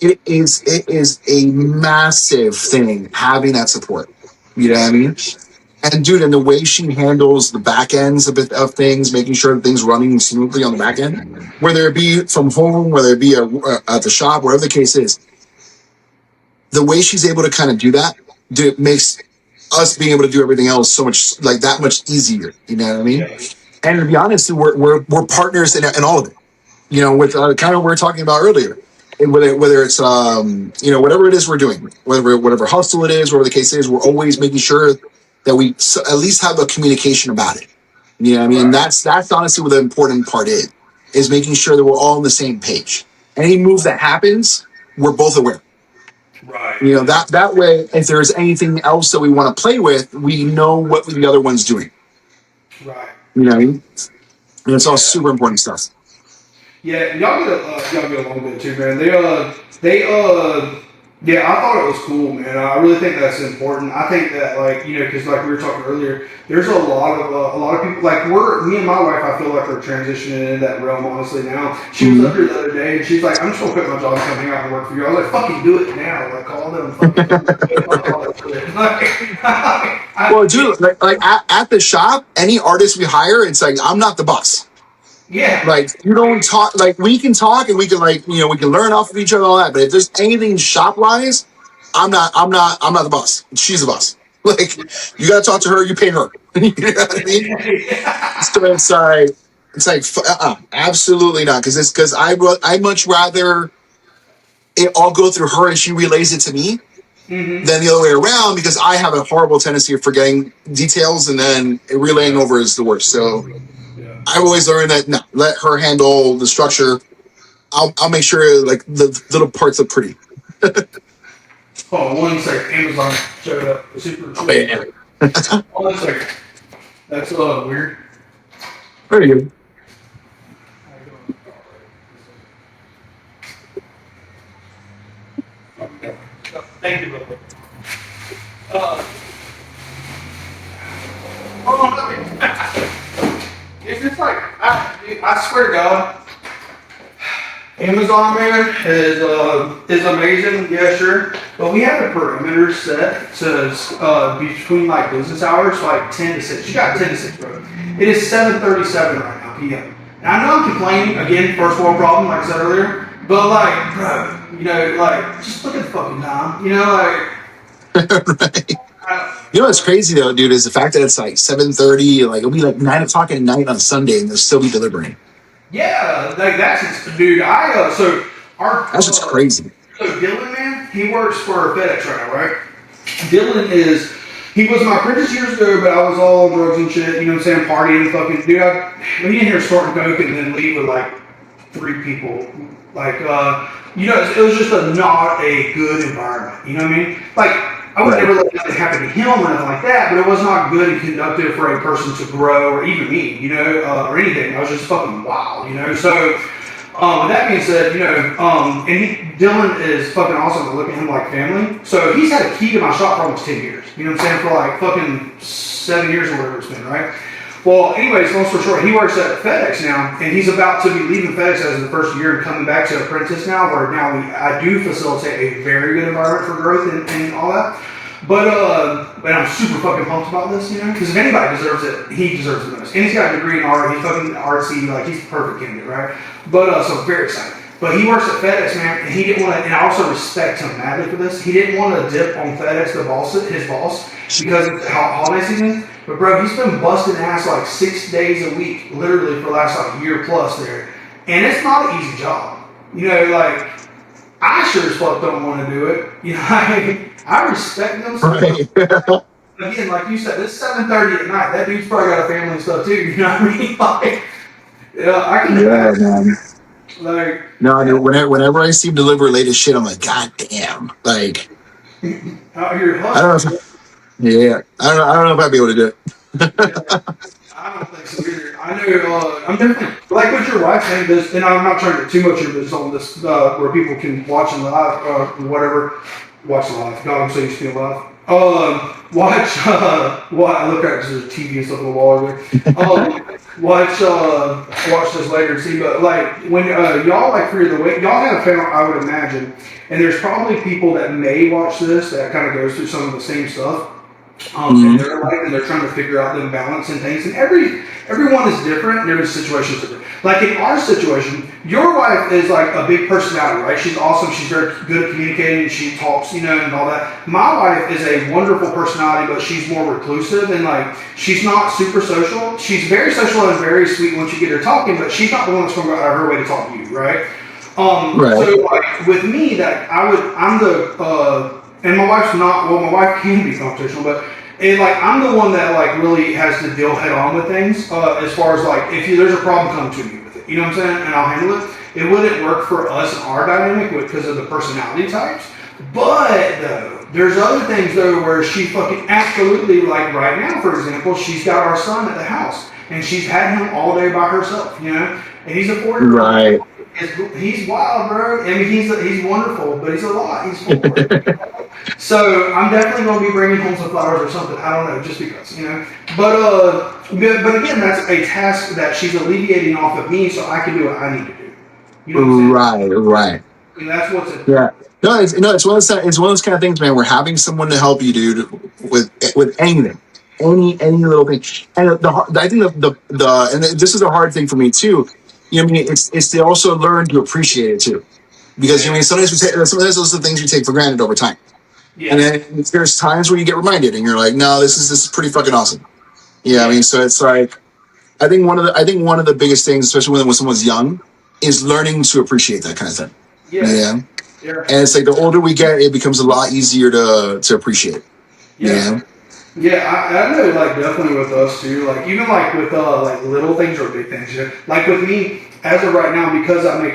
It is a massive thing having that support. You know what I mean? And dude, and the way she handles the back ends of things, making sure that things running smoothly on the back end, whether it be from home, whether it be at the shop, whatever the case is, the way she's able to kind of do that, dude, makes us being able to do everything else so much like that much easier. You know what I mean? Yeah. And to be honest, we're partners in all of it. You know, with kind of what we were talking about earlier. And whether it's you know, whatever it is we're doing, whatever hustle it is, whatever the case is, we're always making sure that we at least have a communication about it. You know what I mean? And Right. that's honestly what the important part is making sure that we're all on the same page. Any move that happens, we're both aware. Right. You know, that way, if there's anything else that we want to play with, we know what the other one's doing. Right. You know what I mean? And it's all Yeah. super important stuff. Yeah, y'all get along good too, man. Yeah, I thought it was cool, man. I really think that's important. I think that, like, you know, because like we were talking earlier, there's a lot of people. Like, me and my wife, I feel like we're transitioning into that realm, honestly. Now, she was up here the other day, and she's like, "I'm just gonna quit my job and come hang out and work for you." I was like, "Fucking do it now!" Like, call them. Well, dude, like at the shop, any artist we hire, it's like I'm not the boss. Yeah. Like you don't talk. Like we can talk and we can like you know we can learn off of each other and all that. But if there's anything shop wise, I'm not the boss. She's the boss. Like you got to talk to her. You pay her. You know what I mean? So it's like absolutely not because I much rather it all go through her and she relays it to me than the other way around because I have a horrible tendency of forgetting details and then relaying over is the worst. So I've always learned that no, let her handle the structure. I'll make sure like the little parts look pretty. Oh, 1 second. Amazon showed up. Super cool. Oh, yeah. 1 second. That's weird. Very good. Thank you, brother. It's just like I swear to God, Amazon man is amazing. Yeah, sure, but we have a perimeter set to between like business hours, like 10 to 6. You got 10 to 6, bro. It is 7:37 right now p.m. And I know I'm complaining again, first world problem, like I said earlier. But like, bro, you know, like just look at the fucking time. You know, like. Right. You know what's crazy though, dude, is the fact that it's like 7:30, like it'll be like 9 o'clock at night on Sunday, and they'll still be delivering. Yeah, like that's dude. So our That's just crazy. So Dylan, man, he works for FedEx right now, right? Dylan he was my apprentice years ago, but I was all on drugs and shit. You know what I'm saying? Partying, fucking dude. When you in here snorting coke and then leave with like 3 people, like you know, it was just not a good environment. You know what I mean? Like. I would never let nothing happen to him or nothing like that, but it was not good and conductive for a person to grow, or even me, you know, or anything. I was just fucking wild, you know. So, with that being said, you know, Dylan is fucking awesome. I look at him like family. So he's had a key to my shop for almost 10 years. You know what I'm saying? For like fucking 7 years or whatever it's been, right? Well, anyways, long story short, he works at FedEx now, and he's about to be leaving FedEx as the first year and coming back to apprentice now, where now I do facilitate a very good environment for growth and all that. But I'm super fucking pumped about this, you know, because if anybody deserves it, he deserves it the most. And he's got a degree in art, he's fucking artsy, like he's the perfect candidate, right? But so very excited. But he works at FedEx, man, and he didn't want to, and I also respect him madly for this. He didn't want to dip on FedEx, his boss, because it's holiday season. But bro, he's been busting ass like 6 days a week, literally for the last like year plus there. And it's not an easy job. You know, like, I sure as fuck don't want to do it. You know, I respect them so much. Again, like you said, it's 7:30 at night. That dude's probably got a family and stuff too. You know what I mean? Like, I can man. Like, no, dude, whenever I see him deliver late as shit, I'm like, God damn. Like, out here I don't know. I don't know if I'd be able to do it. I don't think so either. I know, I'm definitely, like what your wife saying this, and I'm not trying to get too much of this on this, where people can watch in live, whatever, watch live, God, I'm so used to being live. Watch, I look at the TV and stuff on the wall over there. Watch this later and see, but like, when, y'all, like, for the way, y'all have found, I would imagine, and there's probably people that may watch this that kind of goes through some of the same stuff. And Mm-hmm. they're like, and they're trying to figure out the balance and things. And everyone is different, and every situation is different. Like in our situation, your wife is like a big personality, right? She's awesome. She's very good at communicating. She talks, and all that. My wife is a wonderful personality, but she's more reclusive and like she's not super social. She's very social and very sweet once you get her talking, but she's not the one that's going to go out of her way to talk to you, right? Right. So like with me, that I'm the and my wife's not. Well, my wife can be computational, but like I'm the one that like really has to deal head on with things. As far as like if there's a problem, come to me with it. You know what I'm saying? And I'll handle it. It wouldn't work for us and our dynamic because of the personality types. But though, there's other things though where she fucking absolutely, like right now, for example, she's got our son at the house and she's had him all day by herself. And he's a 4-year-old. Right. He's wild, bro. I mean, he's wonderful, but he's a lot. He's 4. So I'm definitely going to be bringing home some flowers or something. I don't know, just because. But again, that's a task that she's alleviating off of me, so I can do what I need to do. You know what I'm saying? Right. And that's what's it. Yeah. No, it's one of those kind of things, man. We're having someone to help you, dude, with anything, any little thing. And I think and this is a hard thing for me too. I mean, it's to also learn to appreciate it too, because sometimes sometimes those are the things you take for granted over time. Yeah. And then there's times where you get reminded, and you're like, no, this is pretty fucking awesome. Yeah, I mean, so it's like, I think one of the biggest things, especially when someone's young, is learning to appreciate that kind of thing. Yeah. And it's like the older we get, it becomes a lot easier to appreciate. Yeah. Yeah, I know, like, definitely with us, too. Like, even, like, with, like, little things or big things. Like, with me, as of right now, because I make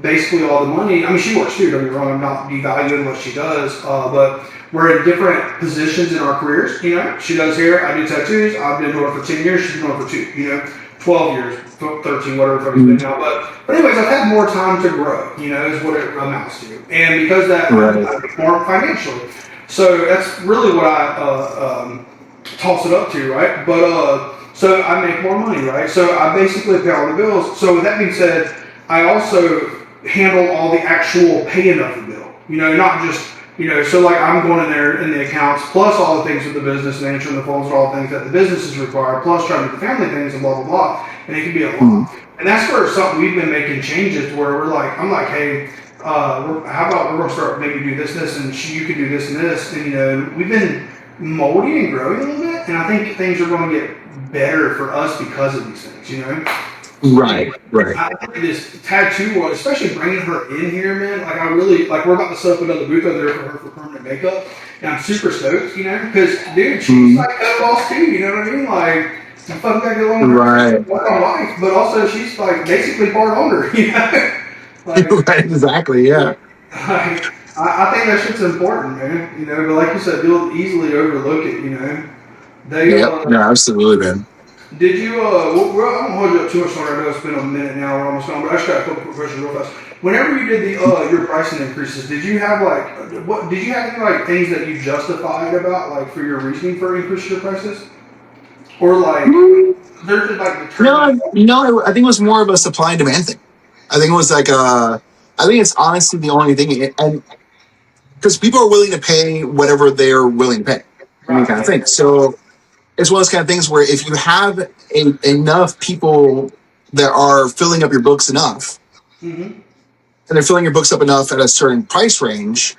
basically all the money, I mean, she works, too, don't get me wrong, I'm not devaluing what she does, but we're in different positions in our careers, She does hair, I do tattoos, I've been doing it for 10 years, she's been doing it for 2, 12 years, 13, whatever it's been now. But anyways, I've had more time to grow, is what it amounts to. And because that, I make more financially. So that's really what I toss it up to, right? But so I make more money, right? So I basically pay all the bills. So with that being said, I also handle all the actual paying of the bill. Not just so like I'm going in there in the accounts, plus all the things with the business and answering the phones and all the things that the businesses require, plus trying to do the family things and blah blah blah. And it can be a lot. And that's where we've been making changes to where I'm like, hey. How about we're going to start maybe do this, and you can do this and this, and we've been molding and growing a little bit, and I think things are going to get better for us because of these things, Right. I think this tattoo, especially bringing her in here, man. Like I really like. We're about to set up another booth over there for her for permanent makeup, and I'm super stoked, because dude, she's like a boss too. You know what I mean? Like I fucking got to get along with my wife, but also she's like basically part owner, Like, right, exactly, yeah. I think that shit's important, man. But like you said, you'll easily overlook it. No, absolutely, man. Did you? I don't hold you up too much longer. I know it's been a minute now. We're almost gone, but I just got a couple quick questions real fast. Whenever you did your pricing increases, did you have Did you have any like things that you justified about like for your reasoning for increasing your prices, or like there's like no, I think it was more of a supply and demand thing. I think it was like I think it's honestly the only thing, and because people are willing to pay whatever they're willing to pay, kind of thing. So it's one of those kind of things where if you have enough people that are filling up your books enough, and they're filling your books up enough at a certain price range,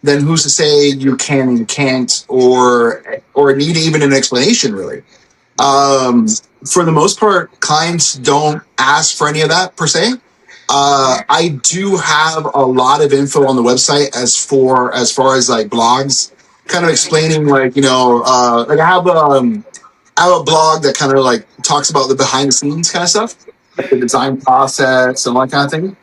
then who's to say you can and can't, or need even an explanation, really. For the most part, clients don't ask for any of that per se. I do have a lot of info on the website as far as like blogs, kind of explaining like like I have a blog that kind of like talks about the behind the scenes kind of stuff, like the design process and all that kind of thing.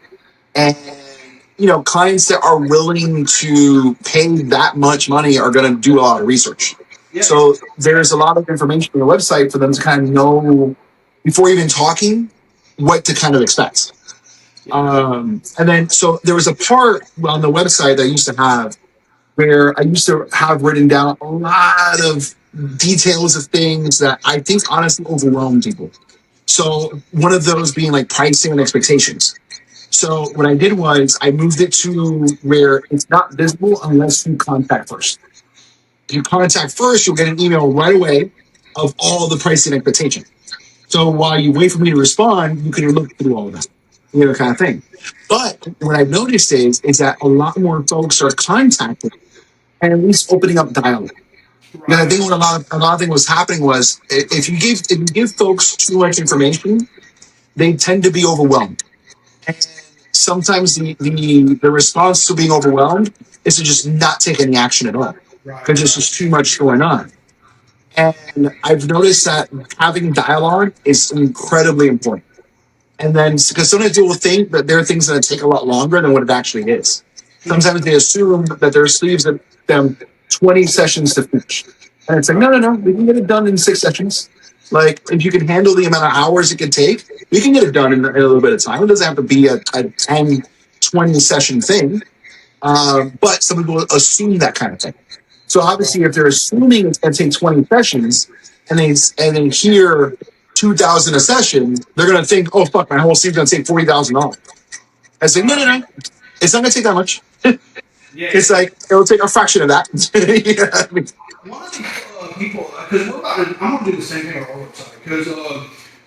And clients that are willing to pay that much money are going to do a lot of research. Yeah. So there's a lot of information on the website for them to kind of know before even talking what to kind of expect. And then, so there was a part on the website that I used to have where I used to have written down a lot of details of things that I think honestly overwhelmed people. So one of those being like pricing and expectations. So what I did was I moved it to where it's not visible unless you contact first. you contact first, you'll get an email right away of all the pricing expectation. So while you wait for me to respond, you can look through all of that, kind of thing. But what I've noticed is that a lot more folks are contacting and at least opening up dialogue. Because I Right. think what a lot of thing was happening was if you give folks too much information, they tend to be overwhelmed. And sometimes the response to being overwhelmed is to just not take any action at all Right. because there's just too much going on. And I've noticed that having dialogue is incredibly important. And then, because sometimes people think that there are things that take a lot longer than what it actually is. Sometimes they assume that there are sleeves that them 20 sessions to finish. And it's like, no, no, no, we can get it done in 6 sessions. Like, if you can handle the amount of hours it can take, we can get it done in a little bit of time. It doesn't have to be a 10, 20 session thing. But some people assume that kind of thing. So obviously, if they're assuming it's going to take 20 sessions and they hear 2,000 a session, they're going to think, oh, fuck, my whole sleeve's going to take $40,000. I say, no, no, no. It's not going to take that much. Yeah. It's like, it'll take a fraction of that. I mean, One of these people, because I'm gonna do the same thing on our website. Because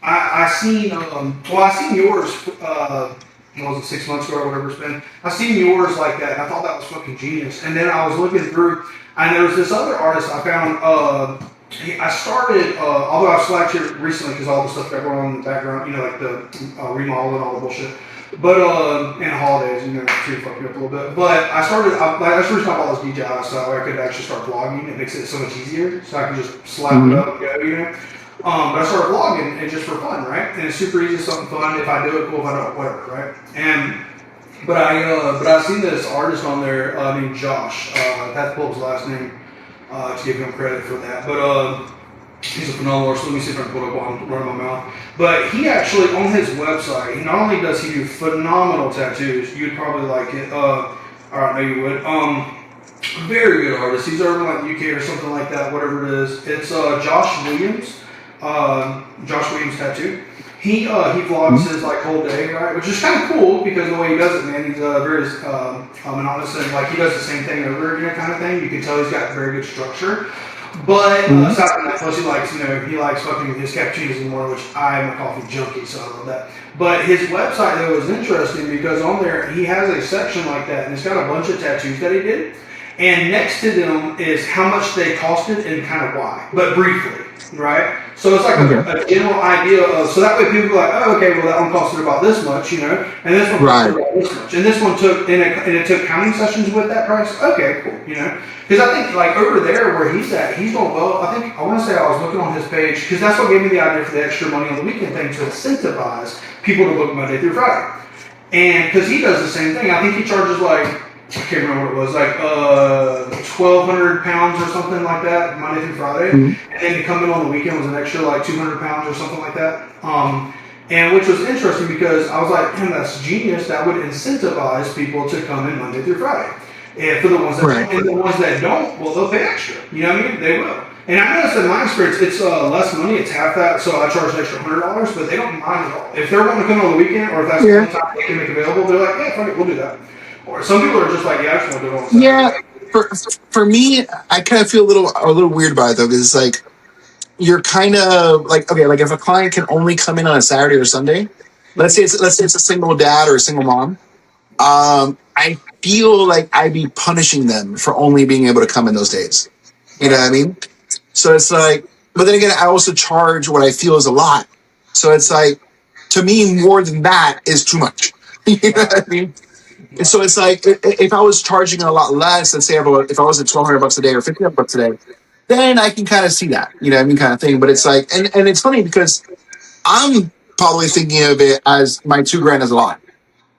I seen, I seen yours. What was it, 6 months ago or whatever it's been? I seen yours like that, and I thought that was fucking genius. And then I was looking through, and there was this other artist I found. I started, although I've slacked it recently because all the stuff got going on in the background, like the remodel and all the bullshit. But and holidays, too, fuck you up a little bit. But I started, that's the reason I bought this DJI, so I could actually start vlogging. It makes it so much easier, so I can just slap it up and go, But I started vlogging, and just for fun, right? And it's super easy, something fun. If I do it, cool. If I don't, whatever, right? But I seen this artist on there named Josh. I had to pull up his last name to give him credit for that. But he's a phenomenal artist. Let me see if I can pull it up while I'm running my mouth. But he actually, on his website, not only does he do phenomenal tattoos, you'd probably like it. I know you would. Very good artist. He's over in like UK or something like that, whatever it is. It's Josh Williams. Josh Williams Tattoo. He vlogs his like whole day, right? Which is kind of cool because the way he does it, man, he's very monotonous and like he does the same thing over again, kind of thing. You can tell he's got very good structure. But aside from that, plus he likes fucking his cappuccinos in the morning, which I'm a coffee junkie, so I love that. But his website though is interesting because on there he has a section like that, and it's got a bunch of tattoos that he did. And next to them is how much they costed and kind of why, but briefly, right? So it's like a general idea of, so that way people are like, oh, okay, well that one costed about this much, and this one costed about this much, and this one took, and it took counting sessions with that price. Okay, cool, because I think like over there where he's at, he's doing well. I want to say I was looking on his page because that's what gave me the idea for the extra money on the weekend thing to incentivize people to book Monday through Friday, and because he does the same thing. I think he charges like, I can't remember what it was, like 1,200 pounds or something like that, Monday through Friday. And then to come in on the weekend was an extra like 200 pounds or something like that. And which was interesting because I was like, man, that's genius. That would incentivize people to come in Monday through Friday. And for the ones that don't, and the ones that don't, well, they'll pay extra. You know what I mean? They will. And I noticed in my experience, it's less money. It's half that, so I charge an extra $100, but they don't mind at all. If they're wanting to come on the weekend, or if that's the only time they can make available, they're like, yeah, fuck it, we'll do that. Or some people are just like, yeah, I just want to do it on Saturday. Yeah, for me, I kind of feel a little weird about it though, because it's like you're kind of like, okay, like if a client can only come in on a Saturday or Sunday, let's say it's a single dad or a single mom, I feel like I'd be punishing them for only being able to come in those days. You know what I mean? So it's like, but then again, I also charge what I feel is a lot. So it's like, to me, more than that is too much. You know what I mean? And so it's like, if I was charging a lot less, let's say if I was at $1,200 a day or $1,500 a day, then I can kind of see that, you know what I mean, kind of thing. But it's like, and it's funny because I'm probably thinking of it as my $2,000 is a lot,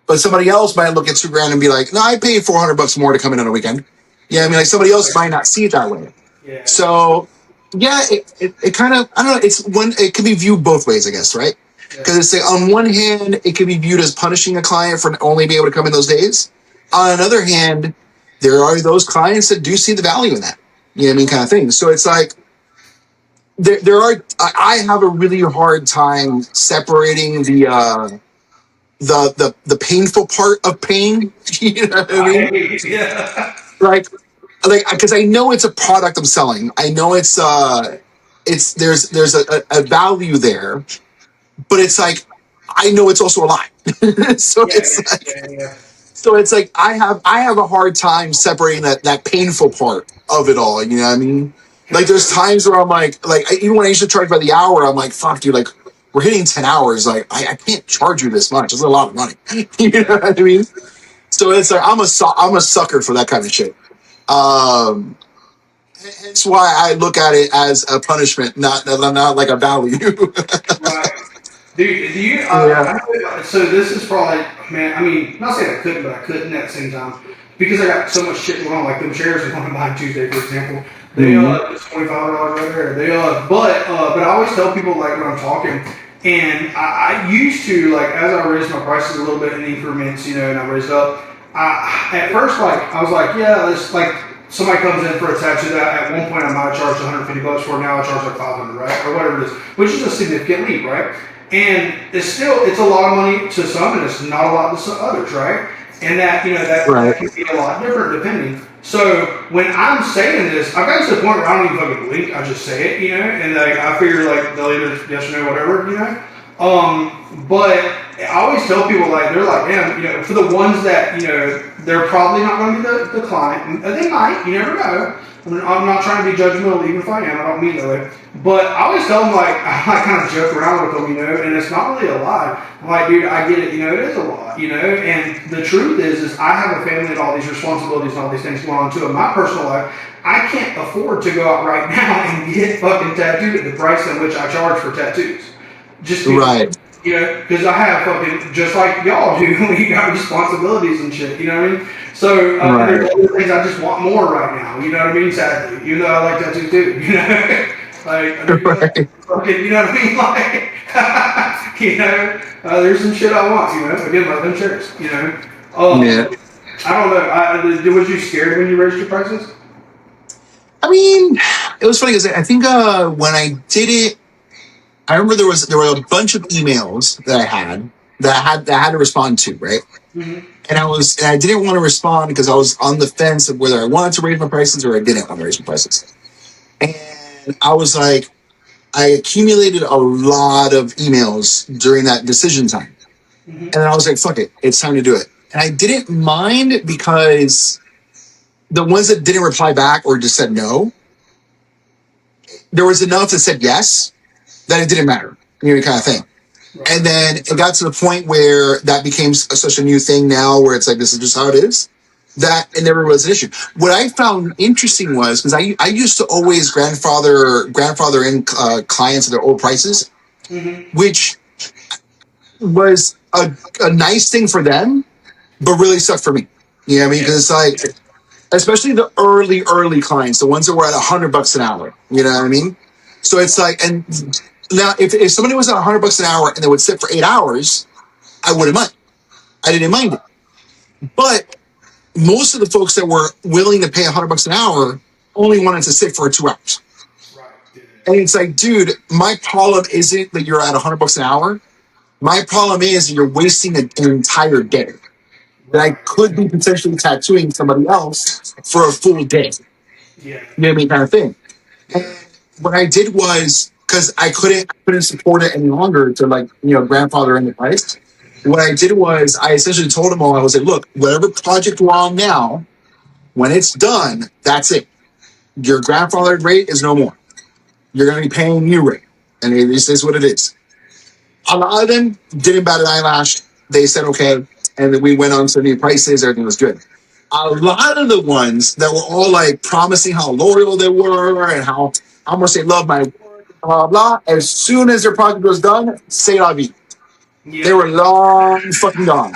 but somebody else might look at $2,000 and be like, no, I paid $400 more to come in on a weekend. Yeah, I mean, like somebody else might not see it that way. Yeah. So yeah, it kind of, I don't know, it can be viewed both ways, I guess, right? Because it's like, on one hand, it can be viewed as punishing a client for only being able to come in those days. On another hand, there are those clients that do see the value in that. You know what I mean, kind of thing. So it's like, I have a really hard time separating the painful part of pain. You know what I mean? Yeah. Like like because I know it's a product I'm selling. I know it's there's a value there, but it's like I know it's also a lie. so Yeah, it's yeah, like yeah, yeah. so it's like I have a hard time separating that painful part of it all. You know what I mean? Like there's times where I'm like even when I used to charge by the hour, I'm like, fuck, dude, like we're hitting 10 hours. Like I can't charge you this much. It's a lot of money. You know what I mean? So it's like I'm a sucker for that kind of shit. Um, Hence why I look at it as a punishment, not like a value. Right. Dude, do you? Yeah. So this is probably, man. I mean, not saying I couldn't, but I couldn't at the same time because I got so much shit going on. Like them chairs I'm going to buy Tuesday, for example. They Mm-hmm. it's $25 right there. But I always tell people like when I'm talking, and I used to like as I raised my prices a little bit in increments, and I raised up. At first like I was like, yeah, let's like somebody comes in for a tattoo that at one point I might have charged $150 for, now I charge like 500, right, or whatever it is, which is a significant leap, right? And it's a lot of money to some, and it's not a lot to some others, right? And that Right. can be a lot different depending. So when I'm saying this, I've gotten to the point where I don't even fucking blink. I just say it, and like I figure like they'll either yes or no, whatever. But I always tell people like they're like, damn, for the ones that they're probably not going to be the client, and they might, you never know. I'm not trying to be judgmental, even if I am. I don't mean that way. But I always tell them like I kind of joke around with them, and it's not really a lie. I'm like, dude, I get it, it is a lot, And the truth is I have a family and all these responsibilities and all these things going on too in my personal life. I can't afford to go out right now and get fucking tattooed at the price in which I charge for tattoos. Just because, Right. because I have fucking, just like y'all do, we got responsibilities and shit, you know what I mean? So, Right. there's other things I just want more right now, you know what I mean? Sadly, even though I like tattoos too, like, I do Right. fucking, you know what I mean? Like, there's some shit I want, again, like them shirts, Yeah. I don't know, was you scared when you raised your prices? I mean, it was funny because I think when I did it, I remember there were a bunch of emails that I had to respond to, right? Mm-hmm. And I didn't want to respond because I was on the fence of whether I wanted to raise my prices or I didn't want to raise my prices. And I was like, I accumulated a lot of emails during that decision time. Mm-hmm. And then I was like, fuck it, it's time to do it. And I didn't mind because the ones that didn't reply back or just said no, there was enough that said yes that it didn't matter, kind of thing. Right. And then it got to the point where that became such a new thing now where it's like, this is just how it is, that it never was an issue. What I found interesting was, because I used to always grandfather in clients at their old prices, Mm-hmm. which was a nice thing for them, but really sucked for me. You know what I mean? Because it's like, especially the early clients, the ones that were at $100 an hour. You know what I mean? So it's like, and now if somebody was at $100 an hour and they would sit for 8 hours, I wouldn't mind. I didn't mind it. But most of the folks that were willing to pay $100 an hour only wanted to sit for 2 hours. Right. And it's like, dude, my problem isn't that you're at $100 an hour. My problem is that you're wasting an entire day that I could be potentially tattooing somebody else for a full day. Yeah. You know what I mean, kind of thing. And what I did was, because I couldn't support it any longer to grandfather in the price. What I did was I essentially told them all, I was like, look, whatever project we're on now, when it's done, that's it. Your grandfathered rate is no more. You're going to be paying new rate. And this is what it is. A lot of them didn't bat an eyelash. They said, okay. And then we went on to new prices. Everything was good. A lot of the ones that were all like promising how loyal they were and how much they love my work, blah, blah, blah. As soon as their project was done, say la vie. Yeah. They were long fucking gone.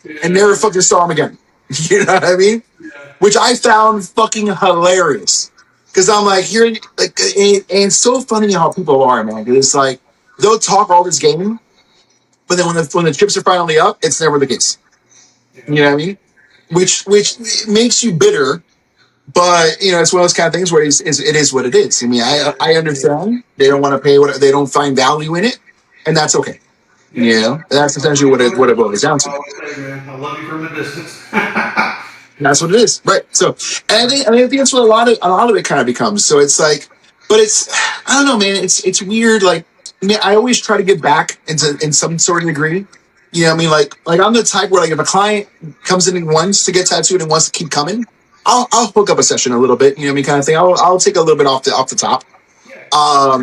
Yeah. And never fucking saw them again. You know what I mean? Yeah. Which I found fucking hilarious. Because I'm like, here, like, and it's so funny how people are, man. Because it's like, they'll talk all this game, but then when the chips are finally up, it's never the case. You know what I mean? Which makes you bitter, but it's one of those kind of things where it is what it is. I mean, I understand they don't want to pay what they don't find value in it, and that's okay. That's essentially what it boils down to. Hey, man, I love you from a distance. That's what it is, right? So, and I think that's what a lot of it kind of becomes. So it's like, but it's, I don't know, man. It's weird. Like, I mean, I always try to get back into in some sort of degree. You know, what I mean, like I'm the type where like if a client comes in and wants to get tattooed and wants to keep coming, I'll hook up a session a little bit. You know, what I mean, kind of thing. I'll take a little bit off the top.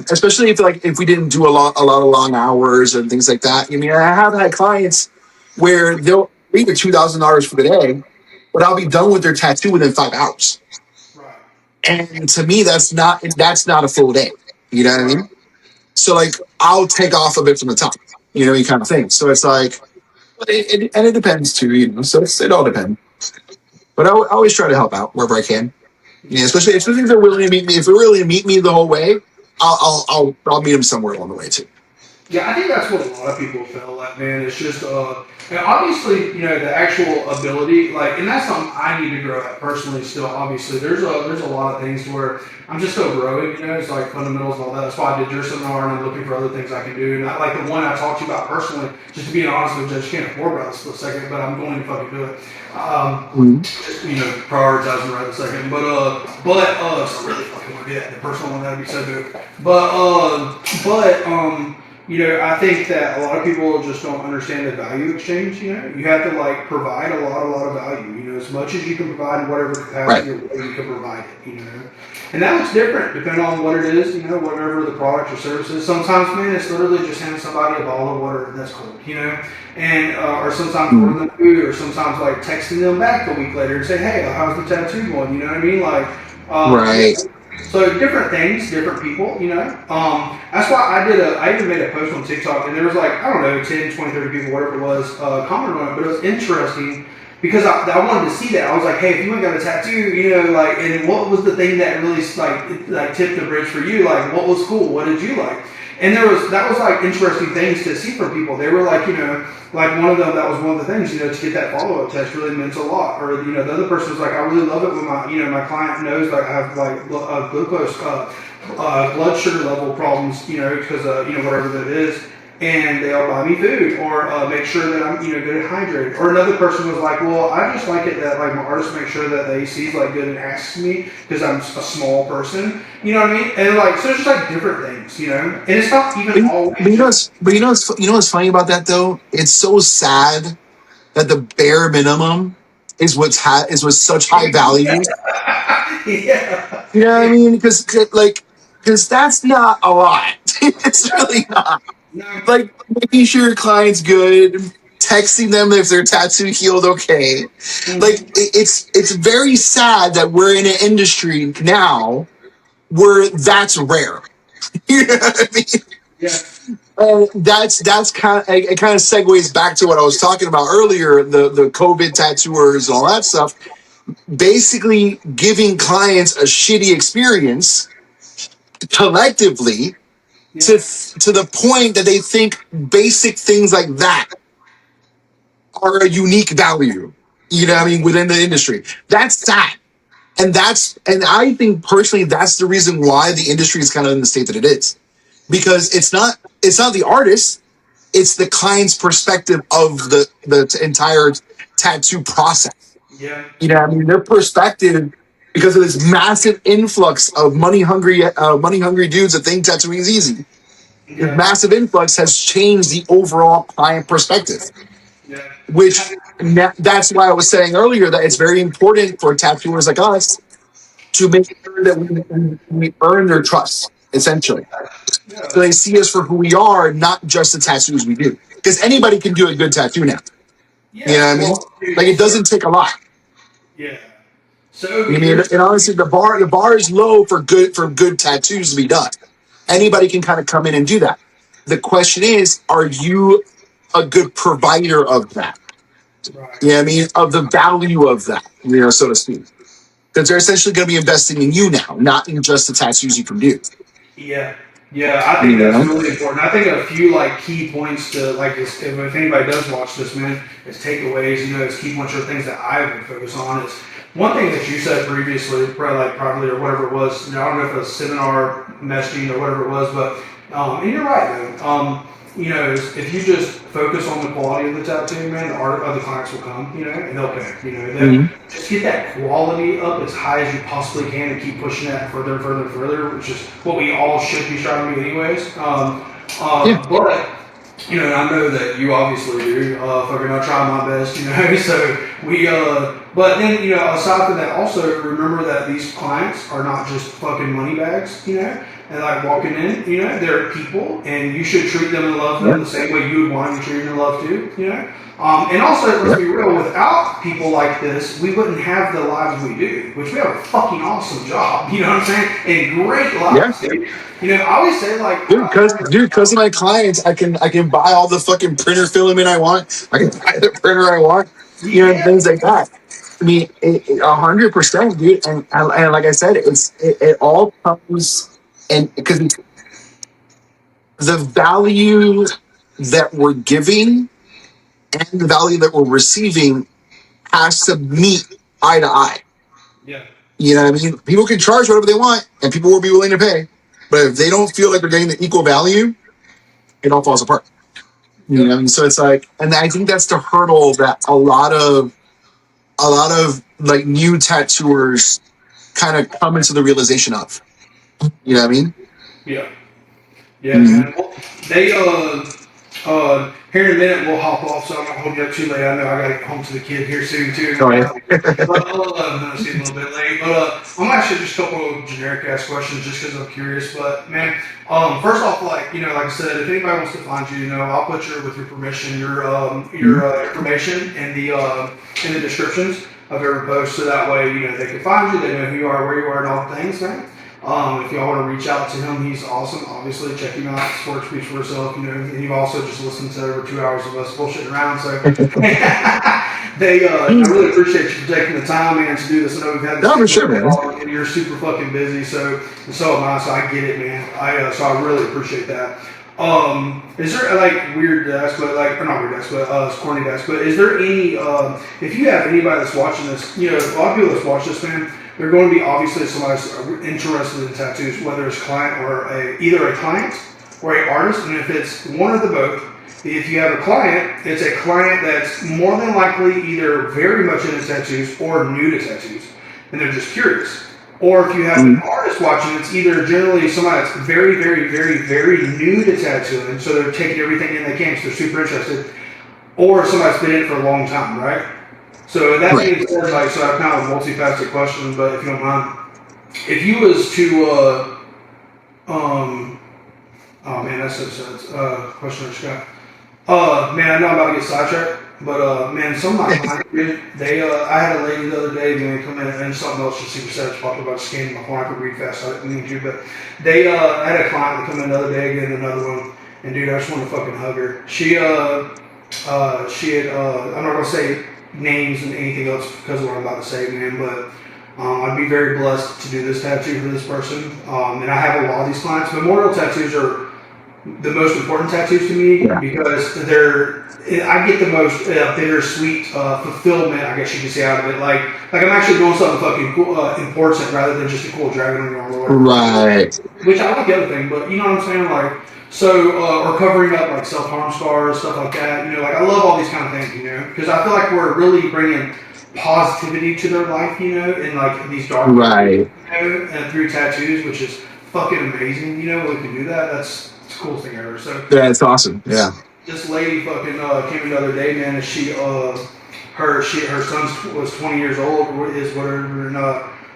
Especially if we didn't do a lot of long hours and things like that. I mean, I have had clients where they'll pay the $2,000 for the day, but I'll be done with their tattoo within 5 hours. Right. And to me, that's not a full day. You know what I mean? So like, I'll take off a bit from the top. You know what I mean, kind of thing. So it's like, and it depends too. You know, so it all depends. But I always try to help out wherever I can. Yeah, especially if they're willing to meet me. If they're willing to meet me the whole way, I'll meet them somewhere along the way too. Yeah, I think that's what a lot of people feel like, man. It's just, and obviously, the actual ability, like, and that's something I need to grow at personally. Still, obviously, there's a lot of things where I'm just still growing. It's like fundamentals and all that. That's why I did your seminar, and I'm looking for other things I can do. And I, like the one I talked to you about personally, just to be honest with you, I just can't afford right this for a second, but I'm going to fucking do it. Prioritizing right this second, so I really fucking want to do that. The personal one, that'd be so good. I think that a lot of people just don't understand the value exchange. You have to like provide a lot of value. As much as you can provide in whatever capacity or way you can provide it. And that looks different depending on what it is. Whatever the product or service is. Sometimes, man, it's literally just handing somebody a bottle of water that's cold. And or sometimes ordering them food, or sometimes like texting them back a week later and say, hey, how's the tattoo going? You know what I mean? Like, Right. So different things, different people, That's why I even made a post on TikTok, and there was like, I don't know, 10, 20, 30 people, whatever it was, commented on it, but it was interesting because I wanted to see that. I was like, hey, if you ain't got a tattoo, and what was the thing that really like tipped the bridge for you? Like, what was cool? What did you like? And that was like interesting things to see from people. They were like, like one of them, that was one of the things, to get that follow-up test really meant a lot. Or, the other person was like, I really love it when my client knows like I have like glucose, blood sugar level problems, because, whatever that is. And they'll buy me food or make sure that I'm, good and hydrated. Or another person was like, well, I just like it that like my artist makes sure that the AC is like good and asks me because I'm a small person. You know what I mean? And like, so it's just like different things, And it's not even always. But you know what's funny about that though? It's so sad that the bare minimum is what's such high value. Yeah. You know what I mean? Because that's not a lot. It's really not. No. Like making sure your client's good, texting them if their tattoo healed okay. Like it's very sad that we're in an industry now where that's rare. You know what I mean? Yeah. That's kind of it. Kind of segues back to what I was talking about earlier, the COVID tattooers and all that stuff. Basically, giving clients a shitty experience collectively to the point that they think basic things like that are a unique value. You know what I mean? Within the industry, that's sad. And I think personally that's the reason why the industry is kind of in the state that it is, because it's not the artist, it's the client's perspective of the entire tattoo process. Yeah. I mean, their perspective, because of this massive influx of money hungry dudes that think tattooing is easy. Yeah. The massive influx has changed the overall client perspective. Yeah. Which that's why I was saying earlier that it's very important for tattooers like us to make sure that we earn their trust, essentially. Yeah. So they see us for who we are, not just the tattoos we do. Because anybody can do a good tattoo now. Yeah. You know what I mean? Dude, Like, it doesn't take a lot. Yeah. So I mean, and honestly, the bar is low for good tattoos to be done. Anybody can kind of come in and do that. The question is, are you a good provider of that? Right. You know what I mean? Of the value of that, so to speak. Because they're essentially going to be investing in you now, not in just the tattoos you can do. Yeah. Yeah, I think that's really important. I think a few like key points to like if anybody does watch this, man, is takeaways. Is key points or things that I would focus on. Is one thing that you said previously, probably or whatever it was. I don't know if it was seminar messaging or whatever it was, but and you're right, man. if you just focus on the quality of the tattoo, man, the art of the clients will come, and they'll pay. Just get that quality up as high as you possibly can and keep pushing that further and further and further, which is what we all should be striving to do anyways. But and I know that you obviously do. Fucking, I try my best, So we, but then, aside from that, also remember that these clients are not just fucking money bags, and like walking in, they're people, and you should treat them and love them the same way you would want to be treated and loved too, And also, let's be real, without people like this, we wouldn't have the lives we do, which we have a fucking awesome job, you know what I'm saying? And great lives, dude. I always say, like, because of my clients, I can buy all the fucking printer filament I want. I can buy the printer I want, things like that. I mean, 100%, dude. And like I said, it all comes, and because the value that we're giving and the value that we're receiving has to meet eye to eye. Yeah. You know what I mean? People can charge whatever they want, and people will be willing to pay. But if they don't feel like they're getting the equal value, it all falls apart. And so it's like, and I think that's the hurdle that a lot of like new tattooers kind of come into the realization of. You know what I mean? Yeah. Yeah, man. Well, they here in a minute we'll hop off, so I'm not holding you up too late. I know I gotta get home to the kid here soon too. Oh, yeah. But it's getting a little bit late. But I'm actually just a couple of generic ass questions just because I'm curious. But man, first off, like I said, if anybody wants to find you, I'll put with your permission, your information in the descriptions of every post, so that way they can find you, they know who you are, where you are, and all the things, man. If y'all want to reach out to him, he's awesome. Obviously, check him out. Sport speaks for himself, And you've also just listened to over 2 hours of us bullshitting around. So, I really appreciate you for taking the time, man, to do this. I know we've had this. No, for sure, man. And you're super fucking busy, so am I. So I get it, man. So I really appreciate that. Is there like weird to ask, but like, or not weird to ask, but it's corny to ask, but is there any, if you have anybody that's watching this, a lot of people that's watch this, man, they're going to be obviously somebody that's interested in tattoos, whether it's client or either a client or an artist, and if it's one of the both, if you have a client, it's a client that's more than likely either very much into tattoos or new to tattoos, and they're just curious. Or if you have an artist watching, it's either generally somebody that's very, very, very, very new to tattooing, so they're taking everything in they can, so they're super interested, or somebody's been in it for a long time, right? So that being said, so I kind of multifaceted question, but if you don't mind, if you was to, oh man, that's so sad. Question I just got. Man, I know I'm about to get sidetracked, but man, some of my clients, I had a lady the other day, man, come in and something else just super sad popped about scanning my phone. I could read fast, so I didn't need to, but I had a client that come in the other day, again, another one, and dude, I just want to fucking hug her. She had, I'm not gonna say names and anything else because of what I'm about to say, man, but I'd be very blessed to do this tattoo for this person, and I have a lot of these clients. Memorial tattoos are the most important tattoos to me because I get the most bittersweet fulfillment, I guess you could say, out of it. Like I'm actually doing something fucking cool, important rather than just a cool dragon on your arm or whatever. Right. Which I like the other thing, but you know what I'm saying? Like, so, or covering up like self-harm scars, stuff like that. Like I love all these kind of things, because I feel like we're really bringing positivity to their life, in like these dark days, and through tattoos, which is fucking amazing. When we can do that, that's the coolest thing ever. So yeah, it's awesome. Yeah. This lady fucking came in the other day, man, and her son was 20 years old, or is whatever, and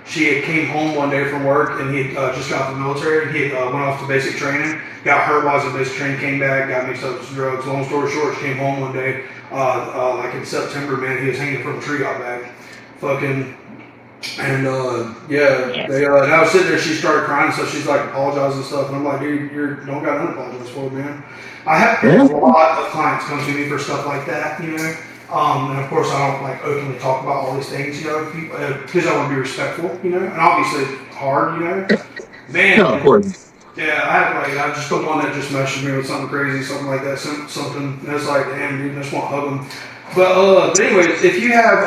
she came home one day from work, and he had just got out of the military. He went off to basic training, got hurt while he was in basic training, came back, got mixed up with some drugs. Long story short, she came home one day, like in September, man, he was hanging from a tree out back. Fucking, and and I was sitting there, she started crying, so she's like apologizing and stuff, and I'm like, dude, you don't got nothing to apologize for, man. I have a lot of clients come to me for stuff like that, and of course I don't like openly talk about all these things, because I want to be respectful, and obviously it's hard, man. No, of course. Yeah, I just put one that just messaged me with something crazy, something like that, something that's like, damn, dude, I just want to hug them. But anyways, if you have,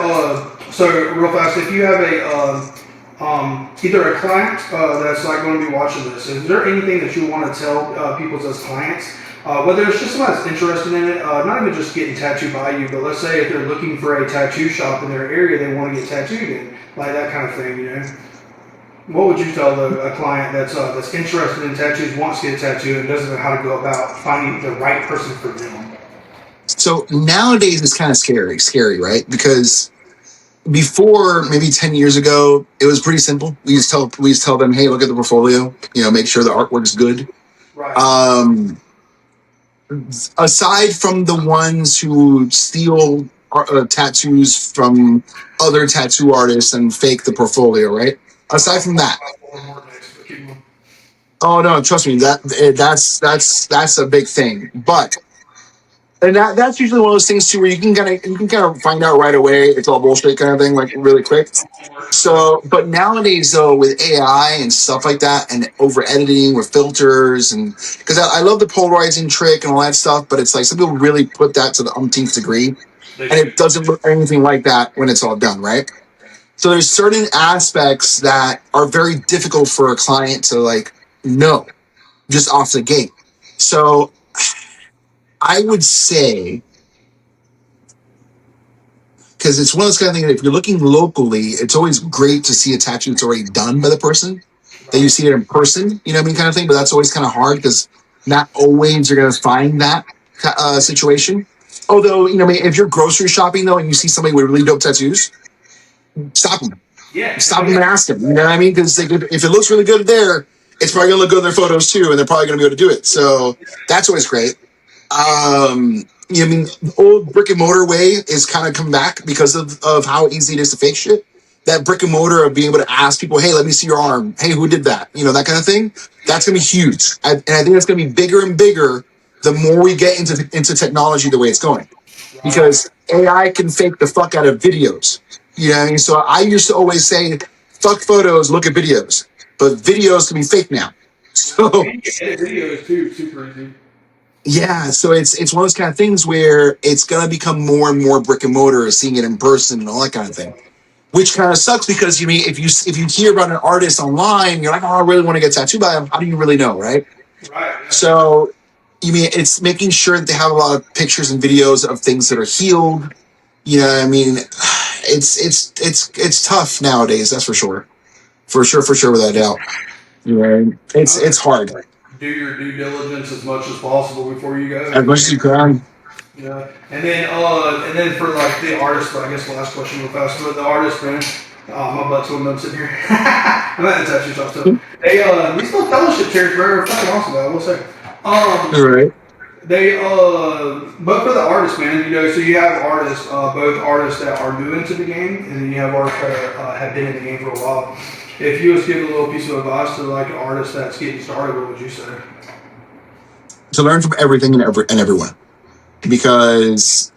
so real fast, if you have either a client that's like going to be watching this, is there anything that you want to tell people as clients, whether it's just somebody that's interested in it, not even just getting tattooed by you, but let's say if they're looking for a tattoo shop in their area they want to get tattooed in, like that kind of thing, you know? What would you tell a client that's interested in tattoos, wants to get tattooed, and doesn't know how to go about finding the right person for them? So nowadays it's kind of scary, right? Because before maybe 10 years ago, it was pretty simple. We just tell them, hey, look at the portfolio, make sure the artwork's good. Right. Aside from the ones who steal tattoos from other tattoo artists and fake the portfolio, right? Aside from that, oh no, trust me, that's a big thing. But and that's usually one of those things too, where you can kind of find out right away it's all bullshit kind of thing, like really quick. So, but nowadays though, with AI and stuff like that, and over editing with filters, and because I love the polarizing trick and all that stuff, but it's like some people really put that to the umpteenth degree, and it doesn't look anything like that when it's all done, right? So there's certain aspects that are very difficult for a client to like know just off the gate. So I would say, because it's one of those kind of things that if you're looking locally, it's always great to see a tattoo that's already done by the person, that you see it in person, you know what I mean, kind of thing. But that's always kind of hard because not always you're going to find that situation. Although, if you're grocery shopping though and you see somebody with really dope tattoos, stop them. Yeah. Stop them and ask them. You know what I mean? Because if it looks really good there, it's probably going to look good in their photos too, and they're probably going to be able to do it. So that's always great. The old brick and mortar way is kind of come back because of how easy it is to fake shit. That brick and mortar of being able to ask people, hey, let me see your arm. Hey, who did that? That kind of thing. That's going to be huge. And I think that's going to be bigger and bigger the more we get into technology the way it's going. Because AI can fake the fuck out of videos. You know what I mean? So I used to always say, fuck photos, look at videos. But videos can be fake now. So videos too, super easy. Yeah, so it's one of those kind of things where it's gonna become more and more brick and mortar, seeing it in person and all that kind of thing, which kind of sucks because if you hear about an artist online, you're like, oh, I really want to get tattooed by them. How do you really know, right? Right. So it's making sure that they have a lot of pictures and videos of things that are healed. You know what I mean? It's tough nowadays, that's for sure, without a doubt. It's hard. Do your due diligence as much as possible before you go. As much as you can. Yeah, and then for like the artist, I guess the last question real fast. But the artist, man, my butt's when I'm sitting here. I'm at the tattoo shop still. We still fellowship chairs, very fucking awesome. I will say. All right. But for the artists, man, so you have artists, both artists that are new into the game, and then you have artists that have been in the game for a while. If you was to give a little piece of advice to like an artist that's getting started, what would you say? To learn from everything and everyone, because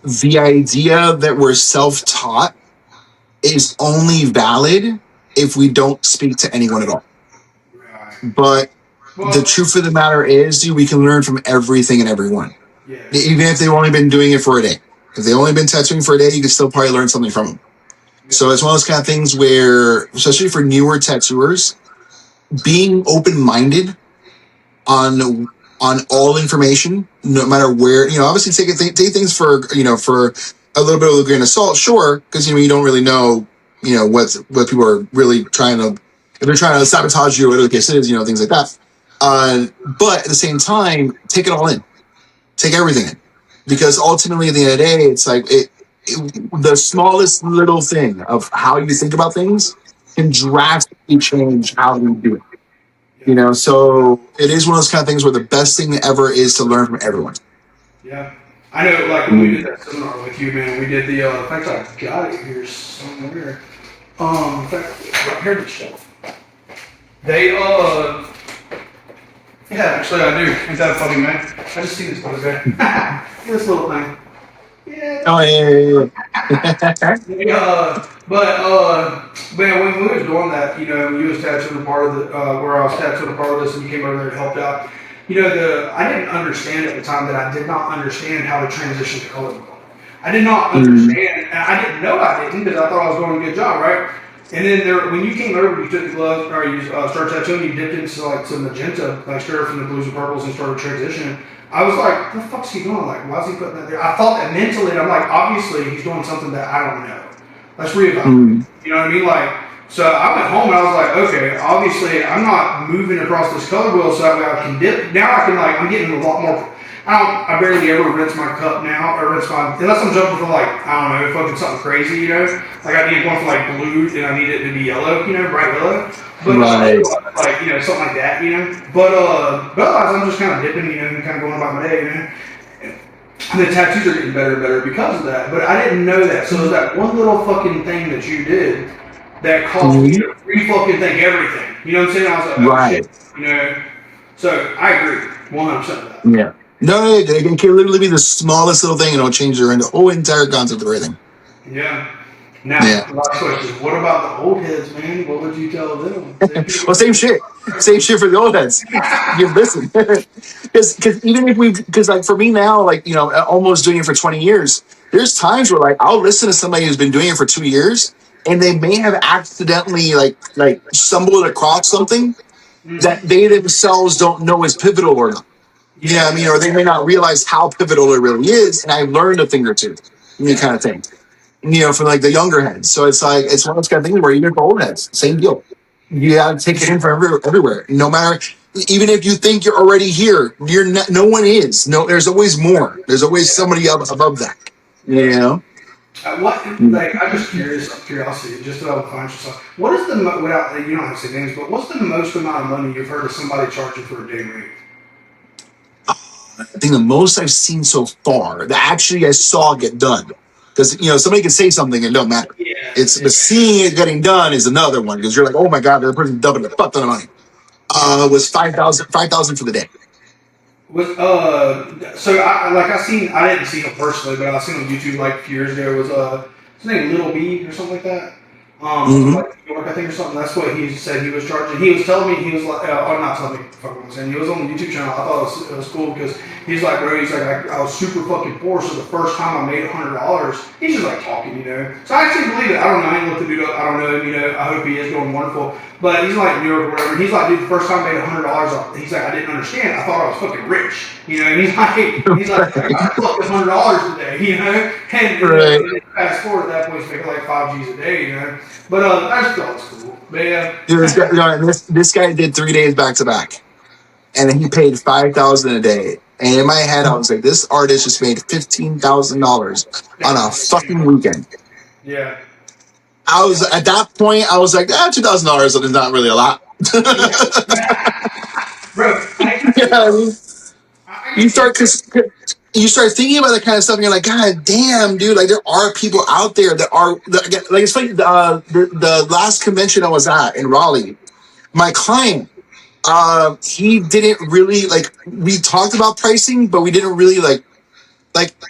the idea that we're self-taught is only valid if we don't speak to anyone at all. Right. But the truth of the matter is, we can learn from everything and everyone. Yeah. Even if they've only been doing it for a day. If they've only been tattooing for a day, you can still probably learn something from them. So it's one of those kind of things where, especially for newer tattooers, being open-minded on all information, no matter where, obviously take things for a little bit of a grain of salt, sure, because you don't really know, what people are really trying to, if they're trying to sabotage you or whatever the case is, things like that. But at the same time, take it all in, take everything in, because ultimately at the end of the day, it's like the smallest little thing of how you think about things can drastically change how you do it. So it is one of those kind of things where the best thing ever is to learn from everyone. Yeah. I know, like, when we did that seminar with you, man, we did the, in fact, I got it here somewhere. In fact, right here, the shelf. Yeah, actually, I do. Ain't that funny, man? I just see this little guy. This little thing. Yeah. Oh, yeah. Man, when we was doing that, you was tattooing a part of the, where I was tattooing a part of this, and you came over there and helped out. I didn't understand at the time that I did not understand how to transition to color. I did not understand, and I didn't know I didn't because I thought I was doing a good job, right? And then there, when you came over, you took the gloves, or you started tattooing, you dipped into like some magenta, like straight from the blues and purples, and started transitioning. I was like, what the fuck's he doing? Like, why is he putting that there? I thought that mentally, I'm like, obviously he's doing something that I don't know. Let's reevaluate. You know what I mean? Like, so I went home and I was like, okay, obviously I'm not moving across this color wheel so that way I can dip. Now I can like, I'm getting a lot more. I barely ever rinse my cup now, or rinse my, unless I'm jumping for like, I don't know, fucking something crazy, you know? Like I need one for like blue and I need it to be yellow, you know, bright yellow. But like, you know, something like that, you know? But otherwise I'm just kind of dipping, you know, and kind of going about my day, you know? And the tattoos are getting better and better because of that. But I didn't know that. So it was that one little fucking thing that you did that caused me to re-fucking think everything. You know what I'm saying? I was like, oh shit, you know? So I agree 100% with that. Yeah. No, it can literally be the smallest little thing and it'll change the whole entire concept of everything. Yeah. Now, last question. What about the old heads, man? What would you tell them? Well, same shit. Same shit for the old heads. You listen. Because even if because like for me now, like, you know, almost doing it for 20 years, there's times where like I'll listen to somebody who's been doing it for 2 years and they may have accidentally like stumbled across something that they themselves don't know is pivotal or not. Yeah, I mean, or they may not realize how pivotal it really is, and I've learned a thing or two, kind of thing. You know, from like the younger heads. So it's like it's one of those kind of things where even for old heads, same deal. You gotta take it in from everywhere. No matter, even if you think you're already here, you're not. No one is. No, there's always more. There's always somebody up above that. You know. What, like, I'm just curious, curiosity, just to find yourself. What is the without you don't have to say names, but what's the most amount of money you've heard of somebody charging for a day rate? I think the most I've seen so far that actually I saw get done, because you know somebody can say something and it don't matter. It's the seeing it getting done is another one because you're like, oh my god, the person dumping a fuck ton of money. Was 5,000 for the day. Was so I didn't see him personally, but I seen him on YouTube like a few years ago. Was his name Little B or something like that? Like New York, I think, or something. That's what he said he was charging. He was telling me he was like, not telling me, fuck what I'm saying. He was on the YouTube channel. I thought it was cool because he's like, bro, he's like, I was super fucking poor, so the first time I made $100, he's just like talking, you know. So I actually believe it. I don't know. I ain't looked the dude up. I don't know him, you know. I hope he is doing wonderful. But he's like New York or whatever. And he's like, dude, the first time I made $100, he's like, I didn't understand. I thought I was fucking rich, you know. And he's like, I fucking $100 a day, you know. And right. Fast forward at that point, he's making like 5 G's a day, you know. But I just thought it was cool. But yeah. Dude, this guy did 3 days back to back, and he paid $5,000 a day. And in my head, I was like, this artist just made $15,000 on a fucking weekend. Yeah. I was at that point. I was like, $2,000 is not really a lot. Bro, you start thinking about that kind of stuff, and you're like, God damn, dude! Like there are people out there that are like it's funny. The last convention I was at in Raleigh, my client, he didn't really like. We talked about pricing, but we didn't really like.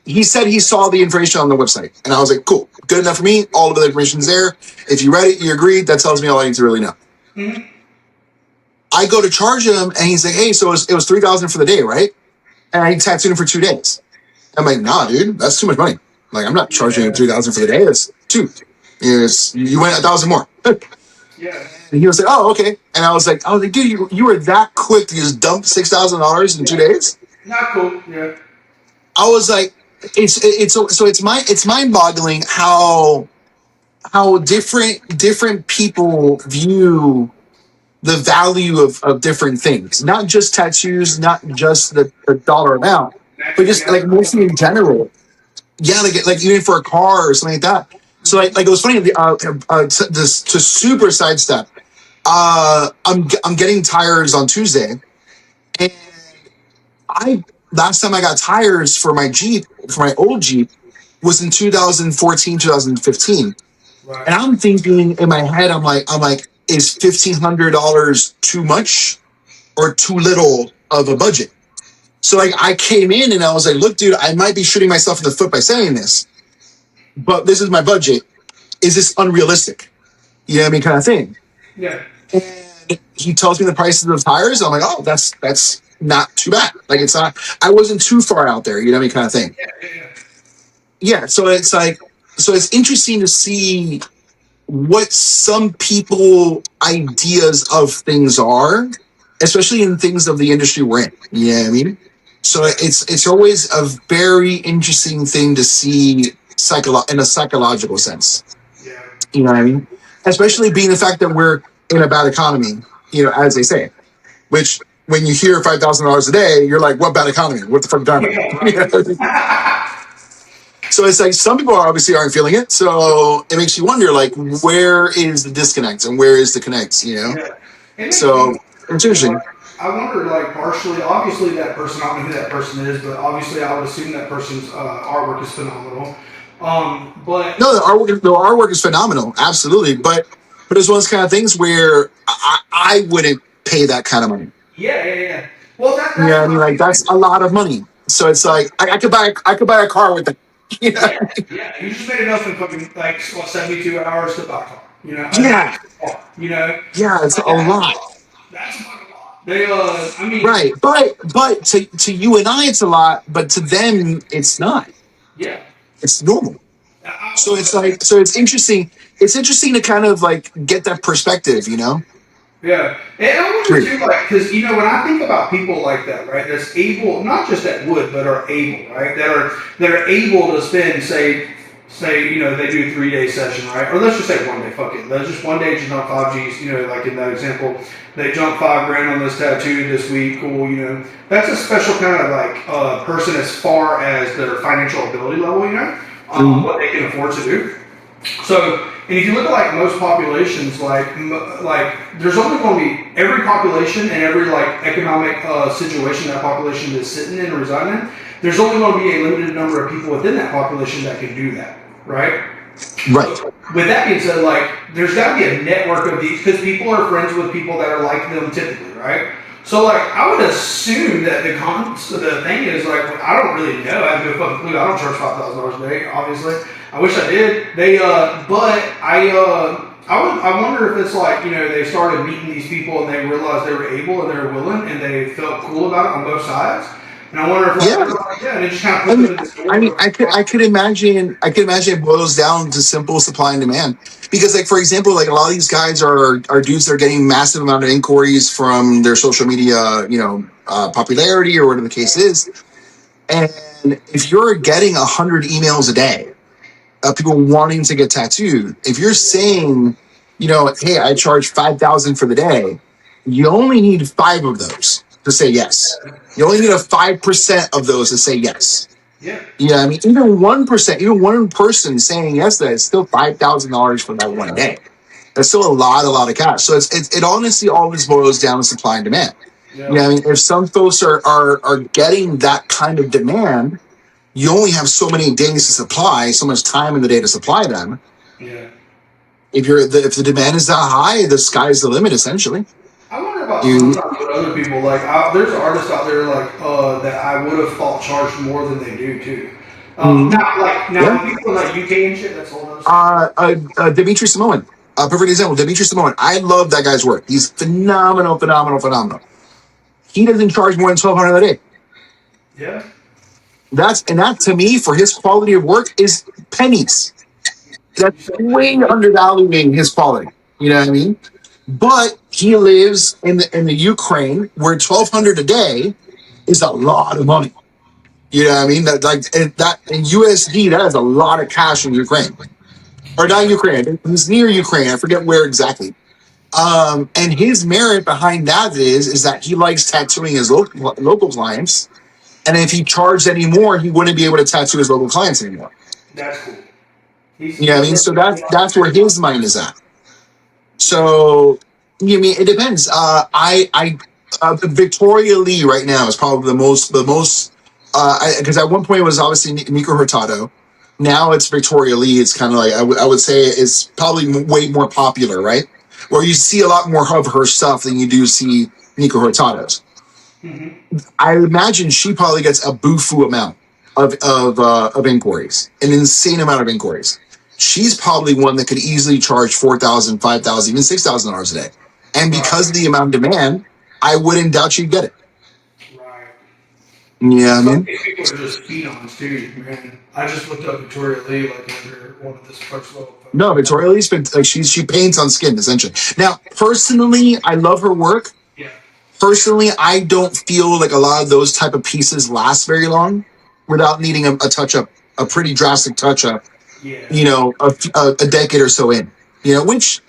He said he saw the information on the website, and I was like, cool, good enough for me. All of the information's there. If you read it, you agreed. That tells me all I need to really know. Mm-hmm. I go to charge him, and he's like, hey, so it was $3,000 for the day, right? And I tattooed him for 2 days. I'm like, nah, dude, that's too much money. Like, I'm not charging you $3,000 for the day. That's two. You went $1,000 more. Yeah. And he was like, oh, okay. And I was like, dude, you were that quick to just dump $6,000 in 2 days? Not cool. Yeah. I was like, it's mind-boggling how different people view the value of different things, not just tattoos, not just the dollar amount, but just like mostly in general. Yeah, like even for a car or something like that. So like it was funny. To super sidestep, I'm getting tires on Tuesday, and last time I got tires for my Jeep, for my old Jeep, was in 2014, 2015. Right. And I'm thinking in my head, I'm like, is $1,500 too much or too little of a budget? So like I came in and I was like, look, dude, I might be shooting myself in the foot by saying this, but this is my budget. Is this unrealistic? You know what I mean? Kind of thing. Yeah. And he tells me the prices of tires. I'm like, oh, that's not too bad. Like it's not, I wasn't too far out there, you know what I mean? Kind of thing. Yeah. So it's like, so it's interesting to see what some people ideas of things are, especially in things of the industry we're in. You know what I mean? So it's always a very interesting thing to see in a psychological sense. Yeah. You know what I mean? Especially being the fact that we're in a bad economy, as they say. Which when you hear $5,000 a day, you're like, what bad economy? What the fuck are you talking Yeah, about? right. So it's like some people obviously aren't feeling it. So it makes you wonder, like, where is the disconnect and where is the connect? Yeah. It makes me, So it's like, interesting. I wonder, like, partially, obviously, that person, I don't know who that person is, but obviously, I would assume that person's artwork is phenomenal. But, No, the artwork is phenomenal, absolutely. But it's one of those kind of things where I wouldn't pay that kind of money. yeah, yeah, yeah. Well, that's Yeah, I what mean, I like think. that's a lot of money. So it's like I could buy a car with that. You know? Yeah, yeah. You just made enough in fucking, like, what, 72 hours to buy a car. A Yeah, nice car, yeah, it's Like, a lot. that's a fucking lot. I mean, Right, but to you and I, it's a lot, but to them, it's not. yeah. It's normal. I So will it's say. like, so it's interesting. It's interesting to kind of like get that perspective, you know? Yeah, and I wonder True. too, like, because when I think about people like that, right, that's able, not just that would, but are able, right, that are able to spend, say, they do a 3 day session, right, or let's just say 1 day, fuck it, let's just 1 day, just jump 5 G's, like in that example, they jump 5 grand on this tattoo this week, cool, that's a special kind of like person as far as their financial ability level, Mhm. what they can afford to do. So, and if you look at like most populations, like there's only going to be every population and every like economic situation that population is sitting in or residing in. There's only going to be a limited number of people within that population that can do that, right? Right. So, with that being said, like there's got to be a network of these because people are friends with people that are like them typically, right? So like I would assume that the thing is like I don't really know. I have no fucking clue. I don't charge $5,000 a day, obviously. I wish I did. But I wonder if it's like they started meeting these people and they realized they were able and they were willing and they felt cool about it on both sides. And I wonder if like, Yeah. and it just kind of I put them mean, in the I mean, door. I could imagine it boils down to simple supply and demand. Because, like, for example, like a lot of these guys are dudes that are getting massive amount of inquiries from their social media, popularity or whatever the case is. And if you're getting 100 emails a day of people wanting to get tattooed, if you're saying, hey, I charge 5,000 for the day, you only need 5 of those to say yes. You only need a 5% of those to say yes. Yeah. Yeah, I mean, even 1%, even one person saying yes to that is still $5,000 for that one day. That's still a lot of cash. So it honestly always boils down to supply and demand. Yeah. I mean, if some folks are getting that kind of demand, you only have so many days to supply, so much time in the day to supply them. Yeah. If the demand is that high, the sky's the limit. Essentially, I wonder about you sometimes with other people. Like, there's artists out there like that I would have thought charged more than they do too. mm, Now yeah. people in like UK and shit, that's all those. Dimitri Samoan, a perfect example. Dimitri Samoan, I love that guy's work. He's phenomenal, phenomenal, phenomenal. He doesn't charge more than 1,200 a day. Yeah. That to me, for his quality of work, is pennies. That's You said way undervaluing his quality. You know what I mean? But he lives in the Ukraine, where 1,200 a day is a lot of money. You know what I mean? That in USD, that is a lot of cash in Ukraine, or not Ukraine. He's near Ukraine. I forget where exactly. And his merit behind that is that he likes tattooing his local clients, and if he charged any more, he wouldn't be able to tattoo his local clients anymore. that's cool. He's You know what I he's mean? So working a that's where his mind is at. So you mean it depends. Victoria Lee right now is probably the most because at one point it was obviously Nico Hurtado. Now it's Victoria Lee. It's kind of like I would say it's probably way more popular, right? Where you see a lot more of her stuff than you do see Nico Hurtado's. I imagine she probably gets a bufu amount of inquiries, an insane amount of inquiries. She's probably one that could easily charge 4,000, 5,000, even $6,000 a day. And because of Right. the amount of demand, I wouldn't doubt she'd get it. Right. Yeah, I Some of mean, these people are just phenoms too, man. I just looked up Victoria Lee like under one of this first level no, photos. Victoria Lee's been like she paints on skin essentially. Now, personally, I love her work. Yeah, Personally, I don't feel like a lot of those type of pieces last very long without needing a touch up, a pretty drastic touch up. yeah, You know, a decade or so in. You know, which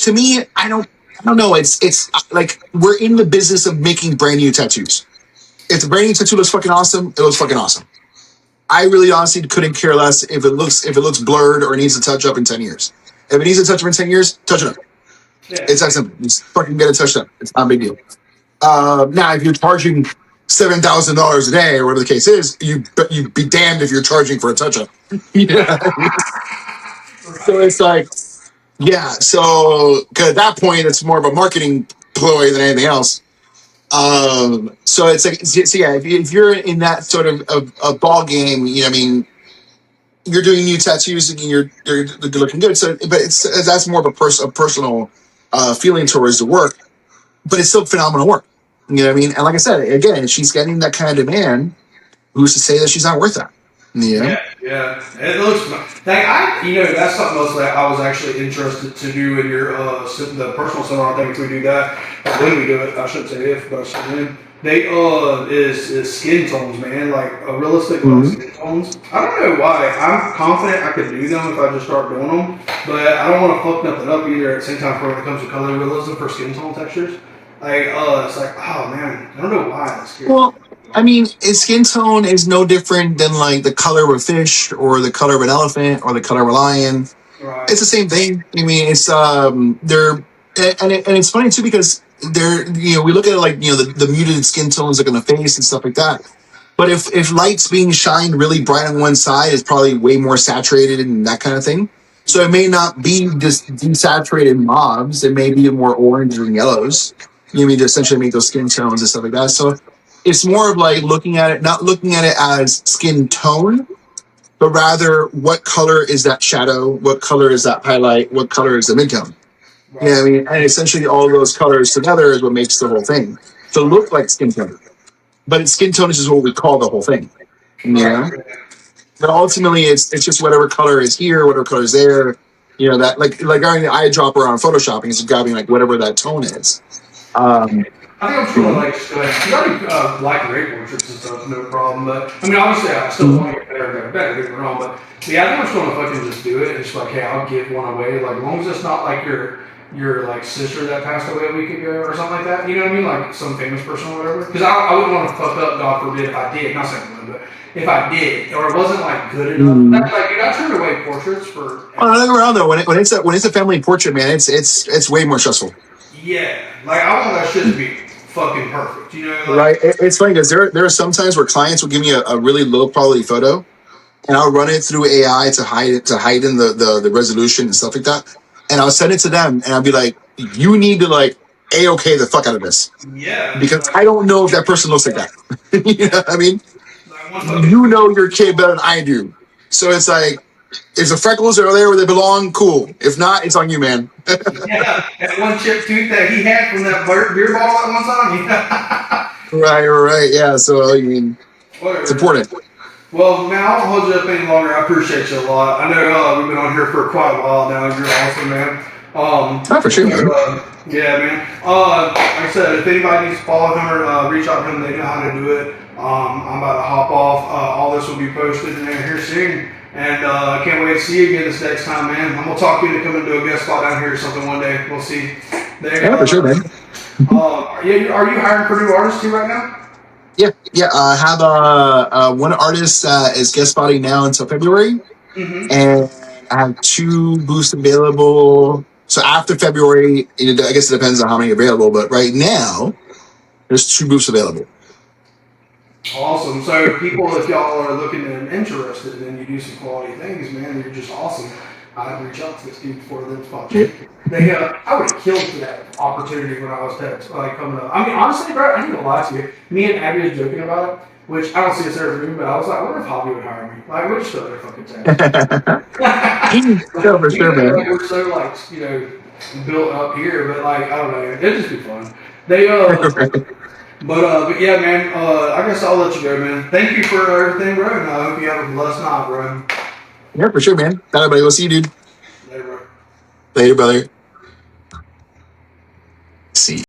to me, I don't know. It's like we're in the business of making brand new tattoos. If the brand new tattoo looks fucking awesome, it looks fucking awesome. I really honestly couldn't care less if it looks blurred or needs to touch up in 10 years. If it needs to touch up in 10 years, touch it up. yeah. It's that simple. Just fucking get it touched up. It's not a big deal. Now, if you're charging $7,000 a day or whatever the case is, you be damned if you're charging for a touch up. Yeah. So Right. it's like, yeah. So 'cause at that point, it's more of a marketing ploy than anything else. So it's like, so yeah, if you're in that sort of a ball game, you know, I mean, you're doing new tattoos and they're looking good. So, but that's more of a personal feeling towards the work, but it's still phenomenal work. You know what I mean? And like I said, again, she's getting that kind of demand. Who's to say that she's not worth that? You know? Yeah, yeah. It looks like that's something else that I was actually interested to do in your the personal center. I think if we do that, when we do it, I shouldn't say if, but I should when. They is skin tones, man. Like realistic Mm-hmm. skin tones. I don't know why. I'm confident I could do them if I just start doing them, but I don't want to fuck nothing up either. At the same time, for when it comes to color realism for skin tone textures, like it's like oh man, I don't know why that scares me. Well, I mean, skin tone is no different than like the color of a fish or the color of an elephant or the color of a lion. Right. It's the same thing. I mean, it's they're and it's funny too because they're we look at it like the muted skin tones like on the face and stuff like that. But if light's being shined really bright on one side, it's probably way more saturated and that kind of thing. So it may not be just desaturated mobs. It may be more orange and yellows. You know what I mean, to essentially make those skin tones and stuff like that. So it's more of like looking at it, not looking at it as skin tone, but rather what color is that shadow? What color is that highlight? What color is the midtone? You know Right. what I mean? And essentially all those colors together is what makes the whole thing to look like skin tone. But skin tone is just what we call the whole thing. You Right. know? But ultimately it's just whatever color is here, whatever color is there. You know, that like our eyedropper on photoshopping is grabbing like whatever that tone is. Um, I think I'm just you gonna know? like go ahead. You already like great portraits and stuff, no problem. But I mean, obviously, I still want to get better, better, better. Don't get me wrong, but yeah, I think I'm just gonna fucking just do it. And just like, hey, I'll give one away. Like, as long as it's not like your like sister that passed away a week ago or something like that. You know what I mean? Like some famous person or whatever. Because I wouldn't want to fuck up, God forbid, if I did. Not saying I would, but if I did, or it wasn't like good enough. Mhm. That's like, dude, I turned away portraits for. Oh, don't get me wrong though. When it's a family portrait, man, it's way more stressful. Yeah, like I want that shit to be fucking perfect. You know, like Right? It's funny because there are some times where clients will give me a really low quality photo, and I'll run it through AI to heighten the resolution and stuff like that, and I'll send it to them, and I'll be like, you need to like a-okay the fuck out of this yeah, because I don't know if that person looks like that. You know what I mean? like one fucking You know your kid better than I do, so it's like if the freckles are there where they belong, cool. If not, it's on you, man. yeah, that one chip tooth that he had from that beer bottle at one time. Yeah. Right, yeah. So I mean, it's Whatever. important. Well, man, I won't hold you up any longer. I appreciate you a lot. I know we've been on here for quite a while now. You're awesome, man. Not for sure, man. Yeah, man. Like I said, if anybody needs to follow him or reach out to him, they know how to do it. I'm about to hop off. All this will be posted in here soon. And I can't wait to see you again this next time, man. I'm going to talk to you to come and do a guest spot down here or something one day. We'll see. Yeah, for sure, man. Are you hiring for new artists too right now? Yeah. I have one artist is guest spotting now until February, Mm-hmm. and I have two booths available. So after February, I guess it depends on how many available. But right now, there's two booths available. Awesome. So, people, if y'all are looking and interested and you do some quality things, man, you're just awesome. I'd reach out to this dude before the spot. Yeah. I would have killed for that opportunity when I was like coming up. I mean, honestly, bro, I ain't gonna lie to you. Me and Abby was joking about it, which I don't see us ever doing, but I was like, I wonder if Hobby would hire me. Like, we're just still there fucking saying. Yeah, for sure, man. We're so like built up here, but like I don't know, it'd just be fun. They But yeah, man. I guess I'll let you go, man. Thank you for everything, bro. And I hope you have a blessed night, bro. Yeah, for sure, man. Bye, buddy. We'll see you, dude. Later, bro. Later, brother. See.